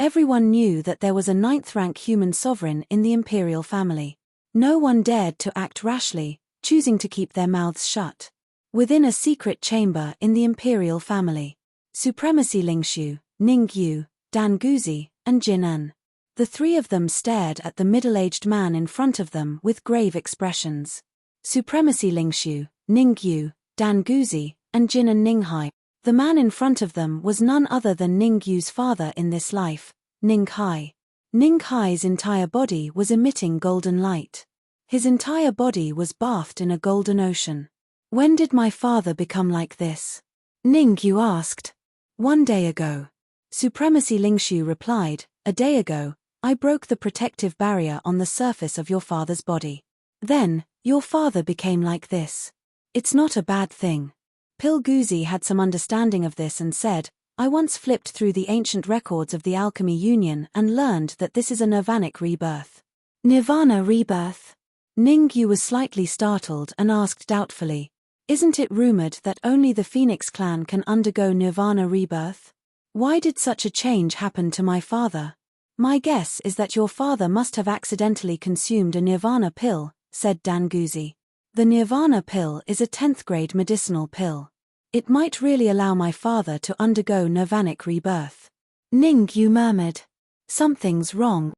Everyone knew that there was a ninth-rank human sovereign in the imperial family. No one dared to act rashly, choosing to keep their mouths shut. Within a secret chamber in the imperial family, Supremacy Lingshu, Ningyu, Dan Guzi, and Jinan. The three of them stared at the middle-aged man in front of them with grave expressions. Supremacy Lingshu, Ningyu, Dan Guzi, and Jinan Ninghai. The man in front of them was none other than Ningyu's father in this life, Ninghai. Ninghai's entire body was emitting golden light. His entire body was bathed in a golden ocean. When did my father become like this? Ningyu asked. 1 day ago. Supremacy Lingshu replied, a day ago, I broke the protective barrier on the surface of your father's body. Then, your father became like this. It's not a bad thing. Pilguzi had some understanding of this and said, I once flipped through the ancient records of the Alchemy Union and learned that this is a nirvanic rebirth. Nirvana rebirth? Ningyu was slightly startled and asked doubtfully, isn't it rumored that only the Phoenix clan can undergo nirvana rebirth? Why did such a change happen to my father? My guess is that your father must have accidentally consumed a nirvana pill, said Dan Guzi. The nirvana pill is a 10th grade medicinal pill. It might really allow my father to undergo nirvanic rebirth. Ningyu murmured. Something's wrong.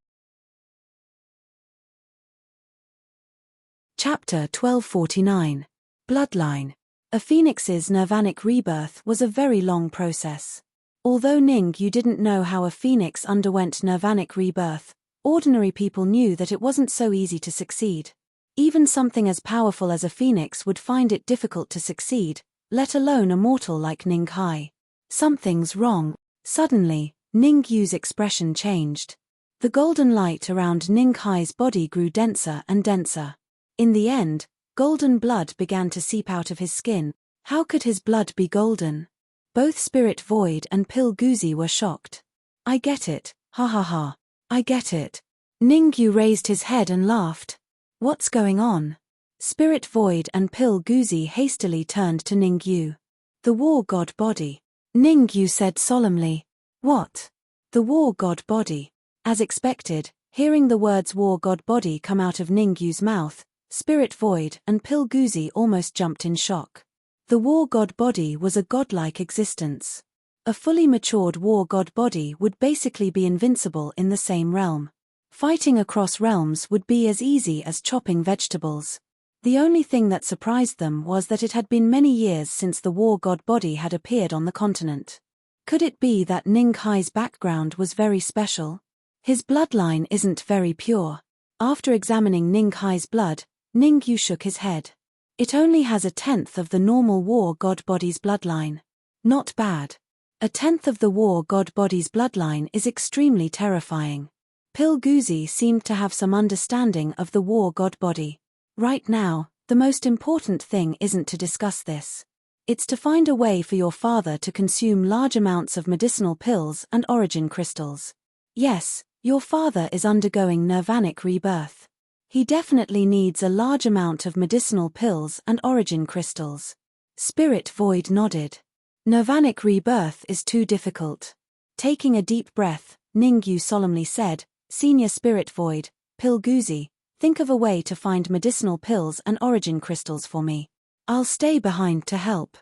Chapter 1249. Bloodline. A phoenix's nirvanic rebirth was a very long process. Although Ningyu didn't know how a phoenix underwent nirvanic rebirth, ordinary people knew that it wasn't so easy to succeed. Even something as powerful as a phoenix would find it difficult to succeed, let alone a mortal like Ninghai. Something's wrong. Suddenly, Ningyu's expression changed. The golden light around Ninghai's body grew denser and denser. In the end, golden blood began to seep out of his skin. How could his blood be golden? Both Spirit Void and Pilguzi were shocked. I get it, ha ha ha. I get it. Ningyu raised his head and laughed. What's going on? Spirit Void and Pilguzi hastily turned to Ningyu. The war god body. Ningyu said solemnly. What? The war god body. As expected, hearing the words war god body come out of Ningyu's mouth, Spirit Void and Pilguzi almost jumped in shock. The war god body was a godlike existence. A fully matured war god body would basically be invincible in the same realm. Fighting across realms would be as easy as chopping vegetables. The only thing that surprised them was that it had been many years since the war god body had appeared on the continent. Could it be that Ninghai's background was very special? His bloodline isn't very pure. After examining Ninghai's blood, Ningyu shook his head. It only has 1/10 of the normal war god body's bloodline. Not bad. 1/10 of the war god body's bloodline is extremely terrifying. Pilguzi seemed to have some understanding of the war god body. Right now, the most important thing isn't to discuss this. It's to find a way for your father to consume large amounts of medicinal pills and origin crystals. Yes, your father is undergoing nirvanic rebirth. He definitely needs a large amount of medicinal pills and origin crystals. Spirit Void nodded. Nirvanic rebirth is too difficult. Taking a deep breath, Ningyu solemnly said, Senior Spirit Void, Pilguzi, think of a way to find medicinal pills and origin crystals for me. I'll stay behind to help.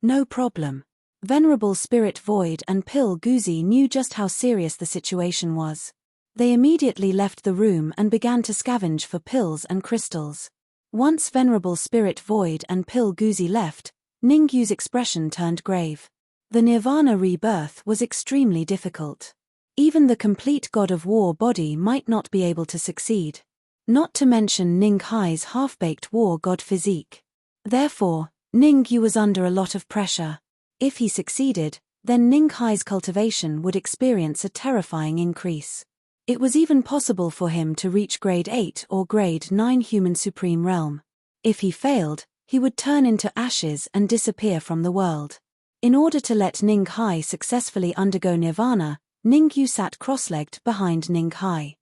No problem. Venerable Spirit Void and Pilguzi knew just how serious the situation was. They immediately left the room and began to scavenge for pills and crystals. Once Venerable Spirit Void and Pilguzi left, Ningyu's expression turned grave. The Nirvana rebirth was extremely difficult. Even the complete God of War body might not be able to succeed. Not to mention Ninghai's half-baked war god physique. Therefore, Ningyu was under a lot of pressure. If he succeeded, then Ninghai's cultivation would experience a terrifying increase. It was even possible for him to reach grade 8 or grade 9 human supreme realm. If he failed, he would turn into ashes and disappear from the world. In order to let Ninghai successfully undergo nirvana, Ningyu sat cross-legged behind Ninghai.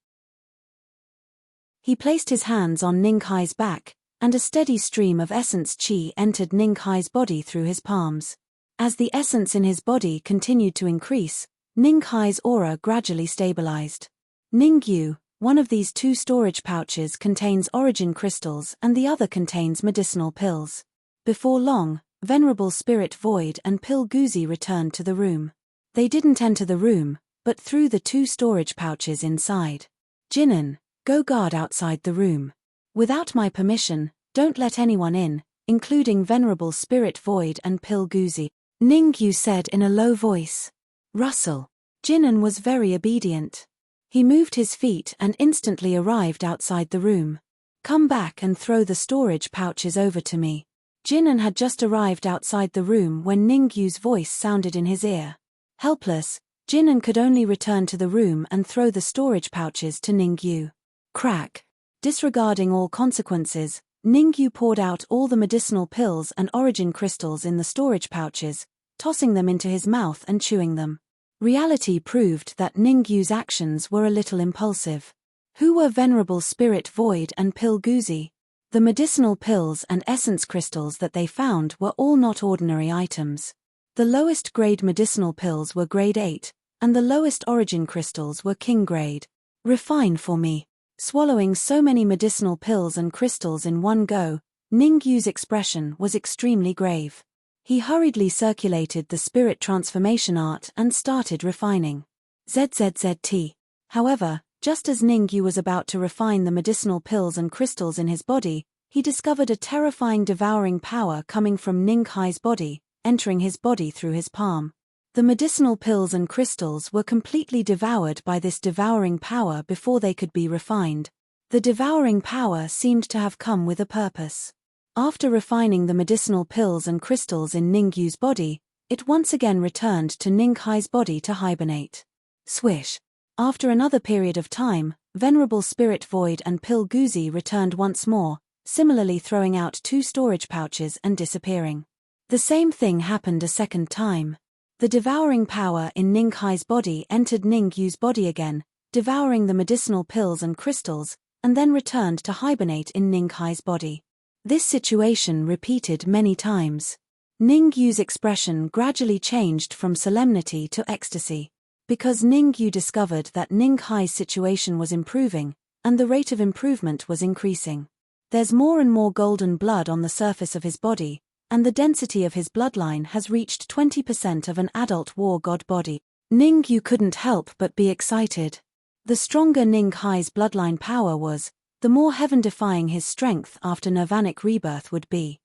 He placed his hands on Ninghai's back, and a steady stream of essence qi entered Ninghai's body through his palms. As the essence in his body continued to increase, Ninghai's aura gradually stabilized. Ningyu, one of these two storage pouches contains origin crystals and the other contains medicinal pills. Before long, Venerable Spirit Void and Pil Guzi returned to the room. They didn't enter the room, but through the two storage pouches inside. Jinan, go guard outside the room. Without my permission, don't let anyone in, including Venerable Spirit Void and Pil Guzi, Ningyu said in a low voice. Russell. Jinan was very obedient. He moved his feet and instantly arrived outside the room. Come back and throw the storage pouches over to me. Jinan had just arrived outside the room when Ningyu's voice sounded in his ear. Helpless, Jinan could only return to the room and throw the storage pouches to Ningyu. Crack. Disregarding all consequences, Ningyu poured out all the medicinal pills and origin crystals in the storage pouches, tossing them into his mouth and chewing them. Reality proved that Ningyu's actions were a little impulsive. Who were Venerable Spirit Void and Pil Guzi? The medicinal pills and essence crystals that they found were all not ordinary items. The lowest grade medicinal pills were grade 8, and the lowest origin crystals were king grade. Refine for me. Swallowing so many medicinal pills and crystals in one go, Ningyu's expression was extremely grave. He hurriedly circulated the spirit transformation art and started refining. ZZZT. However, just as Ningyu was about to refine the medicinal pills and crystals in his body, he discovered a terrifying devouring power coming from Ninghai's body, entering his body through his palm. The medicinal pills and crystals were completely devoured by this devouring power before they could be refined. The devouring power seemed to have come with a purpose. After refining the medicinal pills and crystals in Ningyu's body, it once again returned to Ninghai's body to hibernate. Swish. After another period of time, Venerable Spirit Void and Pil Guzi returned once more, similarly throwing out two storage pouches and disappearing. The same thing happened a second time. The devouring power in Ninghai's body entered Ningyu's body again, devouring the medicinal pills and crystals, and then returned to hibernate in Ninghai's body. This situation repeated many times. Ningyu's expression gradually changed from solemnity to ecstasy. Because Ningyu discovered that Ninghai's situation was improving, and the rate of improvement was increasing. There's more and more golden blood on the surface of his body, and the density of his bloodline has reached 20% of an adult war god body. Ningyu couldn't help but be excited. The stronger Ninghai's bloodline power was, the more heaven-defying his strength after nirvanic rebirth would be.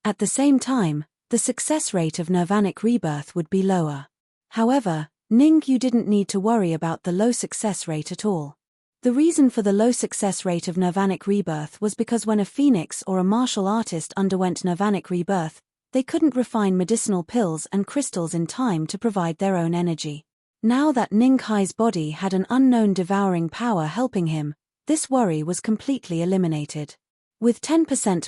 At the same time, the success rate of nirvanic rebirth would be lower. However, Ningyu didn't need to worry about the low success rate at all. The reason for the low success rate of nirvanic rebirth was because when a phoenix or a martial artist underwent nirvanic rebirth, they couldn't refine medicinal pills and crystals in time to provide their own energy. Now that Ninghai's body had an unknown devouring power helping him, this worry was completely eliminated. With 10%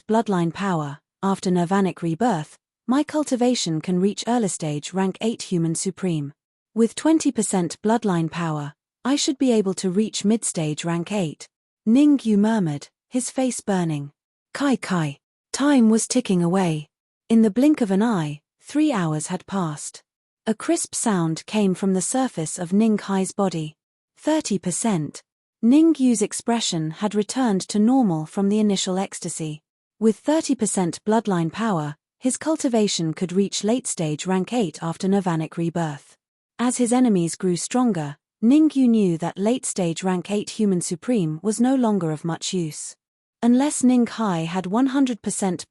bloodline power, after nirvanic rebirth, my cultivation can reach early stage rank 8 human supreme. With 20% bloodline power, I should be able to reach mid-stage rank 8. Ningyu murmured, his face burning. Kai. Time was ticking away. In the blink of an eye, 3 hours had passed. A crisp sound came from the surface of Ninghai's body. 30%. Ningyu's expression had returned to normal from the initial ecstasy. With 30% bloodline power, his cultivation could reach late-stage rank 8 after nirvanic rebirth. As his enemies grew stronger, Ningyu knew that late-stage rank 8 human supreme was no longer of much use. Unless Ninghai had 100%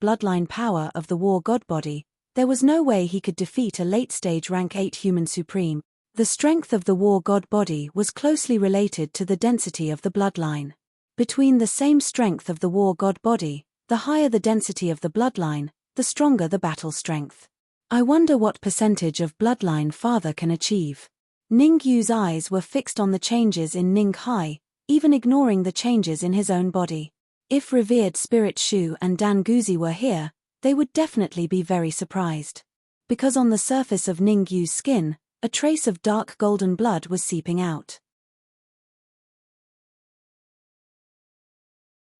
bloodline power of the war god body, there was no way he could defeat a late-stage rank 8 human supreme. The strength of the war god body was closely related to the density of the bloodline. Between the same strength of the war god body, the higher the density of the bloodline, the stronger the battle strength. I wonder what percentage of bloodline father can achieve. Ningyu's eyes were fixed on the changes in Ninghai, even ignoring the changes in his own body. If revered Spirit Shu and Dan Guzi were here, they would definitely be very surprised. Because on the surface of Ningyu's skin, a trace of dark golden blood was seeping out.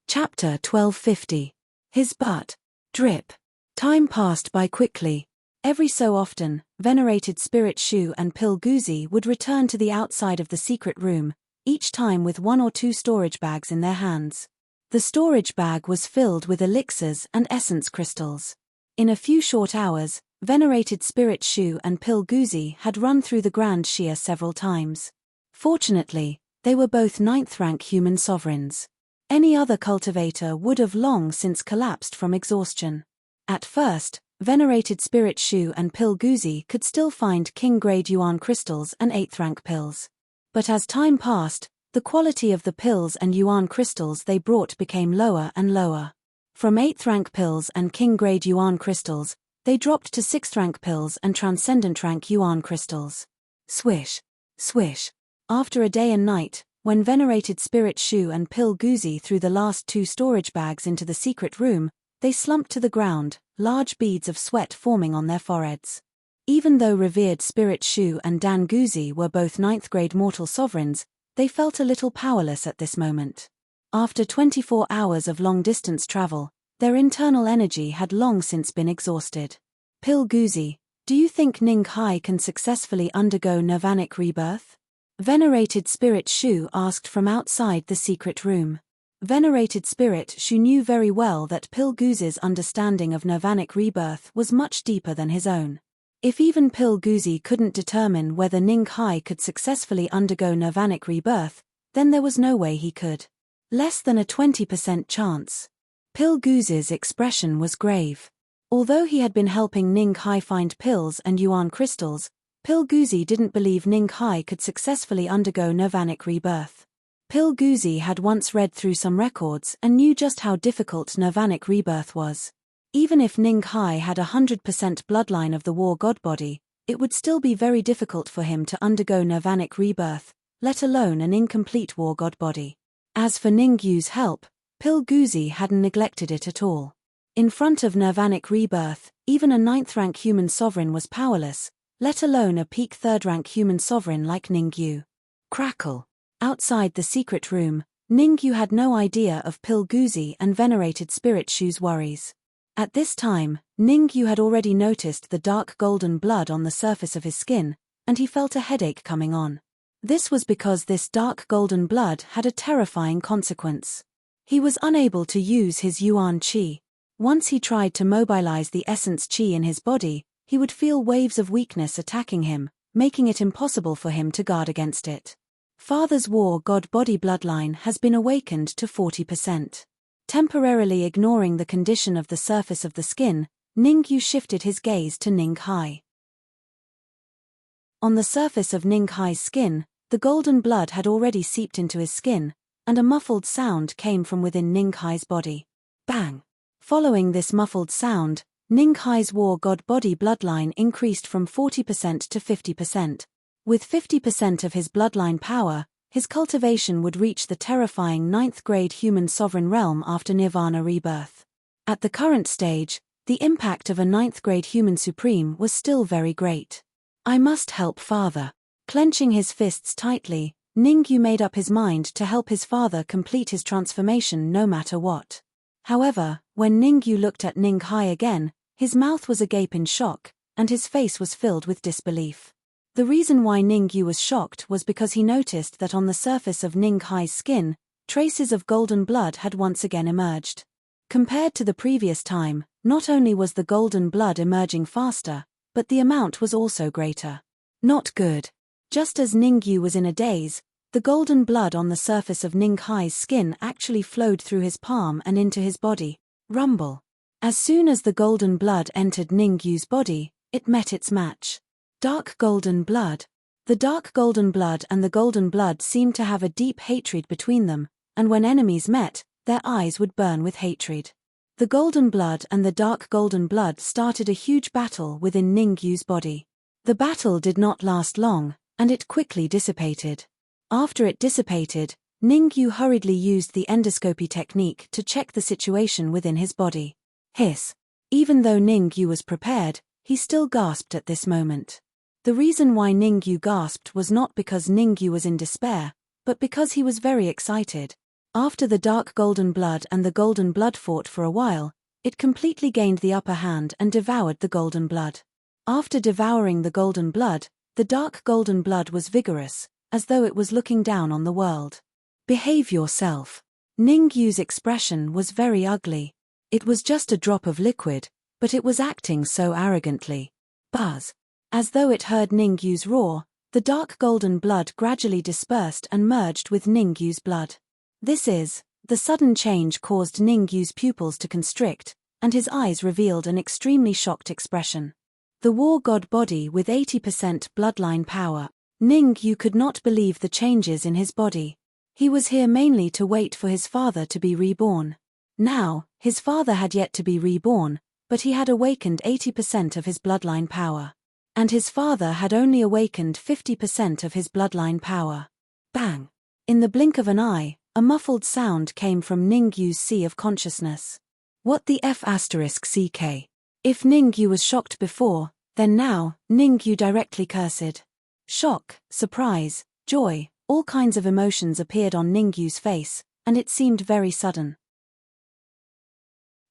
Chapter 1250. His butt. Drip. Time passed by quickly. Every so often, Venerated Spirit Shu and Pil Guzi would return to the outside of the secret room, each time with 1 or 2 storage bags in their hands. The storage bag was filled with elixirs and essence crystals. In a few short hours, Venerated Spirit Shu and Pil Guzi had run through the Grand Shia several times. Fortunately, they were both 9th rank human sovereigns. Any other cultivator would have long since collapsed from exhaustion. At first, Venerated Spirit Shu and Pil Guzi could still find king-grade yuan crystals and 8th rank pills. But as time passed, the quality of the pills and yuan crystals they brought became lower and lower. From 8th rank pills and king-grade yuan crystals, they dropped to 6th rank pills and transcendent rank yuan crystals. Swish, swish. After a day and night, when Venerated Spirit Shu and Pil Guzi threw the last 2 storage bags into the secret room, they slumped to the ground, large beads of sweat forming on their foreheads. Even though revered Spirit Shu and Dan Guzi were both 9th grade mortal sovereigns, they felt a little powerless at this moment. After 24 hours of long-distance travel, their internal energy had long since been exhausted. Pil Guzi, do you think Ning Hai can successfully undergo nirvanic rebirth? Venerated Spirit Shu asked from outside the secret room. Venerated Spirit Shu knew very well that Pil Guzi's understanding of nirvanic rebirth was much deeper than his own. If even Pil Guzi couldn't determine whether Ning Hai could successfully undergo nirvanic rebirth, then there was no way he could. Less than a 20% chance. Pil Guzi's expression was grave. Although he had been helping Ning Hai find pills and yuan crystals, Pil Guzi didn't believe Ning Hai could successfully undergo nirvanic rebirth. Pil Guzi had once read through some records and knew just how difficult nirvanic rebirth was. Even if Ning Hai had 100% bloodline of the war god body, it would still be very difficult for him to undergo nirvanic rebirth, let alone an incomplete war god body. As for Ning Yu's help, Pil Guzi hadn't neglected it at all. In front of nirvanic rebirth, even a 9th rank human sovereign was powerless, let alone a peak 3rd rank human sovereign like Ning Yu. Crackle. Outside the secret room, Ning Yu had no idea of Pil Guzi and Venerated Spirit Shu's worries. At this time, Ning Yu had already noticed the dark golden blood on the surface of his skin, and he felt a headache coming on. This was because this dark golden blood had a terrifying consequence. He was unable to use his yuan qi. Once he tried to mobilize the essence qi in his body, he would feel waves of weakness attacking him, making it impossible for him to guard against it. Father's war god body bloodline has been awakened to 40%. Temporarily ignoring the condition of the surface of the skin, Ning Yu shifted his gaze to Ning Hai. On the surface of Ning Hai's skin, the golden blood had already seeped into his skin, and a muffled sound came from within Ning Hai's body. Bang! Following this muffled sound, Ning Hai's war god body bloodline increased from 40% to 50%. With 50% of his bloodline power, his cultivation would reach the terrifying 9th grade human sovereign realm after nirvana rebirth. At the current stage, the impact of a 9th grade human supreme was still very great. I must help father. Clenching his fists tightly, Ning Yu made up his mind to help his father complete his transformation no matter what. However, when Ning Yu looked at Ning Hai again, his mouth was agape in shock, and his face was filled with disbelief. The reason why Ning Yu was shocked was because he noticed that on the surface of Ning Hai's skin, traces of golden blood had once again emerged. Compared to the previous time, not only was the golden blood emerging faster, but the amount was also greater. Not good. Just as Ning Yu was in a daze, the golden blood on the surface of Ning Hai's skin actually flowed through his palm and into his body. Rumble. As soon as the golden blood entered Ning Yu's body, it met its match. Dark golden blood. The dark golden blood and the golden blood seemed to have a deep hatred between them, and when enemies met, their eyes would burn with hatred. The golden blood and the dark golden blood started a huge battle within Ning Yu's body. The battle did not last long, and it quickly dissipated. After it dissipated, Ning Yu hurriedly used the endoscopy technique to check the situation within his body. Hiss. Even though Ning Yu was prepared, he still gasped at this moment. The reason why Ning Yu gasped was not because Ning Yu was in despair, but because he was very excited. After the dark golden blood and the golden blood fought for a while, it completely gained the upper hand and devoured the golden blood. After devouring the golden blood, the dark golden blood was vigorous, as though it was looking down on the world. Behave yourself. Ningyu's expression was very ugly. It was just a drop of liquid, but it was acting so arrogantly. Buzz. As though it heard Ningyu's roar, the dark golden blood gradually dispersed and merged with Ningyu's blood. The sudden change caused Ningyu's pupils to constrict, and his eyes revealed an extremely shocked expression. The war god body with 80% bloodline power. Ningyu could not believe the changes in his body. He was here mainly to wait for his father to be reborn. Now, his father had yet to be reborn, but he had awakened 80% of his bloodline power. And his father had only awakened 50% of his bloodline power. Bang! In the blink of an eye, a muffled sound came from Ningyu's sea of consciousness. What the F***ck? If Ningyu was shocked before, then now, Ningyu directly cursed. Shock, surprise, joy, all kinds of emotions appeared on Ningyu's face, and it seemed very sudden.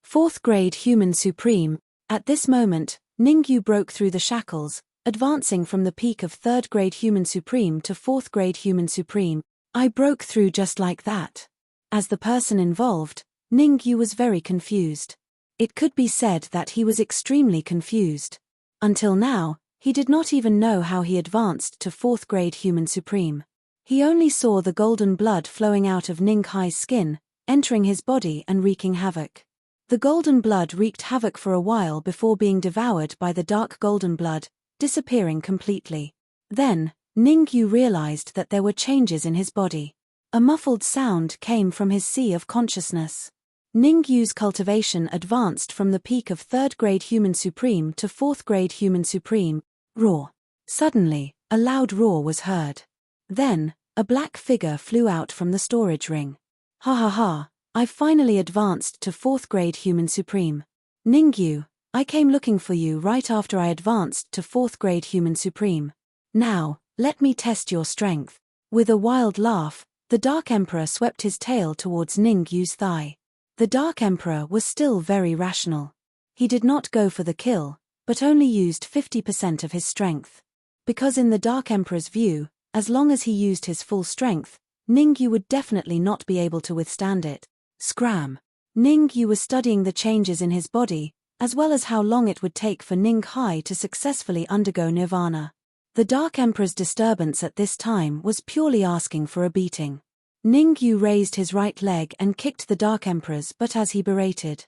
4th grade Human Supreme. At this moment, Ningyu broke through the shackles, advancing from the peak of 3rd grade Human Supreme to 4th grade Human Supreme. I broke through just like that. As the person involved, Ningyu was very confused. It could be said that he was extremely confused. Until now, he did not even know how he advanced to 4th grade Human Supreme. He only saw the golden blood flowing out of Ninghai's skin, entering his body and wreaking havoc. The golden blood wreaked havoc for a while before being devoured by the dark golden blood, disappearing completely. Then, Ningyu realized that there were changes in his body. A muffled sound came from his sea of consciousness. Ningyu's cultivation advanced from the peak of 3rd grade Human Supreme to 4th grade Human Supreme. Roar. Suddenly, a loud roar was heard. Then, a black figure flew out from the storage ring. Ha ha ha, I've finally advanced to 4th grade Human Supreme. Ningyu, I came looking for you right after I advanced to 4th grade Human Supreme. Now, let me test your strength. With a wild laugh, the Dark Emperor swept his tail towards Ningyu's thigh. The Dark Emperor was still very rational. He did not go for the kill, but only used 50% of his strength. Because in the Dark Emperor's view, as long as he used his full strength, Ningyu would definitely not be able to withstand it. Scram! Ningyu was studying the changes in his body, as well as how long it would take for Ninghai to successfully undergo nirvana. The Dark Emperor's disturbance at this time was purely asking for a beating. Ningyu raised his right leg and kicked the Dark Emperor's butt as he berated.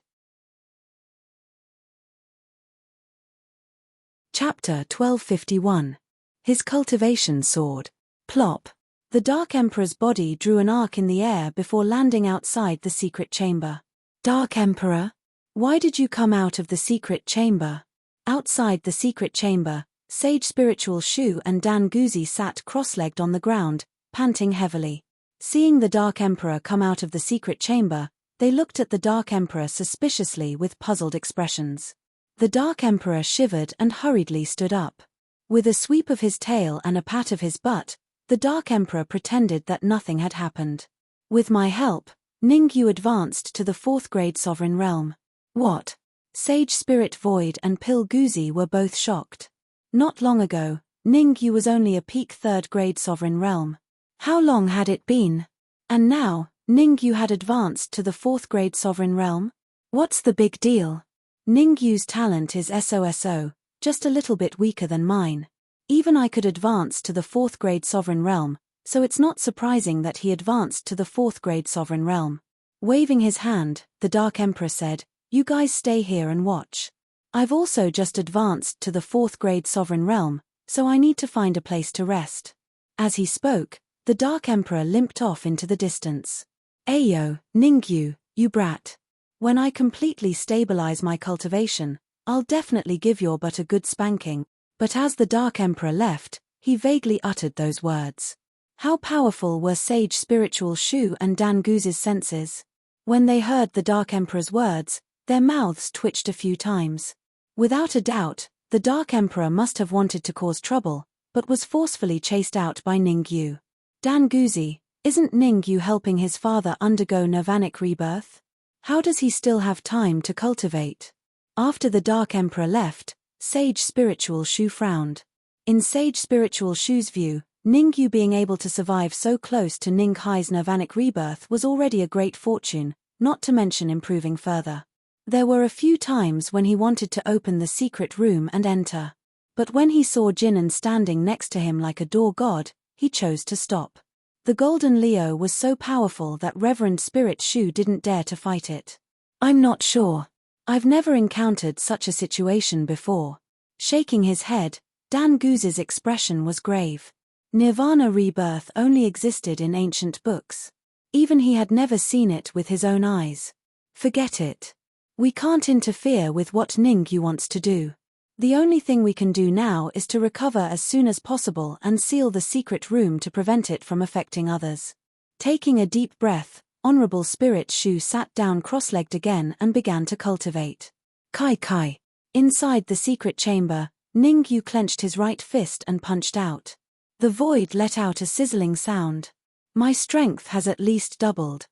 Chapter 1251. His cultivation soared. Plop. The Dark Emperor's body drew an arc in the air before landing outside the secret chamber. Dark Emperor? Why did you come out of the secret chamber? Outside the secret chamber, Sage Spiritual Shu and Dan Guzi sat cross-legged on the ground, panting heavily. Seeing the Dark Emperor come out of the secret chamber, they looked at the Dark Emperor suspiciously with puzzled expressions. The Dark Emperor shivered and hurriedly stood up. With a sweep of his tail and a pat of his butt, the Dark Emperor pretended that nothing had happened. With my help, Ningyu advanced to the 4th grade Sovereign Realm. What? Sage Spirit Void and Pil Guzi were both shocked. Not long ago, Ningyu was only a peak 3rd grade Sovereign Realm. How long had it been? And now, Ningyu had advanced to the 4th grade Sovereign Realm? What's the big deal? Ningyu's talent is SOSO, just a little bit weaker than mine. Even I could advance to the 4th grade Sovereign Realm, so it's not surprising that he advanced to the 4th grade Sovereign Realm. Waving his hand, the Dark Emperor said, "You guys stay here and watch. I've also just advanced to the 4th grade Sovereign Realm, so I need to find a place to rest." As he spoke, the Dark Emperor limped off into the distance. Ayo, Ningyu, you brat. When I completely stabilize my cultivation, I'll definitely give your butt a good spanking. But as the Dark Emperor left, he vaguely uttered those words. How powerful were Sage Spiritual Shu and Dan Guzi's senses? When they heard the Dark Emperor's words, their mouths twitched a few times. Without a doubt, the Dark Emperor must have wanted to cause trouble, but was forcefully chased out by Ningyu. Dan Guzi, isn't Ningyu helping his father undergo nirvanic rebirth? How does he still have time to cultivate? After the Dark Emperor left, Sage Spiritual Shu frowned. In Sage Spiritual Shu's view, Ningyu being able to survive so close to Ninghai's nirvanic rebirth was already a great fortune, not to mention improving further. There were a few times when he wanted to open the secret room and enter. But when he saw Jinan standing next to him like a door god, he chose to stop. The Golden Leo was so powerful that Reverend Spirit Shu didn't dare to fight it. I'm not sure. I've never encountered such a situation before. Shaking his head, Dan Gu's expression was grave. Nirvana rebirth only existed in ancient books. Even he had never seen it with his own eyes. Forget it. We can't interfere with what Ningyu wants to do. The only thing we can do now is to recover as soon as possible and seal the secret room to prevent it from affecting others. Taking a deep breath, Honorable Spirit Shu sat down cross-legged again and began to cultivate. Kai. Inside the secret chamber, Ningyu clenched his right fist and punched out. The void let out a sizzling sound. My strength has at least doubled.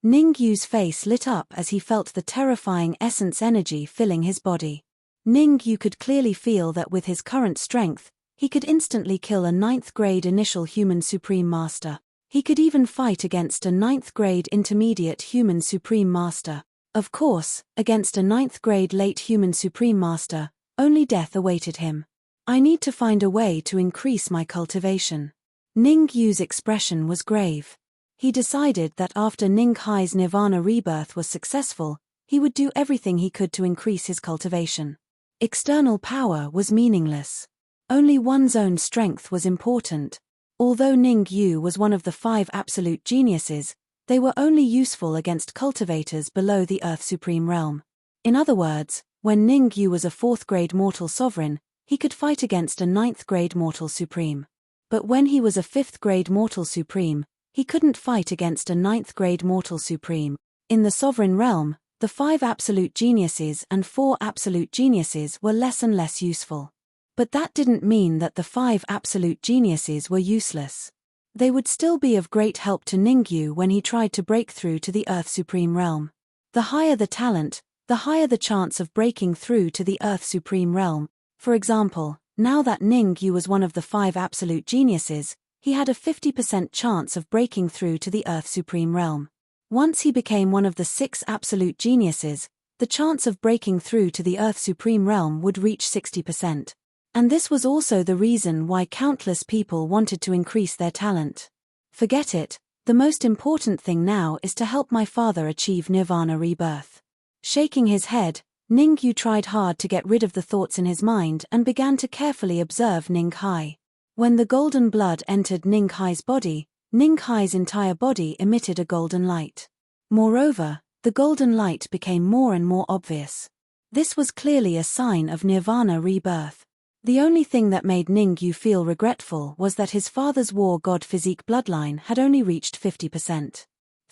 Ningyu's face lit up as he felt the terrifying essence energy filling his body. Ningyu could clearly feel that with his current strength, he could instantly kill a 9th grade initial human supreme master. He could even fight against a 9th grade intermediate human supreme master. Of course, against a 9th grade late human supreme master, only death awaited him. I need to find a way to increase my cultivation. Ningyu's expression was grave. He decided that after Ninghai's nirvana rebirth was successful, he would do everything he could to increase his cultivation. External power was meaningless. Only one's own strength was important. Although Ningyu was one of the 5 absolute geniuses, they were only useful against cultivators below the Earth Supreme Realm. In other words, when Ningyu was a 4th grade mortal sovereign, he could fight against a 9th grade mortal supreme. But when he was a 5th grade mortal supreme, he couldn't fight against a 9th grade mortal supreme. In the sovereign realm, the 5 absolute geniuses and 4 absolute geniuses were less and less useful. But that didn't mean that the 5 absolute geniuses were useless. They would still be of great help to Ningyu when he tried to break through to the Earth Supreme Realm. The higher the talent, the higher the chance of breaking through to the Earth Supreme Realm. For example, now that Ningyu was one of the 5 absolute geniuses, he had a 50% chance of breaking through to the Earth Supreme Realm. Once he became one of the 6 absolute geniuses, the chance of breaking through to the Earth Supreme Realm would reach 60%. And this was also the reason why countless people wanted to increase their talent. Forget it, the most important thing now is to help my father achieve nirvana rebirth. Shaking his head, Ningyu tried hard to get rid of the thoughts in his mind and began to carefully observe Ninghai. When the golden blood entered Ninghai's body, Ninghai's entire body emitted a golden light. Moreover, the golden light became more and more obvious. This was clearly a sign of nirvana rebirth. The only thing that made Ningyu feel regretful was that his father's war god physique bloodline had only reached 50%.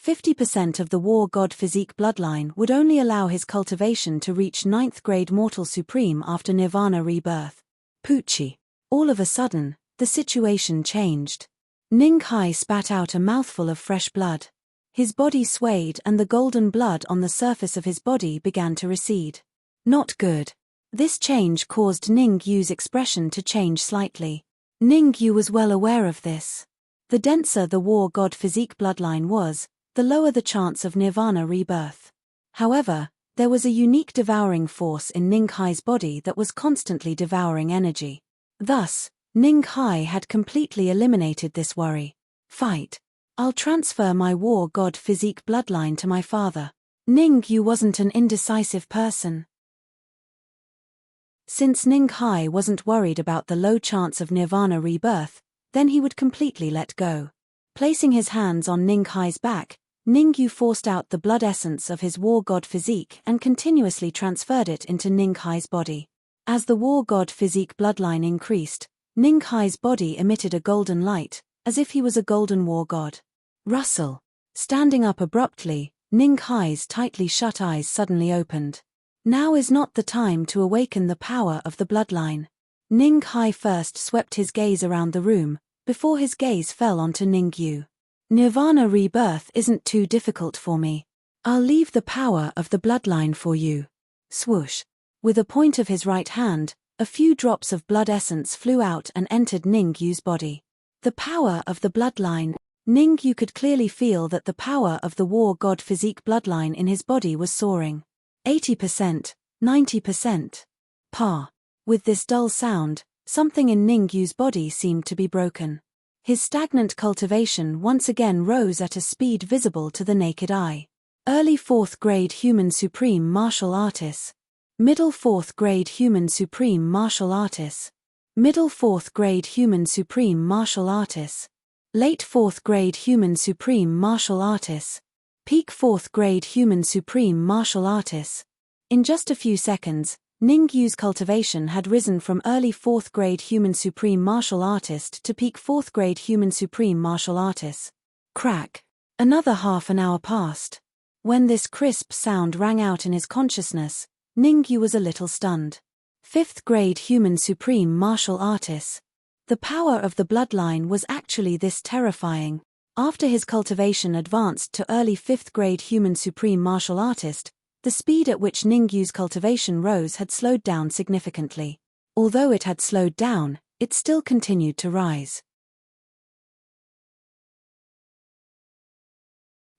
50% of the war god physique bloodline would only allow his cultivation to reach 9th grade mortal supreme after nirvana rebirth. Poochie. All of a sudden, the situation changed. Ninghai spat out a mouthful of fresh blood. His body swayed and the golden blood on the surface of his body began to recede. Not good. This change caused Ningyu's expression to change slightly. Ningyu was well aware of this. The denser the war god physique bloodline was, the lower the chance of nirvana rebirth. However, there was a unique devouring force in Ninghai's body that was constantly devouring energy. Thus, Ninghai had completely eliminated this worry. Fight. I'll transfer my war god physique bloodline to my father. Ningyu wasn't an indecisive person. Since Ninghai wasn't worried about the low chance of nirvana rebirth, then he would completely let go. Placing his hands on Ninghai's back, Ningyu forced out the blood essence of his war god physique and continuously transferred it into Ninghai's body. As the war god physique bloodline increased, Ninghai's body emitted a golden light, as if he was a golden war god. Rustle. Standing up abruptly, Ninghai's tightly shut eyes suddenly opened. Now is not the time to awaken the power of the bloodline. Ninghai first swept his gaze around the room, before his gaze fell onto Ningyu. Nirvana rebirth isn't too difficult for me. I'll leave the power of the bloodline for you. Swoosh. With a point of his right hand, a few drops of blood essence flew out and entered Ningyu's body. The power of the bloodline. Ningyu could clearly feel that the power of the war god physique bloodline in his body was soaring. 80%, 90%. Pa. With this dull sound, something in Ningyu's body seemed to be broken. His stagnant cultivation once again rose at a speed visible to the naked eye. Early 4th grade human supreme martial artist. Middle 4th grade human supreme martial artist. Middle 4th grade human supreme martial artist. Late 4th grade human supreme martial artist. Peak 4th grade human supreme martial artist. In just a few seconds, Ningyu's cultivation had risen from early 4th grade human supreme martial artist to peak 4th grade human supreme martial artist. Crack. Another half an hour passed. When this crisp sound rang out in his consciousness, Ningyu was a little stunned. 5th grade human supreme martial artist. The power of the bloodline was actually this terrifying. After his cultivation advanced to early 5th grade human supreme martial artist, the speed at which Ningyu's cultivation rose had slowed down significantly. Although it had slowed down, it still continued to rise.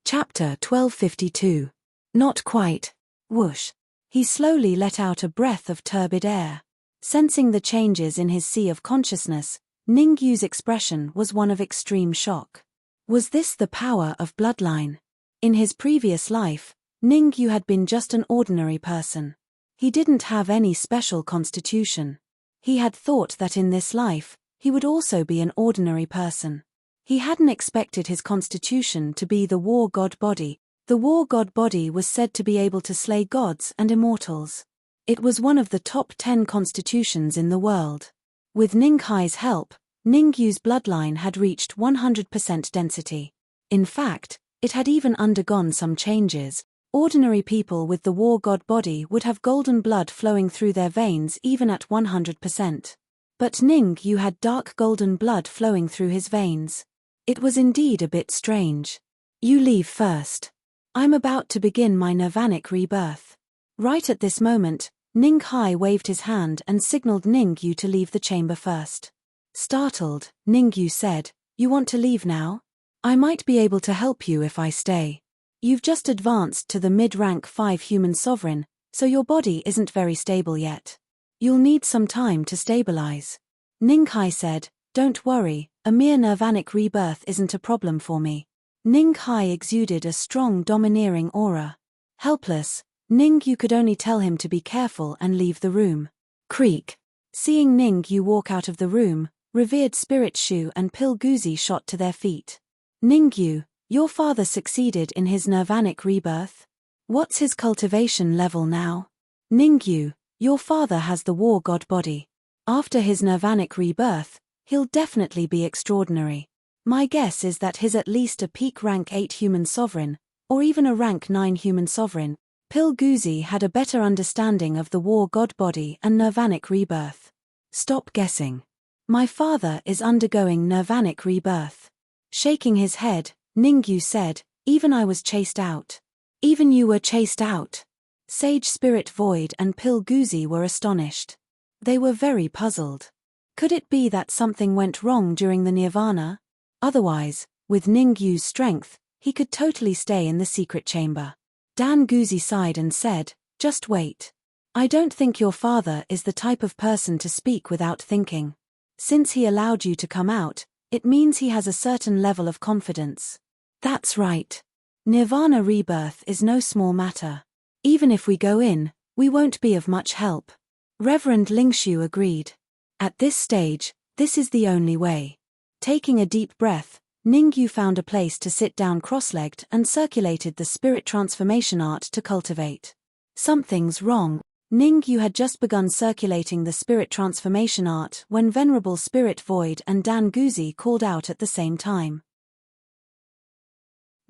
Chapter 1252. Not quite. Whoosh. He slowly let out a breath of turbid air. Sensing the changes in his sea of consciousness, Ningyu's expression was one of extreme shock. Was this the power of bloodline? In his previous life, Ningyu had been just an ordinary person. He didn't have any special constitution. He had thought that in this life, he would also be an ordinary person. He hadn't expected his constitution to be the war god body. The war god body was said to be able to slay gods and immortals. It was one of the top 10 constitutions in the world. With Ninghai's help, Ningyu's bloodline had reached 100% density. In fact, it had even undergone some changes. Ordinary people with the war god body would have golden blood flowing through their veins even at 100%. But Ningyu had dark golden blood flowing through his veins. It was indeed a bit strange. You leave first. I'm about to begin my nirvanic rebirth. Right at this moment, Ninghai waved his hand and signaled Ningyu to leave the chamber first. Startled, Ningyu said, "You want to leave now? I might be able to help you if I stay. You've just advanced to the mid-rank 5 human sovereign, so your body isn't very stable yet. You'll need some time to stabilize." Ninghai said, "Don't worry, a mere nirvanic rebirth isn't a problem for me." Ninghai exuded a strong domineering aura. Helpless, Ningyu could only tell him to be careful and leave the room. Creak. Seeing Ningyu walk out of the room, revered Spirit Shu and Pil Guzi shot to their feet. "Ningyu, your father succeeded in his nirvanic rebirth? What's his cultivation level now?" "Ningyu, your father has the war god body. After his nirvanic rebirth, he'll definitely be extraordinary. My guess is that he's at least a peak rank 8 human sovereign, or even a rank 9 human sovereign." Pil Guzi had a better understanding of the war god body and nirvanic rebirth. "Stop guessing. My father is undergoing nirvanic rebirth." Shaking his head, Ningyu said, "Even I was chased out." "Even you were chased out?" Sage Spirit Void and Pil Guzi were astonished. They were very puzzled. Could it be that something went wrong during the nirvana? Otherwise, with Ningyu's strength, he could totally stay in the secret chamber. Dan Guzi sighed and said, "Just wait. I don't think your father is the type of person to speak without thinking. Since he allowed you to come out, it means he has a certain level of confidence." "That's right. Nirvana rebirth is no small matter. Even if we go in, we won't be of much help." Reverend Lingshu agreed. "At this stage, this is the only way." Taking a deep breath, Ningyu found a place to sit down cross-legged and circulated the spirit transformation art to cultivate. "Something's wrong." Ningyu had just begun circulating the spirit transformation art when Venerable Spirit Void and Dan Guzi called out at the same time.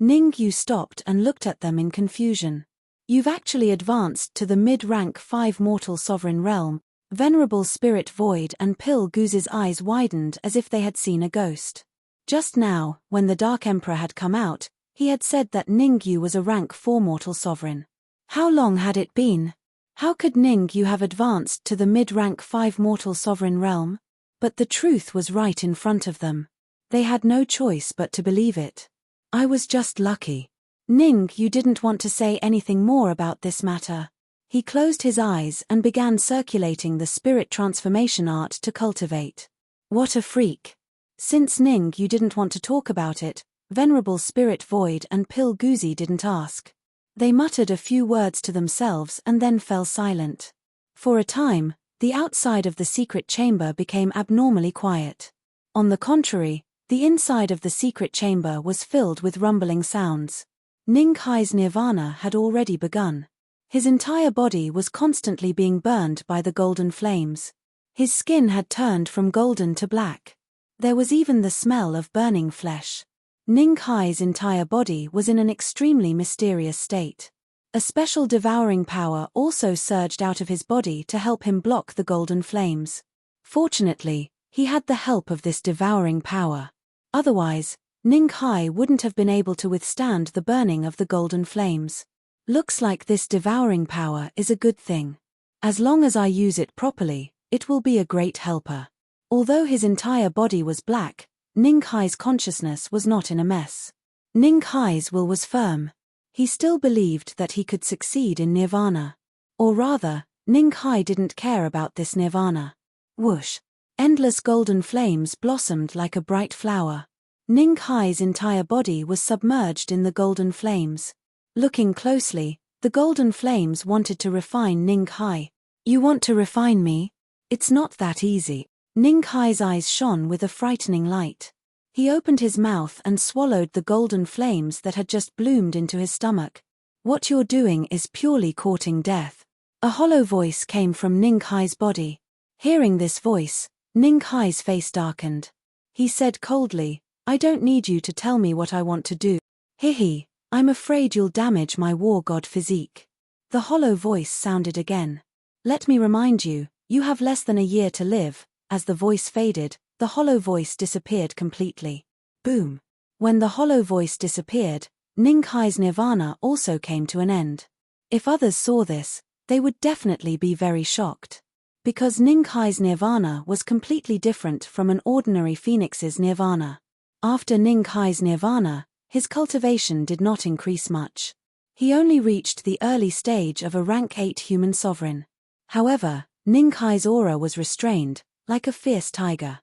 Ningyu stopped and looked at them in confusion. "You've actually advanced to the mid-rank 5 mortal sovereign realm." Venerable Spirit Void and Pil Guzi's eyes widened as if they had seen a ghost. Just now, when the Dark Emperor had come out, he had said that Ningyu was a rank 4 mortal sovereign. How long had it been? How could Ning Yu have advanced to the mid-rank 5 mortal sovereign realm? But the truth was right in front of them. They had no choice but to believe it. I was just lucky. Ning Yu didn't want to say anything more about this matter. He closed his eyes and began circulating the spirit transformation art to cultivate. What a freak. Since Ning Yu didn't want to talk about it, Venerable Spirit Void and Pil Guzi didn't ask. They muttered a few words to themselves and then fell silent. For a time, the outside of the secret chamber became abnormally quiet. On the contrary, the inside of the secret chamber was filled with rumbling sounds. Ning Kai's nirvana had already begun. His entire body was constantly being burned by the golden flames. His skin had turned from golden to black. There was even the smell of burning flesh. Ning Kai's entire body was in an extremely mysterious state. A special devouring power also surged out of his body to help him block the golden flames. Fortunately, he had the help of this devouring power. Otherwise, Ning Kai wouldn't have been able to withstand the burning of the golden flames. Looks like this devouring power is a good thing. As long as I use it properly, it will be a great helper. Although his entire body was black, Ning Kai's consciousness was not in a mess. Ning Kai's will was firm. He still believed that he could succeed in nirvana. Or rather, Ning Kai didn't care about this nirvana. Whoosh! Endless golden flames blossomed like a bright flower. Ning Kai's entire body was submerged in the golden flames. Looking closely, the golden flames wanted to refine Ning Kai. You want to refine me? It's not that easy. Ning Kai's eyes shone with a frightening light. He opened his mouth and swallowed the golden flames that had just bloomed into his stomach. What you're doing is purely courting death. A hollow voice came from Ning Kai's body. Hearing this voice, Ning Kai's face darkened. He said coldly, I don't need you to tell me what I want to do. Hihi, I'm afraid you'll damage my war god physique. The hollow voice sounded again. Let me remind you, you have less than a year to live. As the voice faded, the hollow voice disappeared completely. Boom. When the hollow voice disappeared, Ning Kai's nirvana also came to an end. If others saw this, they would definitely be very shocked. Because Ning Kai's nirvana was completely different from an ordinary phoenix's nirvana. After Ning Kai's nirvana, his cultivation did not increase much. He only reached the early stage of a rank 8 human sovereign. However, Ning Kai's aura was restrained, like a fierce tiger.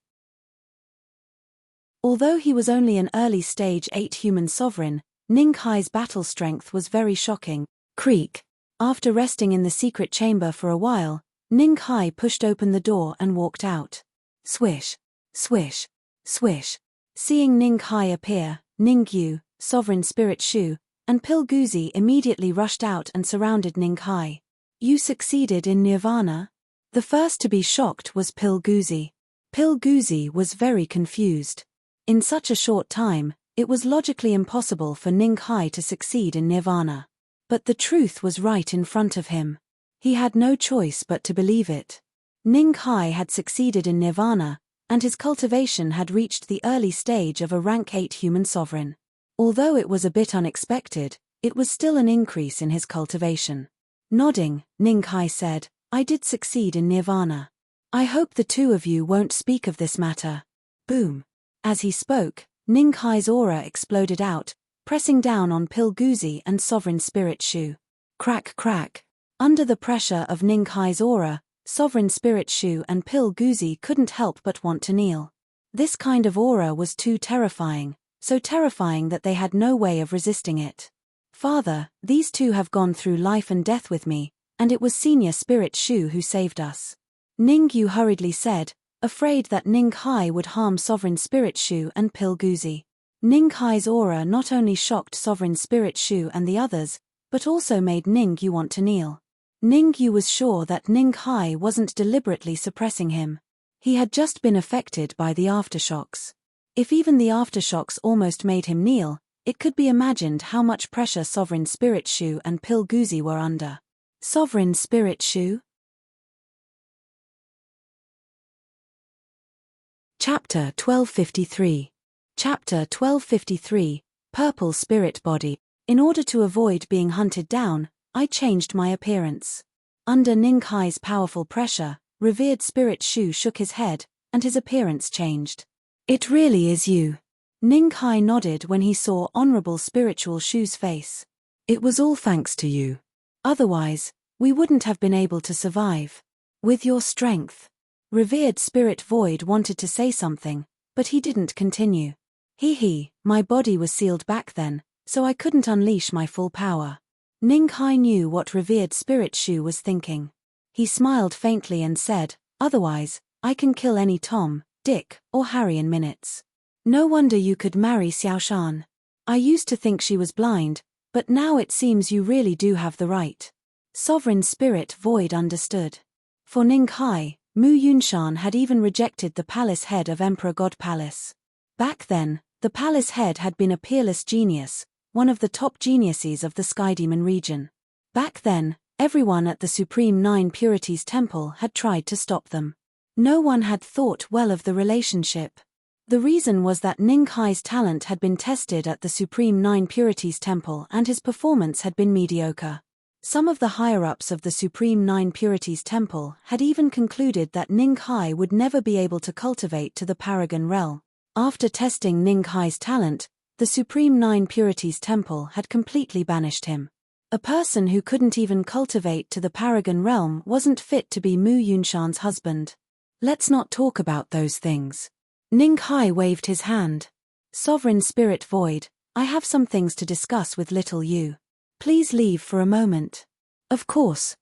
Although he was only an early stage 8 human sovereign, Ning Kai's battle strength was very shocking. Creak. After resting in the secret chamber for a while, Ning Kai pushed open the door and walked out. Swish. Swish. Swish. Seeing Ning Kai appear, Ning Yu, Sovereign Spirit Shu, and Pil Guzi immediately rushed out and surrounded Ning Kai. You succeeded in nirvana? The first to be shocked was Pil Guzi. Pil Guzi was very confused. In such a short time, it was logically impossible for Ning Kai to succeed in nirvana. But the truth was right in front of him. He had no choice but to believe it. Ning Kai had succeeded in nirvana, and his cultivation had reached the early stage of a rank 8 human sovereign. Although it was a bit unexpected, it was still an increase in his cultivation. Nodding, Ning Kai said, I did succeed in nirvana. I hope the two of you won't speak of this matter. Boom. As he spoke, Ning Kai's aura exploded out, pressing down on Pil Guzi and Sovereign Spirit Shu. Crack crack. Under the pressure of Ning Kai's aura, Sovereign Spirit Shu and Pil Guzi couldn't help but want to kneel. This kind of aura was too terrifying, so terrifying that they had no way of resisting it. Father, these two have gone through life and death with me, and it was Senior Spirit Shu who saved us. Ning Yu hurriedly said, afraid that Ning Kai would harm Sovereign Spirit Shu and Pil Guzi. Ning Kai's aura not only shocked Sovereign Spirit Shu and the others, but also made Ning Yu want to kneel. Ning Yu was sure that Ning Kai wasn't deliberately suppressing him. He had just been affected by the aftershocks. If even the aftershocks almost made him kneel, it could be imagined how much pressure Sovereign Spirit Shu and Pil Guzi were under. Sovereign Spirit Shu? Chapter 1253. Chapter 1253, Purple Spirit Body. In order to avoid being hunted down, I changed my appearance. Under Ning Kai's powerful pressure, revered Spirit Shu shook his head, and his appearance changed. It really is you. Ning Kai nodded when he saw Honorable Spiritual Shu's face. It was all thanks to you. Otherwise, we wouldn't have been able to survive. With your strength. Revered Spirit Void wanted to say something, but he didn't continue. My body was sealed back then, so I couldn't unleash my full power. Ning Kai knew what Revered Spirit Shu was thinking. He smiled faintly and said, otherwise, I can kill any Tom, Dick, or Harry in minutes. No wonder you could marry Xiaoshan. I used to think she was blind, but now it seems you really do have the right. Sovereign Spirit Void understood. For Ning Kai, Mu Yunshan had even rejected the palace head of Emperor God Palace. Back then, the palace head had been a peerless genius, one of the top geniuses of the Skydemon region. Back then, everyone at the Supreme Nine Purities Temple had tried to stop them. No one had thought well of the relationship. The reason was that Ning Kai's talent had been tested at the Supreme Nine Purities Temple and his performance had been mediocre. Some of the higher-ups of the Supreme Nine Purities Temple had even concluded that Ning Kai would never be able to cultivate to the Paragon realm. After testing Ning Kai's talent, the Supreme Nine Purities Temple had completely banished him. A person who couldn't even cultivate to the Paragon realm wasn't fit to be Mu Yunshan's husband. Let's not talk about those things. Ning Kai waved his hand. Sovereign Spirit Void, I have some things to discuss with little you. Please leave for a moment. Of course.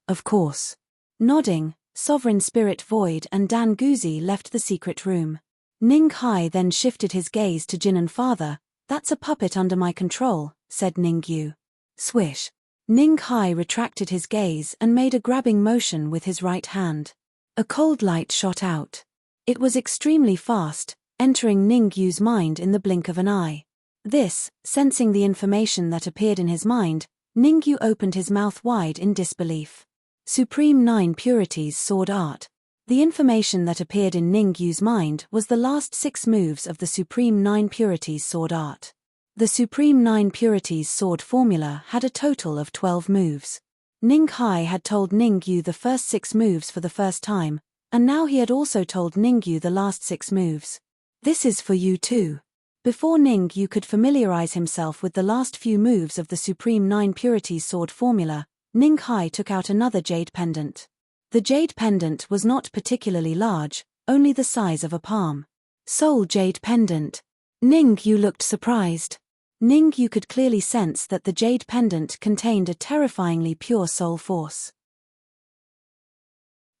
Nodding, Sovereign Spirit Void and Dan Guzi left the secret room. Ning Kai then shifted his gaze to Jin and father. That's a puppet under my control, said Ning Yu. Swish. Ning Kai retracted his gaze and made a grabbing motion with his right hand. A cold light shot out. It was extremely fast, entering Ning Yu's mind in the blink of an eye. This, sensing the information that appeared in his mind, Ning Yu opened his mouth wide in disbelief. Supreme Nine Purities Sword Art. The information that appeared in Ning Yu's mind was the last 6 moves of the Supreme Nine Purities Sword Art. The Supreme Nine Purities Sword formula had a total of 12 moves. Ning Kai had told Ning Yu the first 6 moves for the first time, and now he had also told Ning Yu the last 6 moves. This is for you too. Before Ning Yu could familiarize himself with the last few moves of the Supreme Nine Purities Sword formula, Ning Kai took out another jade pendant. The jade pendant was not particularly large, only the size of a palm. Soul Jade Pendant. Ning Yu looked surprised. Ning Yu could clearly sense that the jade pendant contained a terrifyingly pure soul force.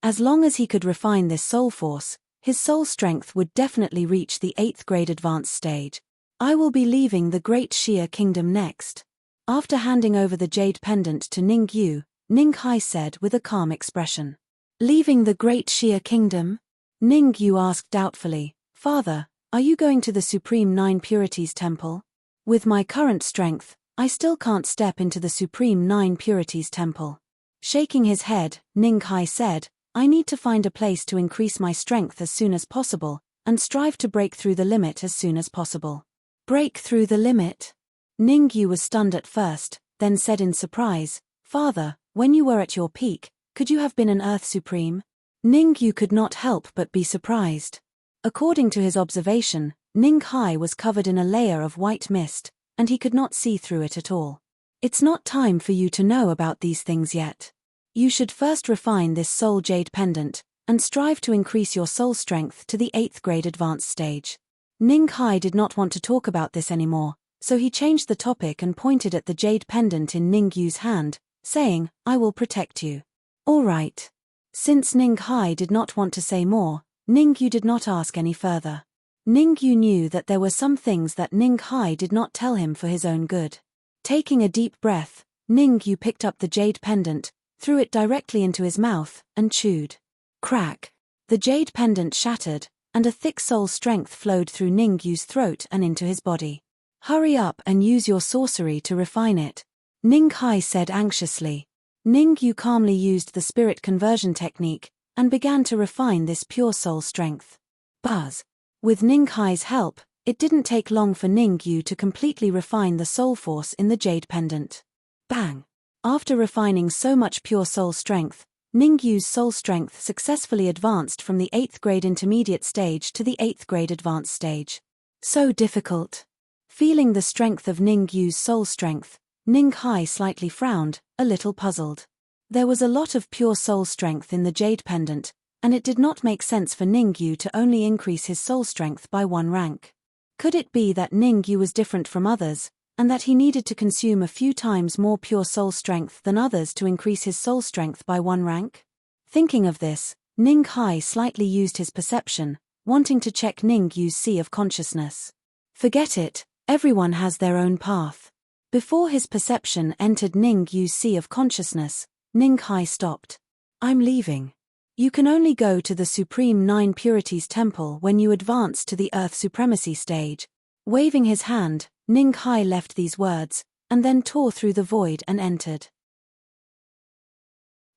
As long as he could refine this soul force, his soul strength would definitely reach the 8th grade advanced stage. I will be leaving the Great Xia Kingdom next. After handing over the jade pendant to Ning Yu, Ning Kai said with a calm expression. Leaving the Great Xia Kingdom? Ning Yu asked doubtfully, Father, are you going to the Supreme Nine Purities Temple? With my current strength, I still can't step into the Supreme Nine Purities Temple. Shaking his head, Ning Kai said, I need to find a place to increase my strength as soon as possible, and strive to break through the limit as soon as possible. Break through the limit? Ning Yu was stunned at first, then said in surprise, Father, when you were at your peak, could you have been an Earth Supreme? Ning Yu could not help but be surprised. According to his observation, Ning Kai was covered in a layer of white mist, and he could not see through it at all. It's not time for you to know about these things yet. You should first refine this soul jade pendant, and strive to increase your soul strength to the 8th grade advanced stage. Ning Kai did not want to talk about this anymore, so he changed the topic and pointed at the jade pendant in Ning Yu's hand, saying, I will protect you. All right. Since Ning Kai did not want to say more, Ning Yu did not ask any further. Ning Yu knew that there were some things that Ning Kai did not tell him for his own good. Taking a deep breath, Ning Yu picked up the jade pendant, threw it directly into his mouth, and chewed. Crack! The jade pendant shattered, and a thick soul strength flowed through Ning Yu's throat and into his body. Hurry up and use your sorcery to refine it, Ning Kai said anxiously. Ning Yu calmly used the spirit conversion technique, and began to refine this pure soul strength. Buzz! With Ning Kai's help, it didn't take long for Ning Yu to completely refine the soul force in the jade pendant. Bang! After refining so much pure soul strength, Ningyu's soul strength successfully advanced from the 8th grade intermediate stage to the 8th grade advanced stage. So difficult. Feeling the strength of Ningyu's soul strength, Ninghai slightly frowned, a little puzzled. There was a lot of pure soul strength in the jade pendant, and it did not make sense for Ningyu to only increase his soul strength by 1 rank. Could it be that Ningyu was different from others, and that he needed to consume a few times more pure soul strength than others to increase his soul strength by 1 rank? Thinking of this, Ninghai slightly used his perception, wanting to check Ningyu's sea of consciousness. Forget it, everyone has their own path. Before his perception entered Ningyu's sea of consciousness, Ninghai stopped. I'm leaving. You can only go to the Supreme Nine Purities Temple when you advance to the Earth Supremacy stage. Waving his hand, Ninghai left these words, and then tore through the void and entered.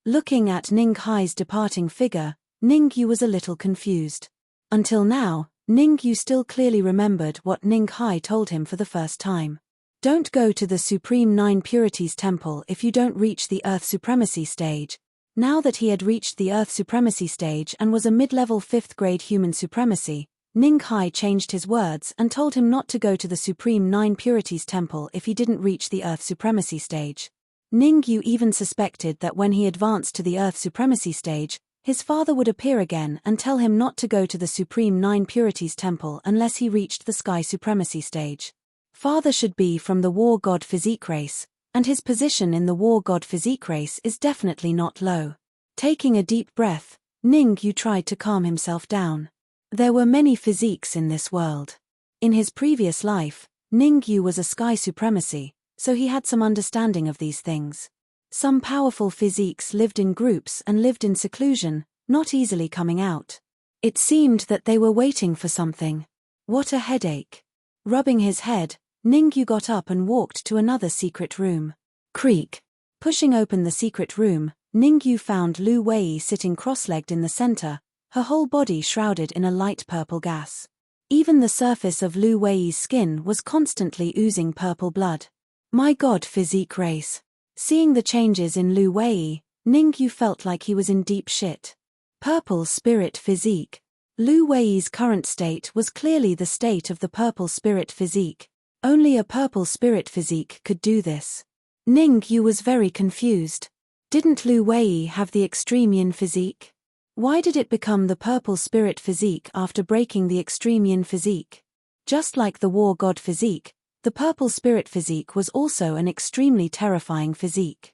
Looking at Ninghai's departing figure, Ningyu was a little confused. Until now, Ningyu still clearly remembered what Ninghai told him for the first time. Don't go to the Supreme Nine Purities Temple if you don't reach the Earth Supremacy stage. Now that he had reached the Earth Supremacy stage and was a mid-level 5th grade human supremacy, Ninghai changed his words and told him not to go to the Supreme Nine Purities Temple if he didn't reach the Earth Supremacy stage. Ningyu even suspected that when he advanced to the Earth Supremacy stage, his father would appear again and tell him not to go to the Supreme Nine Purities Temple unless he reached the Sky Supremacy stage. Father should be from the War God Physique race, and his position in the War God Physique race is definitely not low. Taking a deep breath, Ningyu tried to calm himself down. There were many physiques in this world. In his previous life, Ningyu was a Sky Supremacy, so he had some understanding of these things. Some powerful physiques lived in groups and lived in seclusion, not easily coming out. It seemed that they were waiting for something. What a headache. Rubbing his head, Ningyu got up and walked to another secret room. Creak. Pushing open the secret room, Ningyu found Lu Wei sitting cross-legged in the center, her whole body shrouded in a light purple gas. Even the surface of Lu Wei's skin was constantly oozing purple blood. My god, physique race. Seeing the changes in Lu Wei, Ningyu felt like he was in deep shit. Purple spirit physique. Lu Wei's current state was clearly the state of the purple spirit physique. Only a purple spirit physique could do this. Ningyu was very confused. Didn't Lu Wei have the extreme yin physique? Why did it become the purple spirit physique after breaking the extreme yin physique? Just like the war god physique, the purple spirit physique was also an extremely terrifying physique.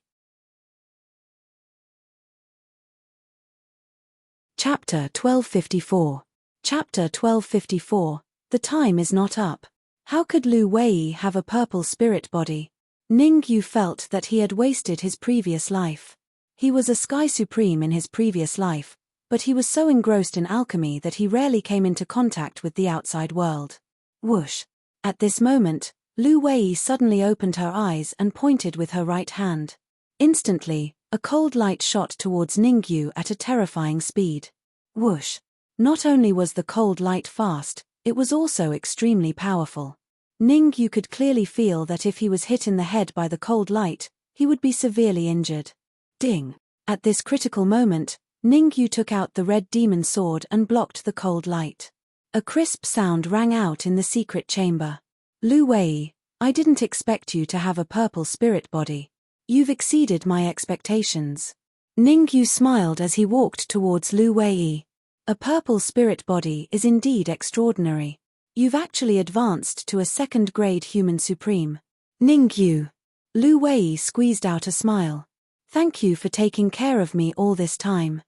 Chapter 1254. Chapter 1254. The time is not up. How could Lu Wei have a purple spirit body? Ningyu felt that he had wasted his previous life. He was a Sky Supreme in his previous life, but he was so engrossed in alchemy that he rarely came into contact with the outside world. Whoosh. At this moment, Lu Wei suddenly opened her eyes and pointed with her right hand. Instantly, a cold light shot towards Ningyu at a terrifying speed. Whoosh. Not only was the cold light fast, it was also extremely powerful. Ningyu could clearly feel that if he was hit in the head by the cold light, he would be severely injured. Ding! At this critical moment, Ningyu took out the red demon sword and blocked the cold light. A crisp sound rang out in the secret chamber. Lu Wei, I didn't expect you to have a purple spirit body. You've exceeded my expectations. Ningyu smiled as he walked towards Lu Wei. A purple spirit body is indeed extraordinary. You've actually advanced to a 2nd grade human supreme. Ningyu. Lu Wei squeezed out a smile. Thank you for taking care of me all this time.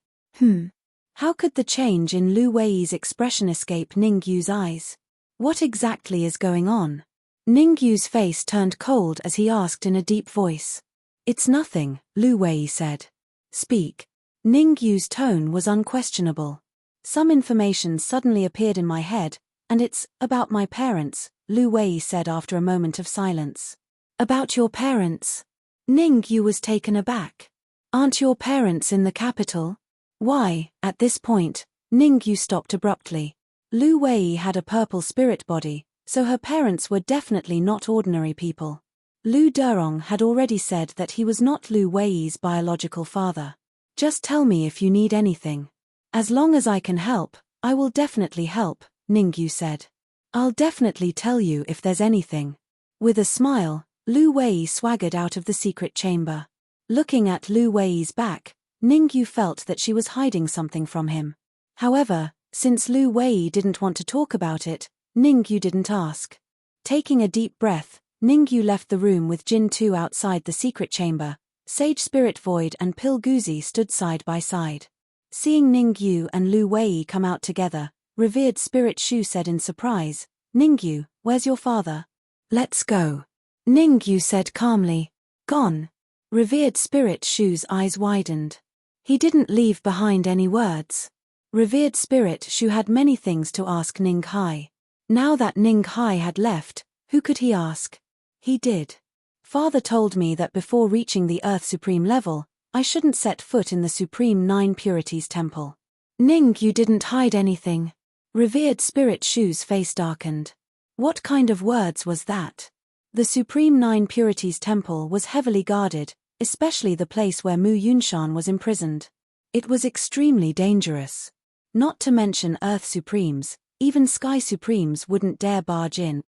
How could the change in Lu Wei's expression escape Ningyu's eyes? What exactly is going on? Ningyu's face turned cold as he asked in a deep voice. It's nothing, Lu Wei said. Speak. Ningyu's tone was unquestionable. Some information suddenly appeared in my head, and it's about my parents, Lu Wei said after a moment of silence. About your parents? Ningyu was taken aback. Aren't your parents in the capital? Why? At this point, Ningyu stopped abruptly. Lu Wei had a purple spirit body, so her parents were definitely not ordinary people. Lu Durong had already said that he was not Lu Wei's biological father. Just tell me if you need anything. As long as I can help, I will definitely help, Ningyu said. I'll definitely tell you if there's anything. With a smile, Lu Wei swaggered out of the secret chamber. Looking at Lu Wei's back, Ningyu felt that she was hiding something from him. However, since Lu Wei didn't want to talk about it, Ningyu didn't ask. Taking a deep breath, Ningyu left the room with Jin Tu outside the secret chamber. Sage Spirit Void and Pil Guzi stood side by side. Seeing Ningyu and Lu Wei come out together, Revered Spirit Shu said in surprise, "Ningyu, where's your father?" "Let's go," Ningyu said calmly. "Gone." Revered Spirit Shu's eyes widened. He didn't leave behind any words. Revered Spirit Shu had many things to ask Ning Hai. Now that Ning Hai had left, who could he ask? He did. "Father told me that before reaching the Earth Supreme level, I shouldn't set foot in the Supreme Nine Purities Temple." Ningyu didn't hide anything. Revered Spirit Shu's face darkened. What kind of words was that? The Supreme Nine Purities Temple was heavily guarded, especially the place where Mu Yunshan was imprisoned. It was extremely dangerous. Not to mention Earth Supremes, even Sky Supremes wouldn't dare barge in.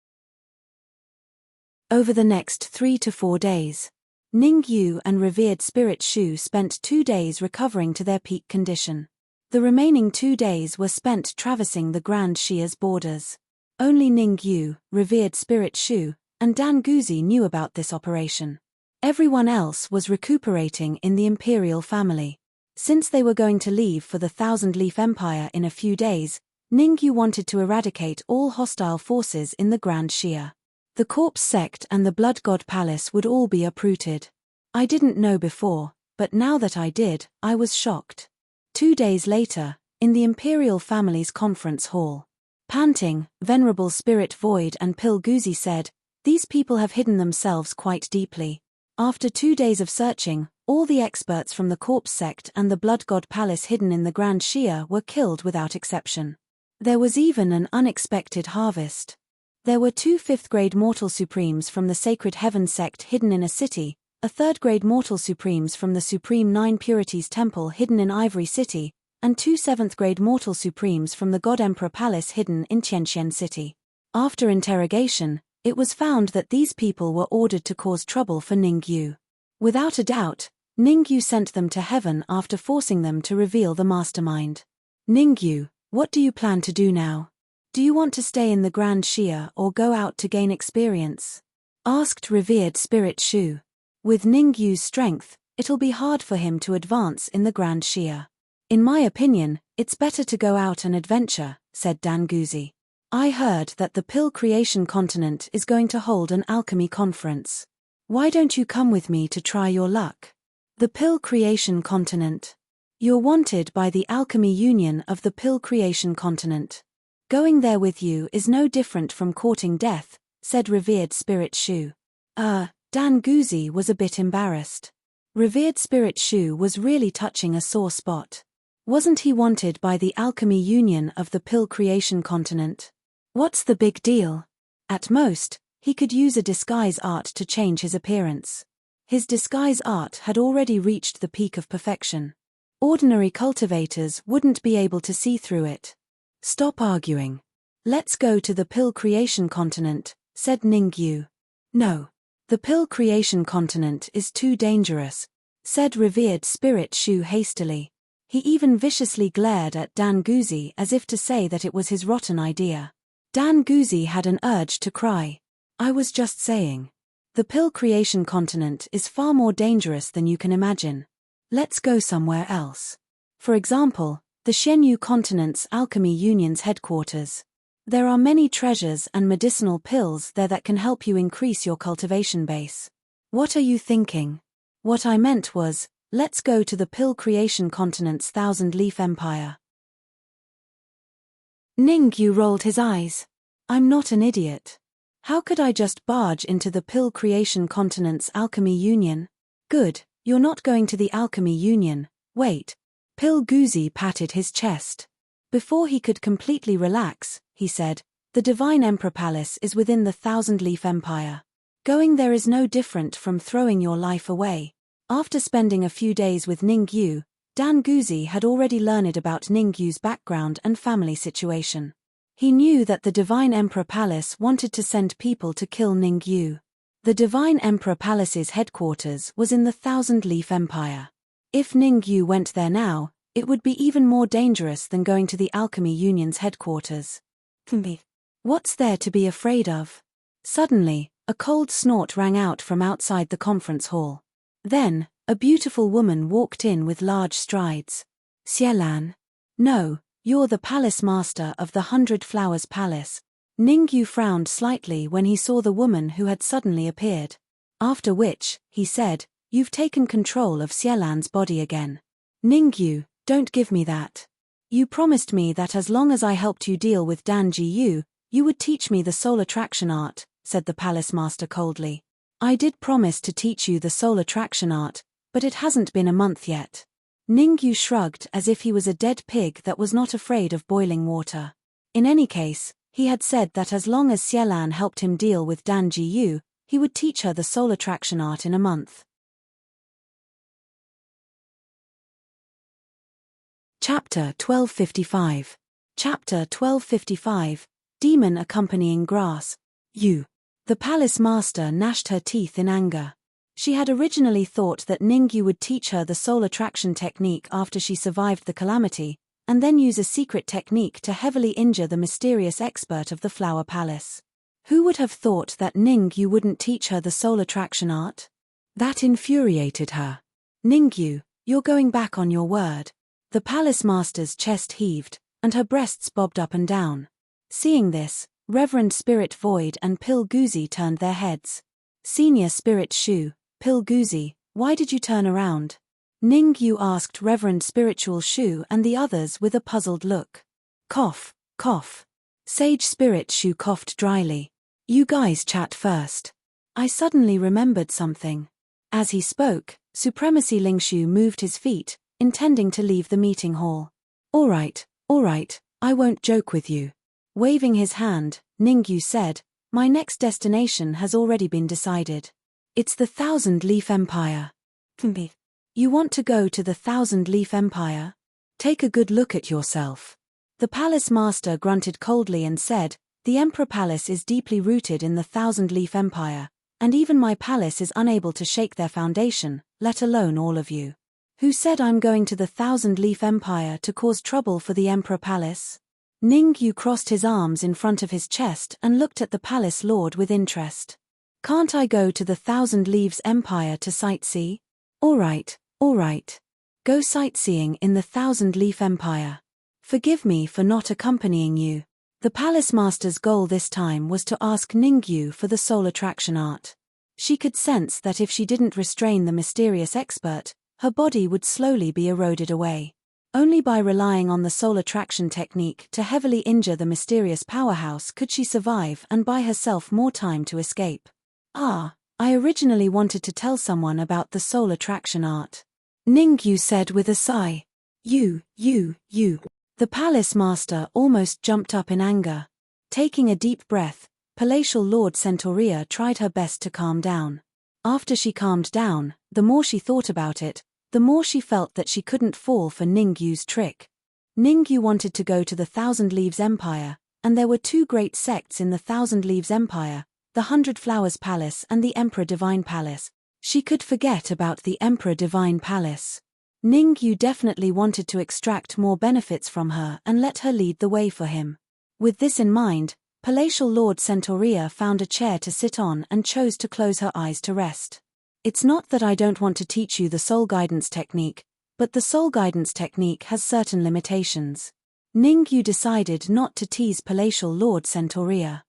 Over the next 3 to 4 days, Ningyu and Revered Spirit Shu spent 2 days recovering to their peak condition. The remaining 2 days were spent traversing the Grand Shia's borders. Only Ningyu, Revered Spirit Shu, and Dan Guzi knew about this operation. Everyone else was recuperating in the Imperial family. Since they were going to leave for the Thousand Leaf Empire in a few days, Ningyu wanted to eradicate all hostile forces in the Grand Shia. The Corpse Sect and the Blood God Palace would all be uprooted. I didn't know before, but now that I did, I was shocked. 2 days later, in the Imperial family's conference hall. Panting, Venerable Spirit Void and Pil Guzi said, "These people have hidden themselves quite deeply. After 2 days of searching, all the experts from the Corpse Sect and the Blood God Palace hidden in the Grand Shia were killed without exception. There was even an unexpected harvest. There were 2 5th-grade Mortal Supremes from the Sacred Heaven sect hidden in a city, a 3rd-grade Mortal Supremes from the Supreme Nine Purities Temple hidden in Ivory City, and 2 7th-grade Mortal Supremes from the God Emperor Palace hidden in Tianxian City. After interrogation, it was found that these people were ordered to cause trouble for Ningyu. Without a doubt, Ningyu sent them to heaven after forcing them to reveal the mastermind. Ningyu, what do you plan to do now? Do you want to stay in the Grand Shia or go out to gain experience?" asked Revered Spirit Shu. With Ningyu's strength, it'll be hard for him to advance in the Grand Shia. "In my opinion, it's better to go out and adventure," said Dan Guzi. "I heard that the Pill Creation Continent is going to hold an alchemy conference. Why don't you come with me to try your luck?" The Pill Creation Continent. You're wanted by the Alchemy Union of the Pill Creation Continent. Going there with you is no different from courting death, said Revered Spirit Shu. Dan Guzi was a bit embarrassed. Revered Spirit Shu was really touching a sore spot. Wasn't he wanted by the Alchemy Union of the Pill Creation Continent? What's the big deal? At most, he could use a disguise art to change his appearance. His disguise art had already reached the peak of perfection. Ordinary cultivators wouldn't be able to see through it. "Stop arguing. Let's go to the Pill Creation Continent," said Ningyu. "No. The Pill Creation Continent is too dangerous," said Revered Spirit Shu hastily. He even viciously glared at Dan Guzi as if to say that it was his rotten idea. Dan Guzi had an urge to cry. "I was just saying. The Pill Creation Continent is far more dangerous than you can imagine. Let's go somewhere else. For example, the Shenyu Continent's Alchemy Union's headquarters. There are many treasures and medicinal pills there that can help you increase your cultivation base." "What are you thinking?" "What I meant was, let's go to the Pill Creation Continent's Thousand Leaf Empire." Ningyu rolled his eyes. "I'm not an idiot. How could I just barge into the Pill Creation Continent's Alchemy Union?" "Good, you're not going to the Alchemy Union. Wait." Pil Guzi patted his chest. Before he could completely relax, he said, "The Divine Emperor Palace is within the Thousand Leaf Empire. Going there is no different from throwing your life away." After spending a few days with Ningyu, Dan Guzi had already learned about Ningyu's background and family situation. He knew that the Divine Emperor Palace wanted to send people to kill Ningyu. The Divine Emperor Palace's headquarters was in the Thousand Leaf Empire. If Ningyu went there now, it would be even more dangerous than going to the Alchemy Union's headquarters. What's there to be afraid of? Suddenly, a cold snort rang out from outside the conference hall. Then, a beautiful woman walked in with large strides. Xielan. No, you're the palace master of the 100 Flowers Palace. Ningyu frowned slightly when he saw the woman who had suddenly appeared. After which, he said, you've taken control of Xielan's body again. Ningyu, don't give me that. You promised me that as long as I helped you deal with Dan Jiyu, you would teach me the soul attraction art, said the palace master coldly. I did promise to teach you the soul attraction art, but it hasn't been a month yet. Ningyu shrugged as if he was a dead pig that was not afraid of boiling water. In any case, he had said that as long as Xielan helped him deal with Dan Jiyu, he would teach her the soul attraction art in a month. Chapter 1255. Chapter 1255. Demon accompanying grass. You. The palace master gnashed her teeth in anger. She had originally thought that Ningyu would teach her the soul attraction technique after she survived the calamity, and then use a secret technique to heavily injure the mysterious expert of the Flower Palace. Who would have thought that Ningyu wouldn't teach her the soul attraction art? That infuriated her. Ningyu, you're going back on your word. The palace master's chest heaved, and her breasts bobbed up and down. Seeing this, Reverend Spirit Void and Pil Guzi turned their heads. Senior Spirit Shu, Pil Guzi, why did you turn around? Ningyu asked Reverend Spiritual Shu and the others with a puzzled look. Cough, cough. Sage Spirit Shu coughed dryly. You guys chat first. I suddenly remembered something. As he spoke, Supremacy Lingshu moved his feet, intending to leave the meeting hall. All right, I won't joke with you. Waving his hand, Ningyu said, my next destination has already been decided. It's the Thousand Leaf Empire. You want to go to the Thousand Leaf Empire? Take a good look at yourself. The palace master grunted coldly and said, the Emperor Palace is deeply rooted in the Thousand Leaf Empire, and even my palace is unable to shake their foundation, let alone all of you. Who said I'm going to the Thousand Leaf Empire to cause trouble for the Emperor Palace? Ningyu crossed his arms in front of his chest and looked at the palace lord with interest. Can't I go to the Thousand Leaves Empire to sightsee? All right. Go sightseeing in the Thousand Leaf Empire. Forgive me for not accompanying you. The palace master's goal this time was to ask Ningyu for the soul attraction art. She could sense that if she didn't restrain the mysterious expert, her body would slowly be eroded away. Only by relying on the soul attraction technique to heavily injure the mysterious powerhouse could she survive and buy herself more time to escape. I originally wanted to tell someone about the soul attraction art. Ningyu said with a sigh. You. The palace master almost jumped up in anger. Taking a deep breath, Palatial Lord Centaurea tried her best to calm down. After she calmed down, the more she thought about it, the more she felt that she couldn't fall for Ningyu's trick. Ningyu wanted to go to the Thousand Leaves Empire, and there were two great sects in the Thousand Leaves Empire, the 100 Flowers Palace and the Emperor Divine Palace. She could forget about the Emperor Divine Palace. Ningyu definitely wanted to extract more benefits from her and let her lead the way for him. With this in mind, Palatial Lord Centaurea found a chair to sit on and chose to close her eyes to rest. It's not that I don't want to teach you the soul guidance technique, but the soul guidance technique has certain limitations. Ningyu decided not to tease Palatial Lord Centaurea.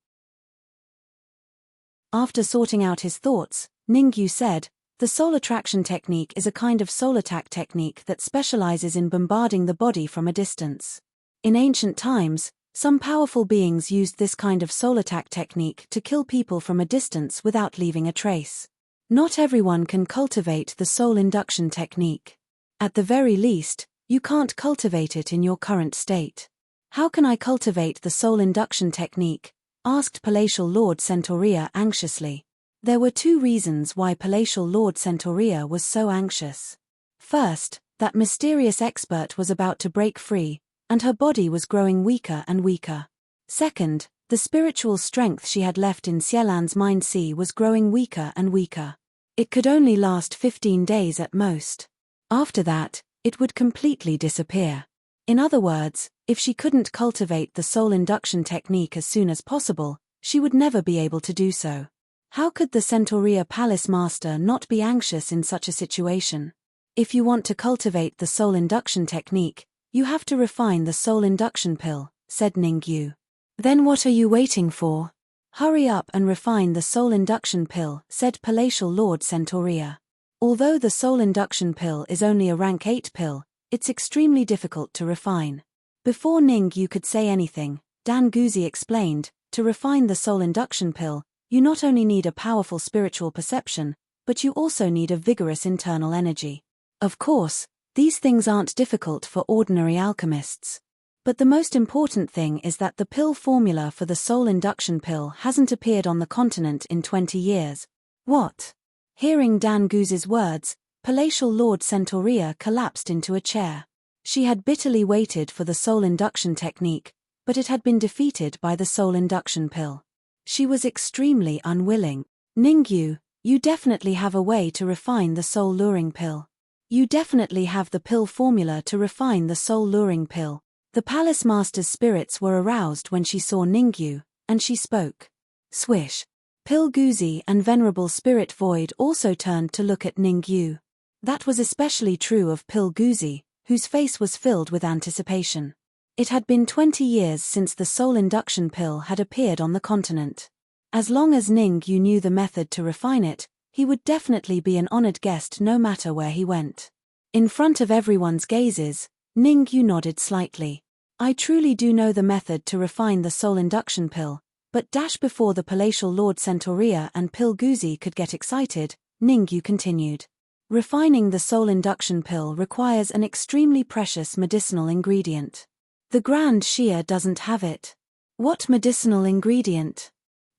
After sorting out his thoughts, Ningyu said, the soul attraction technique is a kind of soul attack technique that specializes in bombarding the body from a distance. In ancient times, some powerful beings used this kind of soul attack technique to kill people from a distance without leaving a trace. Not everyone can cultivate the soul induction technique. At the very least, you can't cultivate it in your current state. How can I cultivate the soul induction technique? Asked Palatial Lord Centaurea anxiously. There were two reasons why Palatial Lord Centaurea was so anxious. First, That mysterious expert was about to break free, and her body was growing weaker and weaker. Second, the spiritual strength she had left in Xielan's mind sea was growing weaker and weaker. It could only last 15 days at most. After that, it would completely disappear. In other words, if she couldn't cultivate the soul induction technique as soon as possible, she would never be able to do so. How could the Centaurea Palace Master not be anxious in such a situation? If you want to cultivate the soul induction technique, you have to refine the soul induction pill, said Ningyu. Then what are you waiting for? Hurry up and refine the soul induction pill, said Palatial Lord Centaurea. Although the soul induction pill is only a rank 8 pill, it's extremely difficult to refine. Before Ningyu could say anything, Dan Guzi explained, to refine the soul induction pill, you not only need a powerful spiritual perception, but you also need a vigorous internal energy. Of course, these things aren't difficult for ordinary alchemists. But the most important thing is that the pill formula for the soul induction pill hasn't appeared on the continent in 20 years. What? Hearing Dan Guzi's words, Palatial Lord Centaurea collapsed into a chair. She had bitterly waited for the soul induction technique, but it had been defeated by the soul induction pill. She was extremely unwilling. Ningyu, you definitely have a way to refine the soul luring pill. You definitely have the pill formula to refine the soul luring pill. The palace master's spirits were aroused when she saw Ningyu, and she spoke. Swish. Pill Guzi and Venerable Spirit Void also turned to look at Ningyu. That was especially true of Pill Guzi, whose face was filled with anticipation. It had been 20 years since the soul induction pill had appeared on the continent. As long as Ningyu knew the method to refine it, he would definitely be an honored guest no matter where he went. In front of everyone's gazes, Ningyu nodded slightly. I truly do know the method to refine the soul induction pill, but before the Palatial Lord Centaurea and Pill Guzi could get excited, Ningyu continued. Refining the soul induction pill requires an extremely precious medicinal ingredient. The Grand Shia doesn't have it. What medicinal ingredient?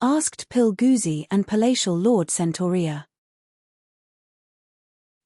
Asked Pill Guzi and Palatial Lord Centaurea.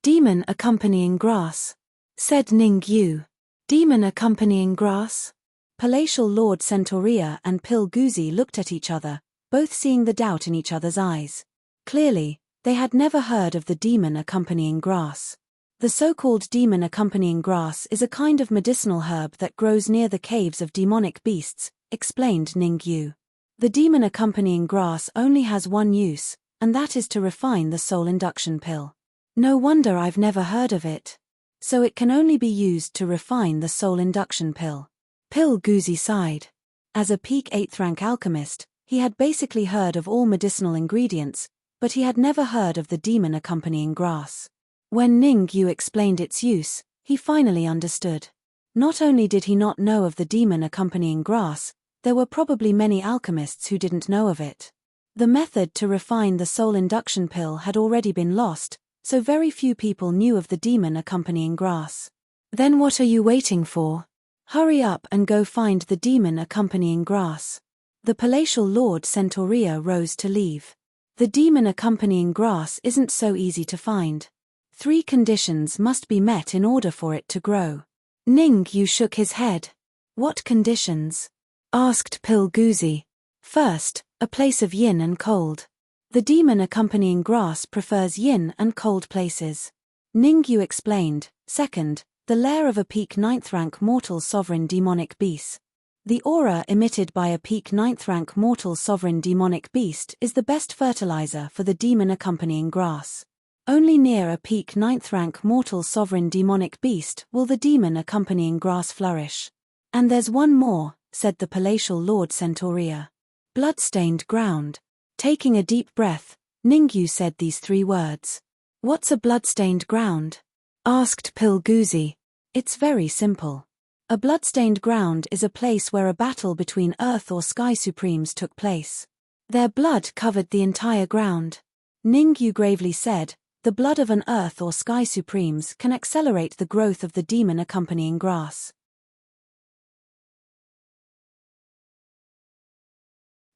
Demon accompanying grass, said Ningyu. Demon accompanying grass? Palatial Lord Centaurea and Pill Guzi looked at each other, both seeing the doubt in each other's eyes. Clearly, they had never heard of the demon accompanying grass. The so-called demon accompanying grass is a kind of medicinal herb that grows near the caves of demonic beasts, explained Ningyu. The demon accompanying grass only has one use, and that is to refine the soul induction pill. No wonder I've never heard of it. So it can only be used to refine the soul induction pill. Pill Guzi sighed. As a peak 8th rank alchemist, he had basically heard of all medicinal ingredients, but he had never heard of the demon accompanying grass. When Ningyu explained its use, he finally understood. Not only did he not know of the demon accompanying grass, there were probably many alchemists who didn't know of it. The method to refine the soul induction pill had already been lost, so very few people knew of the demon accompanying grass. Then what are you waiting for? Hurry up and go find the demon accompanying grass. The Palatial Lord Centaurea rose to leave. The demon accompanying grass isn't so easy to find. 3 conditions must be met in order for it to grow. Ningyu shook his head. What conditions? Asked Pill Guzi. First, a place of yin and cold. The demon accompanying grass prefers yin and cold places. Ningyu explained. Second, the lair of a peak 9th rank mortal sovereign demonic beast. The aura emitted by a peak 9th rank mortal sovereign demonic beast is the best fertilizer for the demon accompanying grass. Only near a peak 9th rank mortal sovereign demonic beast will the demon accompanying grass flourish. And there's one more, said the Palatial Lord Centaurea. Bloodstained ground. Taking a deep breath, Ningyu said these 3 words. What's a bloodstained ground? Asked Pill Guzi. It's very simple. A bloodstained ground is a place where a battle between Earth or Sky Supremes took place. Their blood covered the entire ground. Ningyu gravely said, the blood of an Earth or Sky Supremes can accelerate the growth of the demon accompanying grass.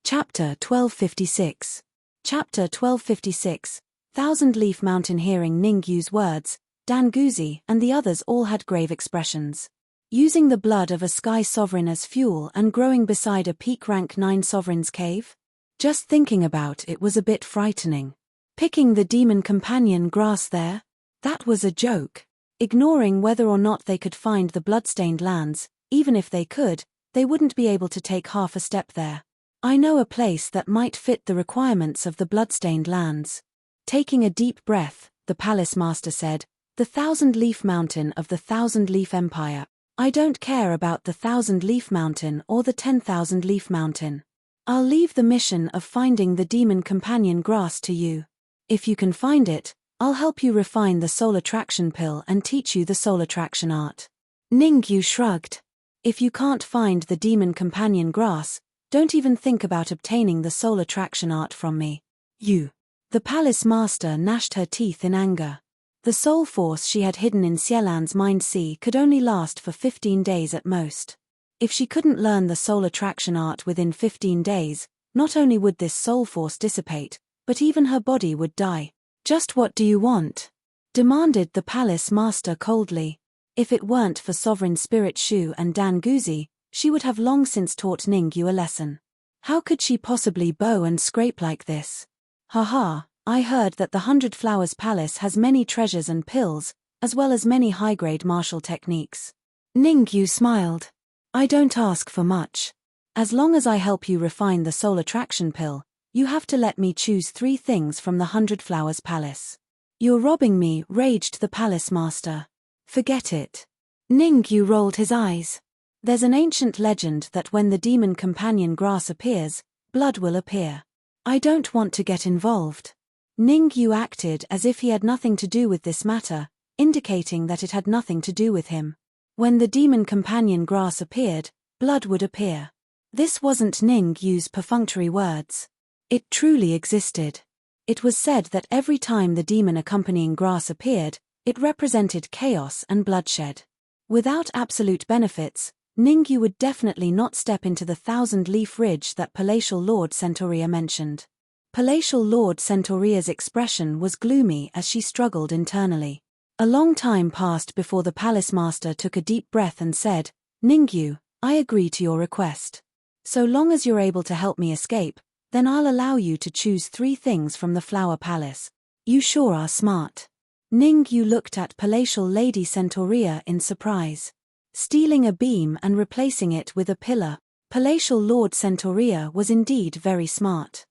Chapter 1256. Chapter 1256. Thousand Leaf Mountain. Hearing Ningyu's words, Danguzi, and the others all had grave expressions. Using the blood of a sky sovereign as fuel and growing beside a peak rank 9 sovereign's cave? Just thinking about it was a bit frightening. Picking the demon companion grass there? That was a joke. Ignoring whether or not they could find the bloodstained lands, even if they could, they wouldn't be able to take half a step there. I know a place that might fit the requirements of the bloodstained lands. Taking a deep breath, the palace master said, the 1,000-leaf mountain of the 1,000-leaf empire. I don't care about the 1,000-leaf mountain or the 10,000-leaf mountain. I'll leave the mission of finding the demon companion grass to you. If you can find it, I'll help you refine the soul attraction pill and teach you the soul attraction art. Ningyu shrugged. If you can't find the demon companion grass, don't even think about obtaining the soul attraction art from me. You. The palace master gnashed her teeth in anger. The soul force she had hidden in Xielan's mind sea could only last for 15 days at most. If she couldn't learn the soul attraction art within 15 days, not only would this soul force dissipate, but even her body would die. Just what do you want? Demanded the palace master coldly. If it weren't for Sovereign Spirit Shu and Danguzi, she would have long since taught Ningyu a lesson. How could she possibly bow and scrape like this? Haha, I heard that the 100 Flowers Palace has many treasures and pills, as well as many high-grade martial techniques. Ningyu smiled. I don't ask for much. As long as I help you refine the soul attraction pill, you have to let me choose 3 things from the 100 Flowers Palace. You're robbing me, raged the palace master. Forget it. Ningyu rolled his eyes. There's an ancient legend that when the demon companion grass appears, blood will appear. I don't want to get involved. Ningyu acted as if he had nothing to do with this matter, indicating that it had nothing to do with him. When the demon companion grass appeared, blood would appear. This wasn't Ningyu's perfunctory words. It truly existed. It was said that every time the demon accompanying grass appeared, it represented chaos and bloodshed. Without absolute benefits, Ningyu would definitely not step into the 1,000-leaf ridge that Palatial Lord Centaurea mentioned. Palatial Lord Centaurea's expression was gloomy as she struggled internally. A long time passed before the palace master took a deep breath and said, Ningyu, I agree to your request. So long as you're able to help me escape, then I'll allow you to choose 3 things from the Flower Palace. You sure are smart. Ningyu looked at Palatial Lady Centaurea in surprise. Stealing a beam and replacing it with a pillar, Palatial Lord Centaurea was indeed very smart.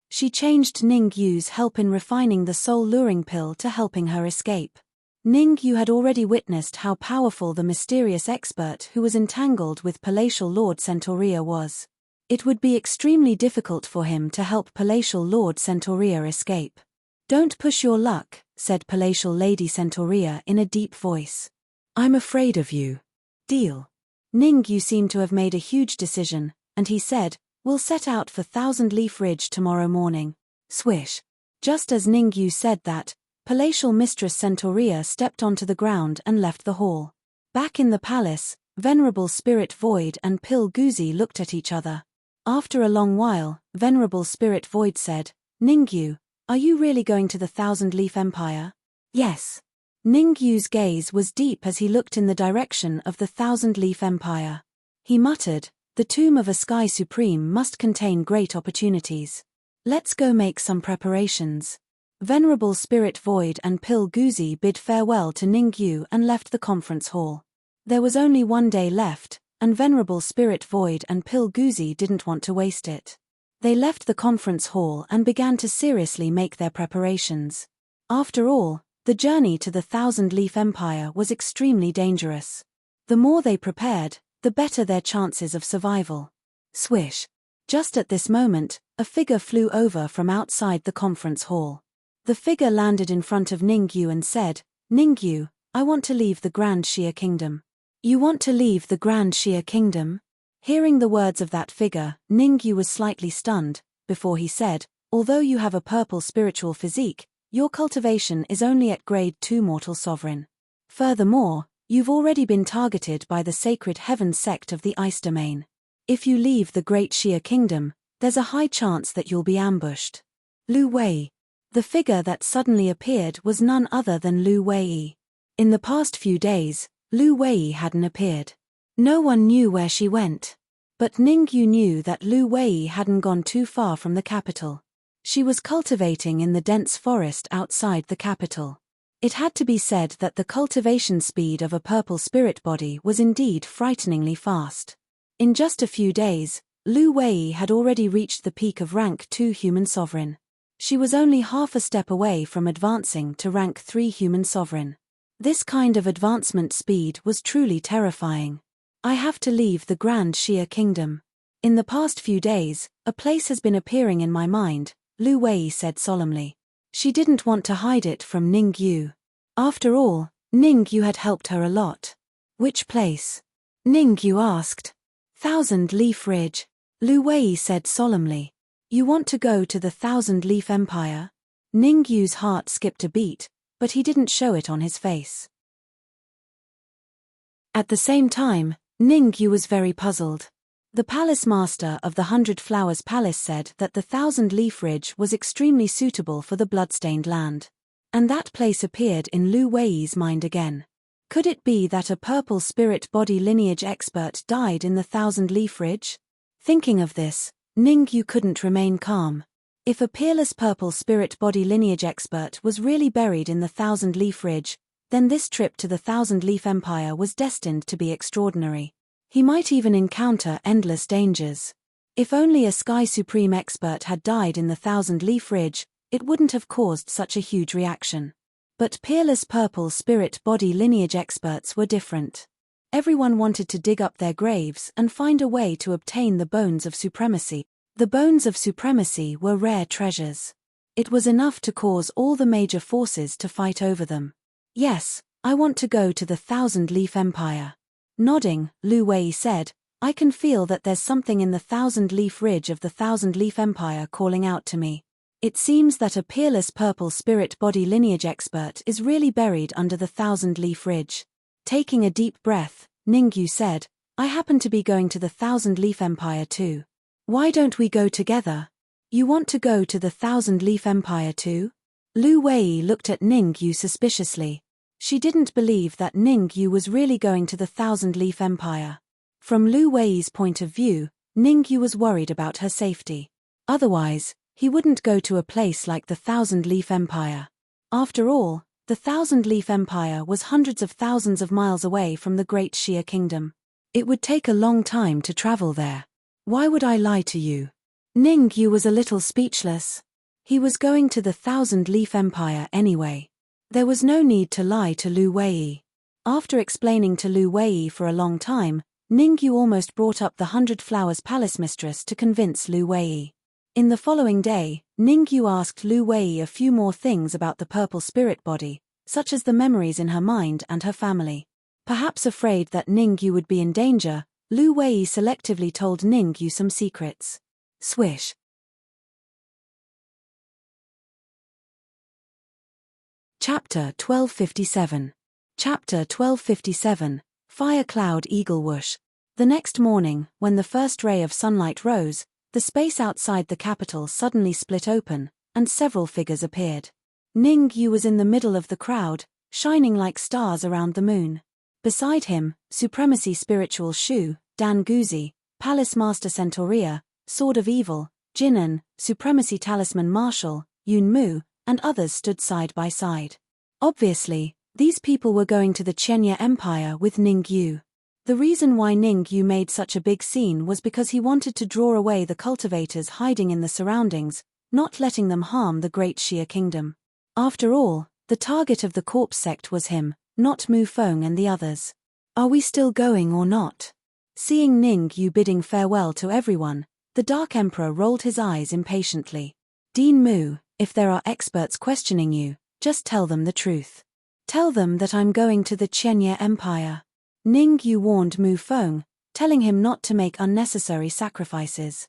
She changed Ningyu's help in refining the soul luring pill to helping her escape. Ningyu had already witnessed how powerful the mysterious expert who was entangled with Palatial Lord Centaurea was. It would be extremely difficult for him to help Palatial Lord Centaurea escape. Don't push your luck, said Palatial Lady Centaurea in a deep voice. I'm afraid of you. Deal. Ningyu seemed to have made a huge decision, and he said, we'll set out for 1,000-leaf ridge tomorrow morning. Swish. Just as Ningyu said that, Palatial Mistress Centaurea stepped onto the ground and left the hall. Back in the palace, Venerable Spirit Void and Pil Guzi looked at each other. After a long while, Venerable Spirit Void said, Ningyu, are you really going to the 1,000-leaf empire? Yes. Ningyu's gaze was deep as he looked in the direction of the 1,000-leaf empire. He muttered, the tomb of a sky supreme must contain great opportunities. Let's go make some preparations. Venerable Spirit Void and Pil Guzi bid farewell to Ningyu and left the conference hall. There was only 1 day left, and Venerable Spirit Void and Pil Guzi didn't want to waste it. They left the conference hall and began to seriously make their preparations. After all, the journey to the 1,000-leaf empire was extremely dangerous. The more they prepared, the better their chances of survival. Swish. Just at this moment, a figure flew over from outside the conference hall. The figure landed in front of Ningyu and said, Ningyu, I want to leave the Grand Xia Kingdom. You want to leave the Grand Xia Kingdom? Hearing the words of that figure, Ningyu was slightly stunned, before he said, although you have a purple spiritual physique, your cultivation is only at grade 2 mortal sovereign. Furthermore, you've already been targeted by the Sacred Heavens sect of the Ice Domain. If you leave the Great Xia Kingdom, there's a high chance that you'll be ambushed. Lu Wei. The figure that suddenly appeared was none other than Lu Wei. In the past few days, Lu Wei hadn't appeared. No one knew where she went. But Ningyu knew that Lu Wei hadn't gone too far from the capital. She was cultivating in the dense forest outside the capital. It had to be said that the cultivation speed of a purple spirit body was indeed frighteningly fast. In just a few days, Lu Wei had already reached the peak of rank 2 human sovereign. She was only half a step away from advancing to rank 3 human sovereign. This kind of advancement speed was truly terrifying. I have to leave the Grand Xia Kingdom. In the past few days, a place has been appearing in my mind, Lu Wei said solemnly. She didn't want to hide it from Ningyu. After all, Ningyu had helped her a lot. Which place? Ningyu asked. 1,000 Leaf Ridge. Lu Wei said solemnly. You want to go to the 1,000 Leaf Empire? Ningyu's heart skipped a beat, but he didn't show it on his face. At the same time, Ningyu was very puzzled. The palace master of the 100 Flowers Palace said that the 1,000 Leaf Ridge was extremely suitable for the bloodstained land. And that place appeared in Lu Wei's mind again. Could it be that a purple spirit body lineage expert died in the 1,000 Leaf Ridge? Thinking of this, Ningyu couldn't remain calm. If a peerless purple spirit body lineage expert was really buried in the 1,000 Leaf Ridge, then this trip to the 1,000 Leaf Empire was destined to be extraordinary. He might even encounter endless dangers. If only a Sky Supreme expert had died in the 1,000 Leaf Ridge, it wouldn't have caused such a huge reaction. But peerless purple spirit body lineage experts were different. Everyone wanted to dig up their graves and find a way to obtain the Bones of Supremacy. The Bones of Supremacy were rare treasures. It was enough to cause all the major forces to fight over them. Yes, I want to go to the 1,000 Leaf Empire. Nodding, Lu Wei said, I can feel that there's something in the 1,000 Leaf Ridge of the 1,000 Leaf Empire calling out to me. It seems that a peerless purple spirit body lineage expert is really buried under the 1,000 Leaf Ridge. Taking a deep breath, Ningyu said, I happen to be going to the 1,000 Leaf Empire too. Why don't we go together? You want to go to the 1,000 Leaf Empire too? Lu Wei looked at Ningyu suspiciously. She didn't believe that Ningyu was really going to the 1,000 Leaf Empire. From Lu Wei's point of view, Ningyu was worried about her safety. Otherwise, he wouldn't go to a place like the 1,000 Leaf Empire. After all, the 1,000 Leaf Empire was hundreds of thousands of miles away from the Great Xia Kingdom. It would take a long time to travel there. Why would I lie to you? Ningyu was a little speechless. He was going to the 1,000 Leaf Empire anyway. There was no need to lie to Lu Wei. After explaining to Lu Wei for a long time, Ningyu almost brought up the 100 Flowers Palace mistress to convince Lu Wei. In the following day, Ningyu asked Lu Wei a few more things about the purple spirit body, such as the memories in her mind and her family. Perhaps afraid that Ningyu would be in danger, Lu Wei selectively told Ningyu some secrets. Swish. Chapter 1257. Chapter 1257, Fire Cloud Eagle Whoosh. The next morning, when the first ray of sunlight rose, the space outside the capital suddenly split open, and several figures appeared. Ningyu was in the middle of the crowd, shining like stars around the moon. Beside him, Supremacy Spiritual Shu, Dan Guzi, Palace Master Centauria, Sword of Evil, Jinan, Supremacy Talisman Marshal, Yun Mu, and others stood side by side. Obviously, these people were going to the Chenya Empire with Ningyu. The reason why Ningyu made such a big scene was because he wanted to draw away the cultivators hiding in the surroundings, not letting them harm the Great Xia Kingdom. After all, the target of the corpse sect was him, not Mu Feng and the others. Are we still going or not? Seeing Ningyu bidding farewell to everyone, the Dark Emperor rolled his eyes impatiently. Dean Mu, if there are experts questioning you, just tell them the truth. Tell them that I'm going to the Chenya Empire. Ningyu warned Mu Feng, telling him not to make unnecessary sacrifices.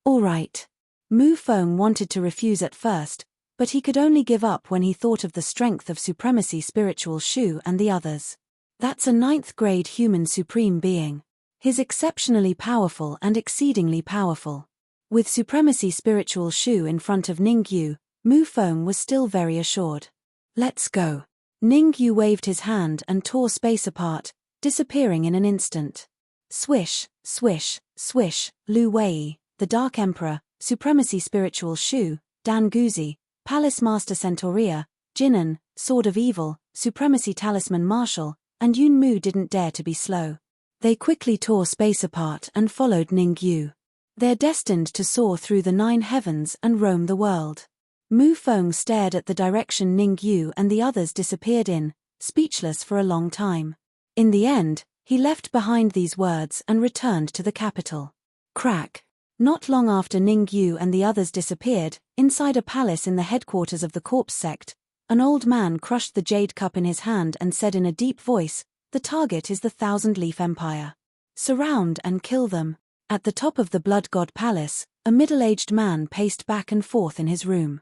All right. Mu Feng wanted to refuse at first, but he could only give up when he thought of the strength of Supremacy Spiritual Shu and the others. That's a 9th grade human supreme being. He's exceptionally powerful and exceedingly powerful. With Supremacy Spiritual Shu in front of Ningyu, Mu Feng was still very assured. Let's go. Ning Yu waved his hand and tore space apart, disappearing in an instant. Swish, swish, swish, Lu Wei, the Dark Emperor, Supremacy Spiritual Shu, Dan Guzi, Palace Master Centauria, Jinan, Sword of Evil, Supremacy Talisman Marshal, and Yun Mu didn't dare to be slow. They quickly tore space apart and followed Ning Yu. They're destined to soar through the 9 heavens and roam the world. Mu Feng stared at the direction Ning Yu and the others disappeared in, speechless for a long time. In the end, he left behind these words and returned to the capital. Crack. Not long after Ning Yu and the others disappeared, inside a palace in the headquarters of the corpse sect, an old man crushed the jade cup in his hand and said in a deep voice, "The target is the Thousand-Leaf Empire. Surround and kill them." At the top of the Blood God Palace, a middle-aged man paced back and forth in his room.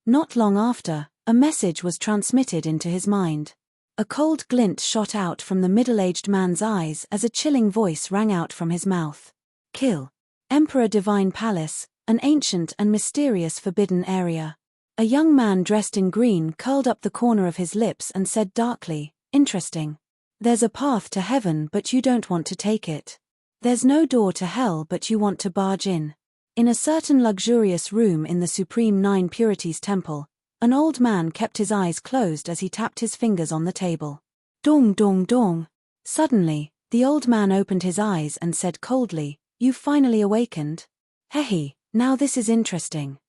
Not long after, a message was transmitted into his mind. A cold glint shot out from the middle-aged man's eyes as a chilling voice rang out from his mouth. Kill. Emperor Divine Palace, an ancient and mysterious forbidden area. A young man dressed in green curled up the corner of his lips and said darkly, "Interesting. There's a path to heaven but you don't want to take it. There's no door to hell but you want to barge in." In a certain luxurious room in the Supreme Nine Purities Temple, an old man kept his eyes closed as he tapped his fingers on the table. Dong dong dong. Suddenly, the old man opened his eyes and said coldly, "You've finally awakened? Hehe, now this is interesting."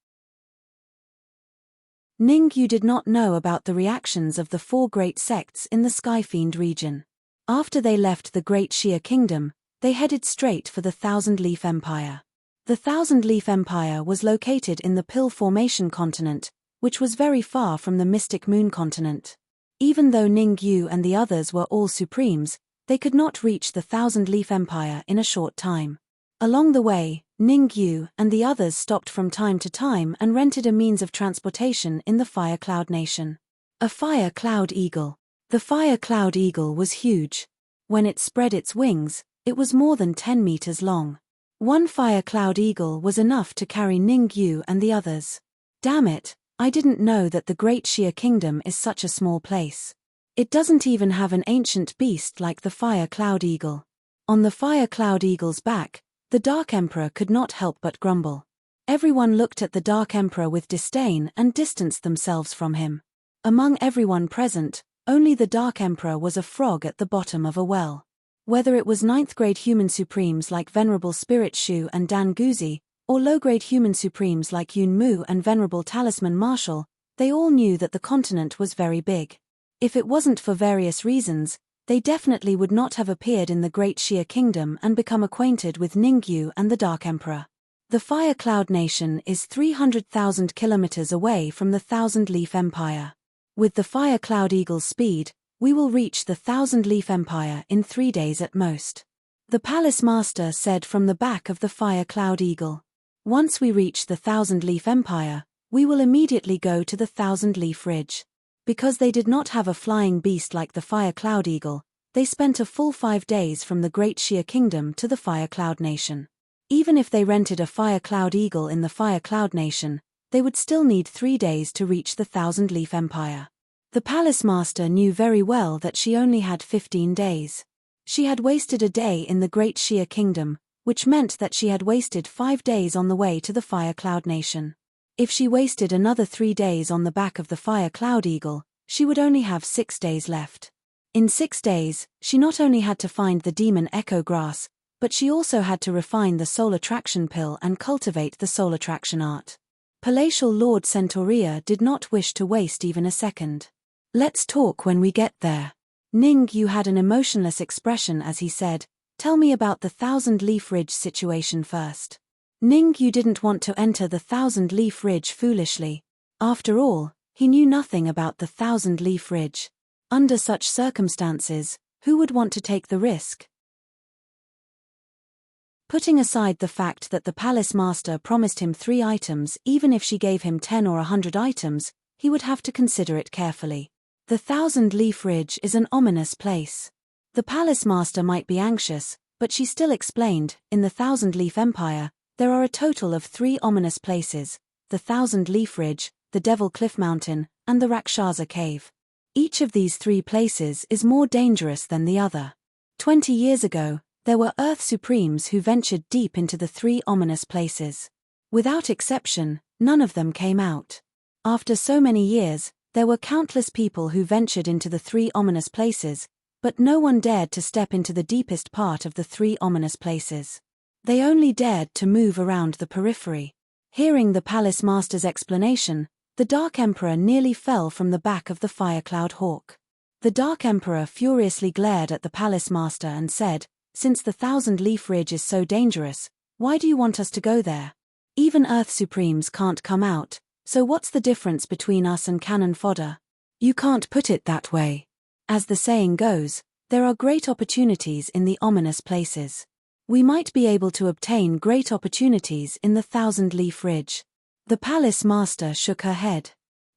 Ning Yu did not know about the reactions of the 4 great sects in the Skyfiend region. After they left the Great Xia Kingdom, they headed straight for the Thousand-Leaf Empire. The Thousand-Leaf Empire was located in the Pill Formation continent, which was very far from the Mystic Moon continent. Even though Ning Yu and the others were all supremes, they could not reach the Thousand-Leaf Empire in a short time. Along the way, Ning Yu and the others stopped from time to time and rented a means of transportation in the Fire Cloud Nation. A Fire Cloud Eagle. The Fire Cloud Eagle was huge. When it spread its wings, it was more than 10 meters long. One Fire Cloud Eagle was enough to carry Ning Yu and the others. Damn it, I didn't know that the Great Xia Kingdom is such a small place. It doesn't even have an ancient beast like the Fire Cloud Eagle. On the Fire Cloud Eagle's back, the Dark Emperor could not help but grumble. Everyone looked at the Dark Emperor with disdain and distanced themselves from him. Among everyone present, only the Dark Emperor was a frog at the bottom of a well. Whether it was 9th-grade human supremes like Venerable Spirit Shu and Dan Guzi, or low-grade human supremes like Yun Mu and Venerable Talisman Marshal, they all knew that the continent was very big. If it wasn't for various reasons, they definitely would not have appeared in the Great Xia Kingdom and become acquainted with Ning Yu and the Dark Emperor. The Fire Cloud Nation is 300,000 kilometers away from the Thousand-Leaf Empire. With the Fire Cloud Eagle's speed, we will reach the Thousand-Leaf Empire in 3 days at most. The Palace Master said from the back of the Fire Cloud Eagle. Once we reach the Thousand-Leaf Empire, we will immediately go to the Thousand-Leaf Ridge. Because they did not have a flying beast like the Fire Cloud Eagle, they spent a full 5 days from the Great Xia Kingdom to the Fire Cloud Nation. Even if they rented a Fire Cloud Eagle in the Fire Cloud Nation, they would still need 3 days to reach the Thousand-Leaf Empire. The Palace Master knew very well that she only had 15 days. She had wasted a day in the Great Xia Kingdom, which meant that she had wasted 5 days on the way to the Fire Cloud Nation. If she wasted another 3 days on the back of the Fire Cloud Eagle, she would only have 6 days left. In 6 days, she not only had to find the demon echo grass, but she also had to refine the soul attraction pill and cultivate the soul attraction art. Palatial Lord Centauria did not wish to waste even a second. "Let's talk when we get there." Ning Yu had an emotionless expression as he said, "Tell me about the Thousand-Leaf Ridge situation first." Ning Yu didn't want to enter the Thousand-Leaf Ridge foolishly. After all, he knew nothing about the Thousand-Leaf Ridge. Under such circumstances, who would want to take the risk? Putting aside the fact that the Palace Master promised him 3 items even if she gave him 10 or 100 items, he would have to consider it carefully. The Thousand-Leaf Ridge is an ominous place. The Palace Master might be anxious, but she still explained, in the Thousand-Leaf Empire, there are a total of 3 ominous places, the Thousand-Leaf Ridge, the Devil Cliff Mountain, and the Rakshasa Cave. Each of these 3 places is more dangerous than the other. 20 years ago, there were Earth Supremes who ventured deep into the 3 ominous places. Without exception, none of them came out. After so many years, there were countless people who ventured into the 3 ominous places, but no one dared to step into the deepest part of the 3 ominous places. They only dared to move around the periphery. Hearing the Palace Master's explanation, the Dark Emperor nearly fell from the back of the Firecloud Hawk. The Dark Emperor furiously glared at the Palace Master and said, "Since the Thousand-Leaf Ridge is so dangerous, why do you want us to go there? Even Earth Supremes can't come out, so what's the difference between us and cannon fodder?" "You can't put it that way. As the saying goes, there are great opportunities in the ominous places. We might be able to obtain great opportunities in the Thousand-Leaf Ridge." The Palace Master shook her head.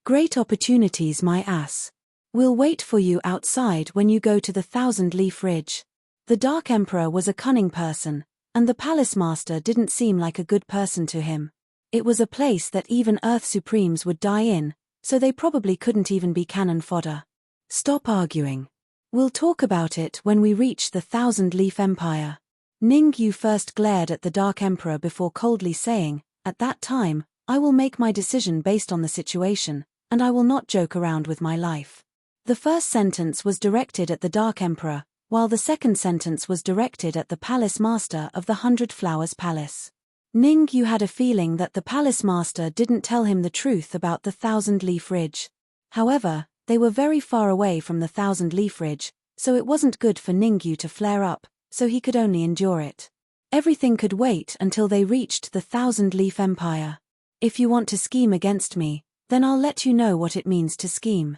"Great opportunities, my ass. We'll wait for you outside when you go to the Thousand-Leaf Ridge." The Dark Emperor was a cunning person, and the Palace Master didn't seem like a good person to him. It was a place that even Earth Supremes would die in, so they probably couldn't even be cannon fodder. "Stop arguing. We'll talk about it when we reach the Thousand-Leaf Empire." Ningyu first glared at the Dark Emperor before coldly saying, "At that time, I will make my decision based on the situation, and I will not joke around with my life." The first sentence was directed at the Dark Emperor, while the second sentence was directed at the Palace Master of the 100 Flowers Palace. Ningyu had a feeling that the Palace Master didn't tell him the truth about the Thousand-Leaf Ridge. However, they were very far away from the Thousand-Leaf Ridge, so it wasn't good for Ningyu to flare up, so he could only endure it. Everything could wait until they reached the Thousand-Leaf Empire. "If you want to scheme against me, then I'll let you know what it means to scheme."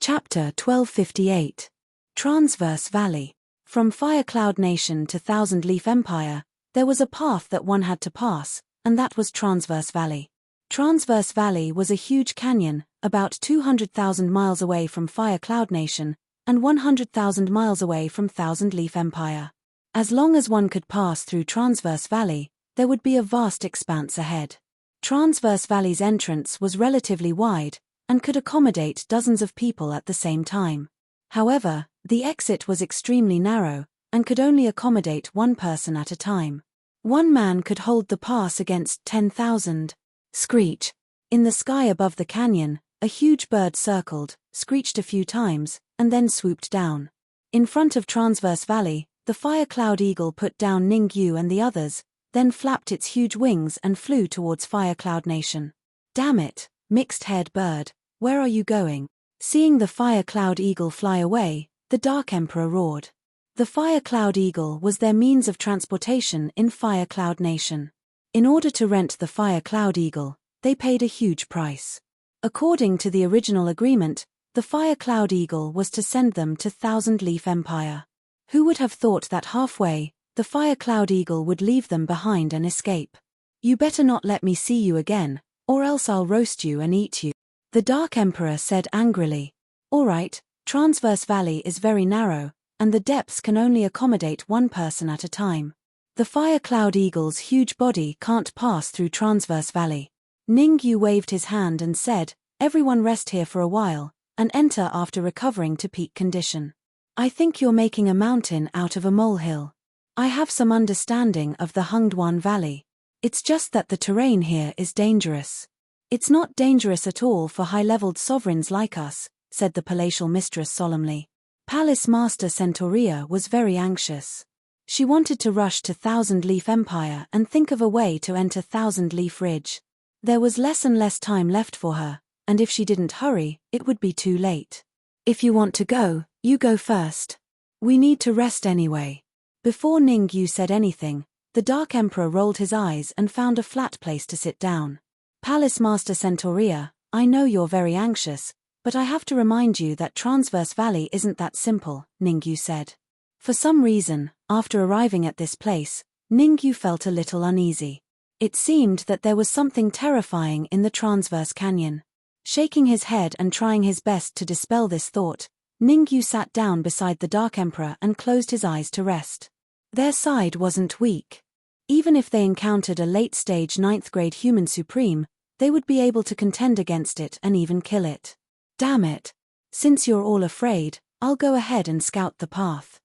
Chapter 1258. Transverse Valley. From Firecloud Nation to Thousand-Leaf Empire, there was a path that one had to pass, and that was Transverse Valley. Transverse Valley was a huge canyon, about 200,000 miles away from Firecloud Nation, and 100,000 miles away from Thousand-Leaf Empire. As long as one could pass through Transverse Valley, there would be a vast expanse ahead. Transverse Valley's entrance was relatively wide, and could accommodate dozens of people at the same time. However, the exit was extremely narrow, and could only accommodate 1 person at a time. 1 man could hold the pass against 10,000. Screech. In the sky above the canyon, a huge bird circled, screeched a few times, and then swooped down. In front of Transverse Valley, the Firecloud Eagle put down Ningyu and the others, then flapped its huge wings and flew towards Firecloud Nation. "Damn it, mixed-haired bird, where are you going?" Seeing the Firecloud Eagle fly away, the Dark Emperor roared. The Firecloud Eagle was their means of transportation in Firecloud Nation. In order to rent the Firecloud Eagle, they paid a huge price. According to the original agreement, the Firecloud Eagle was to send them to Thousand-Leaf Empire. Who would have thought that halfway, the Firecloud Eagle would leave them behind and escape? "You better not let me see you again, or else I'll roast you and eat you," the Dark Emperor said angrily. "All right, Transverse Valley is very narrow, and the depths can only accommodate 1 person at a time. The Firecloud Eagle's huge body can't pass through Transverse Valley." Ningyu waved his hand and said, "Everyone rest here for a while, and enter after recovering to peak condition. I think you're making a mountain out of a molehill. I have some understanding of the Hungduan Valley. It's just that the terrain here is dangerous." "It's not dangerous at all for high-leveled sovereigns like us," said the palatial mistress solemnly. Palace Master Centaurea was very anxious. She wanted to rush to Thousand-Leaf Empire and think of a way to enter Thousand-Leaf Ridge. There was less and less time left for her, and if she didn't hurry, it would be too late. "If you want to go, you go first. We need to rest anyway." Before Ningyu said anything, the Dark Emperor rolled his eyes and found a flat place to sit down. "Palace Master Centaurea, I know you're very anxious, but I have to remind you that Transverse Valley isn't that simple," Ningyu said. For some reason, after arriving at this place, Ningyu felt a little uneasy. It seemed that there was something terrifying in the Transverse Canyon. Shaking his head and trying his best to dispel this thought, Ningyu sat down beside the Dark Emperor and closed his eyes to rest. Their side wasn't weak. Even if they encountered a late-stage 9th grade human supreme, they would be able to contend against it and even kill it. Damn it. Since you're all afraid, I'll go ahead and scout the path.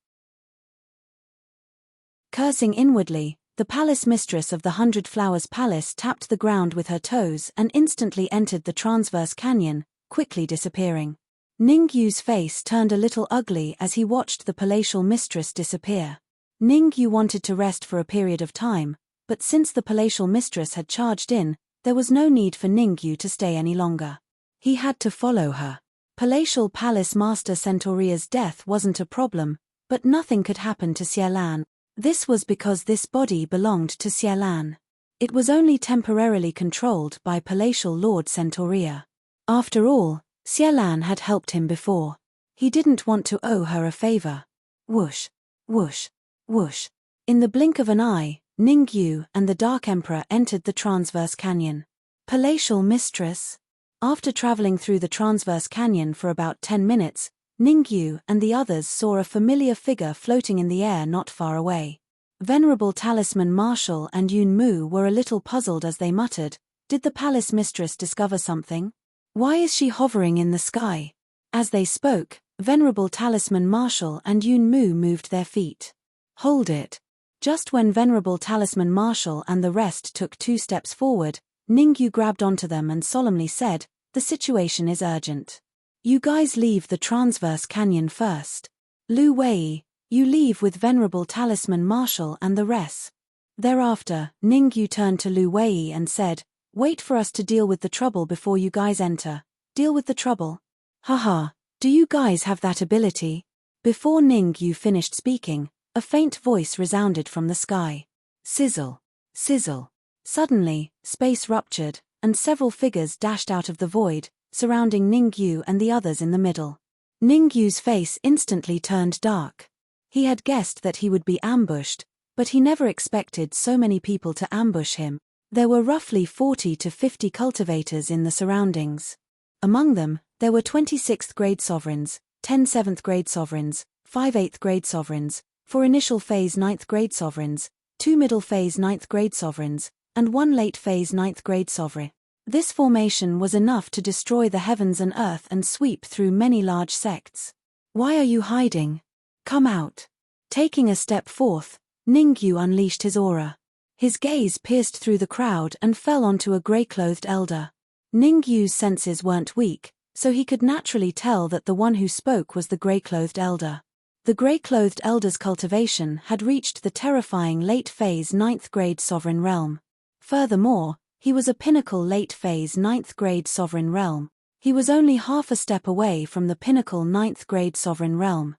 Cursing inwardly, the palace mistress of the 100 Flowers Palace tapped the ground with her toes and instantly entered the transverse canyon, quickly disappearing. Ningyu's face turned a little ugly as he watched the palatial mistress disappear. Ningyu wanted to rest for a period of time, but since the palatial mistress had charged in, there was no need for Ningyu to stay any longer. He had to follow her. Palatial Palace Master Centuria's death wasn't a problem, but nothing could happen to Xielan. This was because this body belonged to Xielan. It was only temporarily controlled by Palatial Lord Centuria. After all, Xielan had helped him before. He didn't want to owe her a favor. Whoosh, whoosh, whoosh. In the blink of an eye, Ningyu and the Dark Emperor entered the transverse canyon. Palatial Mistress. After traveling through the transverse canyon for about 10 minutes, Ningyu and the others saw a familiar figure floating in the air not far away. Venerable Talisman Marshal and Yun Mu were a little puzzled as they muttered, "Did the palace mistress discover something? Why is she hovering in the sky?" As they spoke, Venerable Talisman Marshal and Yun Mu moved their feet. Hold it. Just when Venerable Talisman Marshal and the rest took 2 steps forward, Ningyu grabbed onto them and solemnly said, "The situation is urgent. You guys leave the transverse canyon first. Lu Wei, you leave with Venerable Talisman Marshal and the rest." Thereafter, Ningyu turned to Lu Wei and said, "Wait for us to deal with the trouble before you guys enter. Deal with the trouble? Haha, do you guys have that ability?" Before Ningyu finished speaking, a faint voice resounded from the sky. Sizzle. Sizzle. Suddenly, space ruptured, and several figures dashed out of the void, surrounding Ningyu and the others in the middle. Ningyu's face instantly turned dark. He had guessed that he would be ambushed, but he never expected so many people to ambush him. There were roughly 40 to 50 cultivators in the surroundings. Among them, there were 26th grade sovereigns, 10 7th grade sovereigns, 5 8th grade sovereigns, 4 initial phase 9th grade sovereigns, 2 middle phase 9th grade sovereigns, and 1 late phase 9th grade sovereign. This formation was enough to destroy the heavens and earth and sweep through many large sects. "Why are you hiding? Come out." Taking a step forth, Ningyu unleashed his aura. His gaze pierced through the crowd and fell onto a grey-clothed elder. Ningyu's senses weren't weak, so he could naturally tell that the one who spoke was the grey-clothed elder. The grey-clothed elder's cultivation had reached the terrifying late-phase 9th grade sovereign realm. Furthermore, he was a pinnacle late-phase 9th grade sovereign realm. He was only half a step away from the pinnacle 9th grade sovereign realm.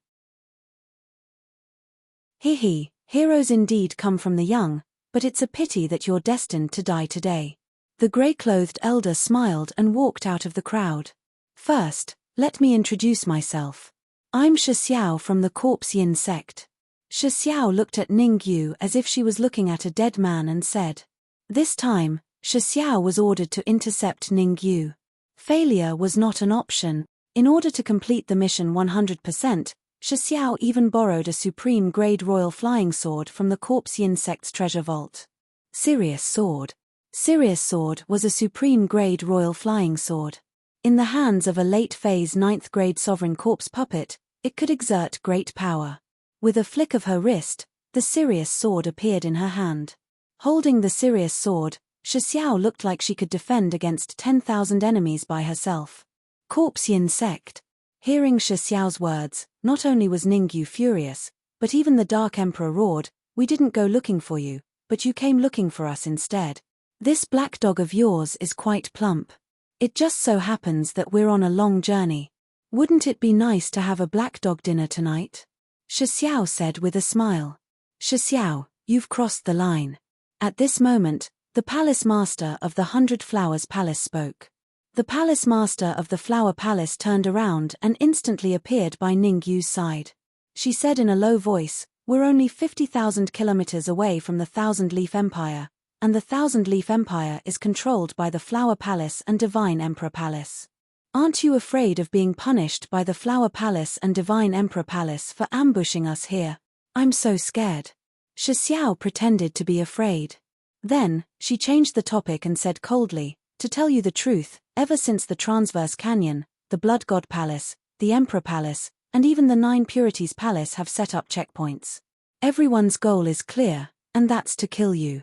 Hihi, heroes indeed come from the young, but it's a pity that you're destined to die today. The grey-clothed elder smiled and walked out of the crowd. First, let me introduce myself. I'm Shi Xiao from the Corpse Yin sect. Shi Xiao looked at Ningyu as if she was looking at a dead man and said. This time, Shi Xiao was ordered to intercept Ningyu. Failure was not an option. In order to complete the mission 100%, Shi Xiao even borrowed a supreme grade royal flying sword from the Corpse Yin sect's treasure vault. Sirius Sword. Sirius Sword was a supreme grade royal flying sword. In the hands of a late phase 9th grade sovereign corpse puppet, it could exert great power. With a flick of her wrist, the Sirius Sword appeared in her hand. Holding the Sirius Sword, Shi Xiao looked like she could defend against 10,000 enemies by herself. Corpse Yin sect. Hearing Shi Xiao's words, not only was Ningyu furious, but even the Dark Emperor roared, "We didn't go looking for you, but you came looking for us instead. This black dog of yours is quite plump. It just so happens that we're on a long journey. Wouldn't it be nice to have a black dog dinner tonight?" Shi Xiao said with a smile. "Shi Xiao, you've crossed the line." At this moment, the palace master of the 100 Flowers Palace spoke. The palace master of the Flower Palace turned around and instantly appeared by Ningyu's side. She said in a low voice, "We're only 50,000 kilometers away from the Thousand Leaf Empire, and the Thousand Leaf Empire is controlled by the Flower Palace and Divine Emperor Palace. Aren't you afraid of being punished by the Flower Palace and Divine Emperor Palace for ambushing us here?" "I'm so scared. Shi Xiao pretended to be afraid. Then, she changed the topic and said coldly, "To tell you the truth, ever since the Transverse Canyon, the Blood God Palace, the Emperor Palace, and even the Nine Purities Palace have set up checkpoints. Everyone's goal is clear, and that's to kill you.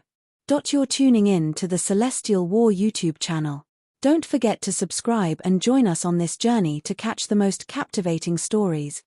You're tuning in to the Celestial War YouTube channel. Don't forget to subscribe and join us on this journey to catch the most captivating stories,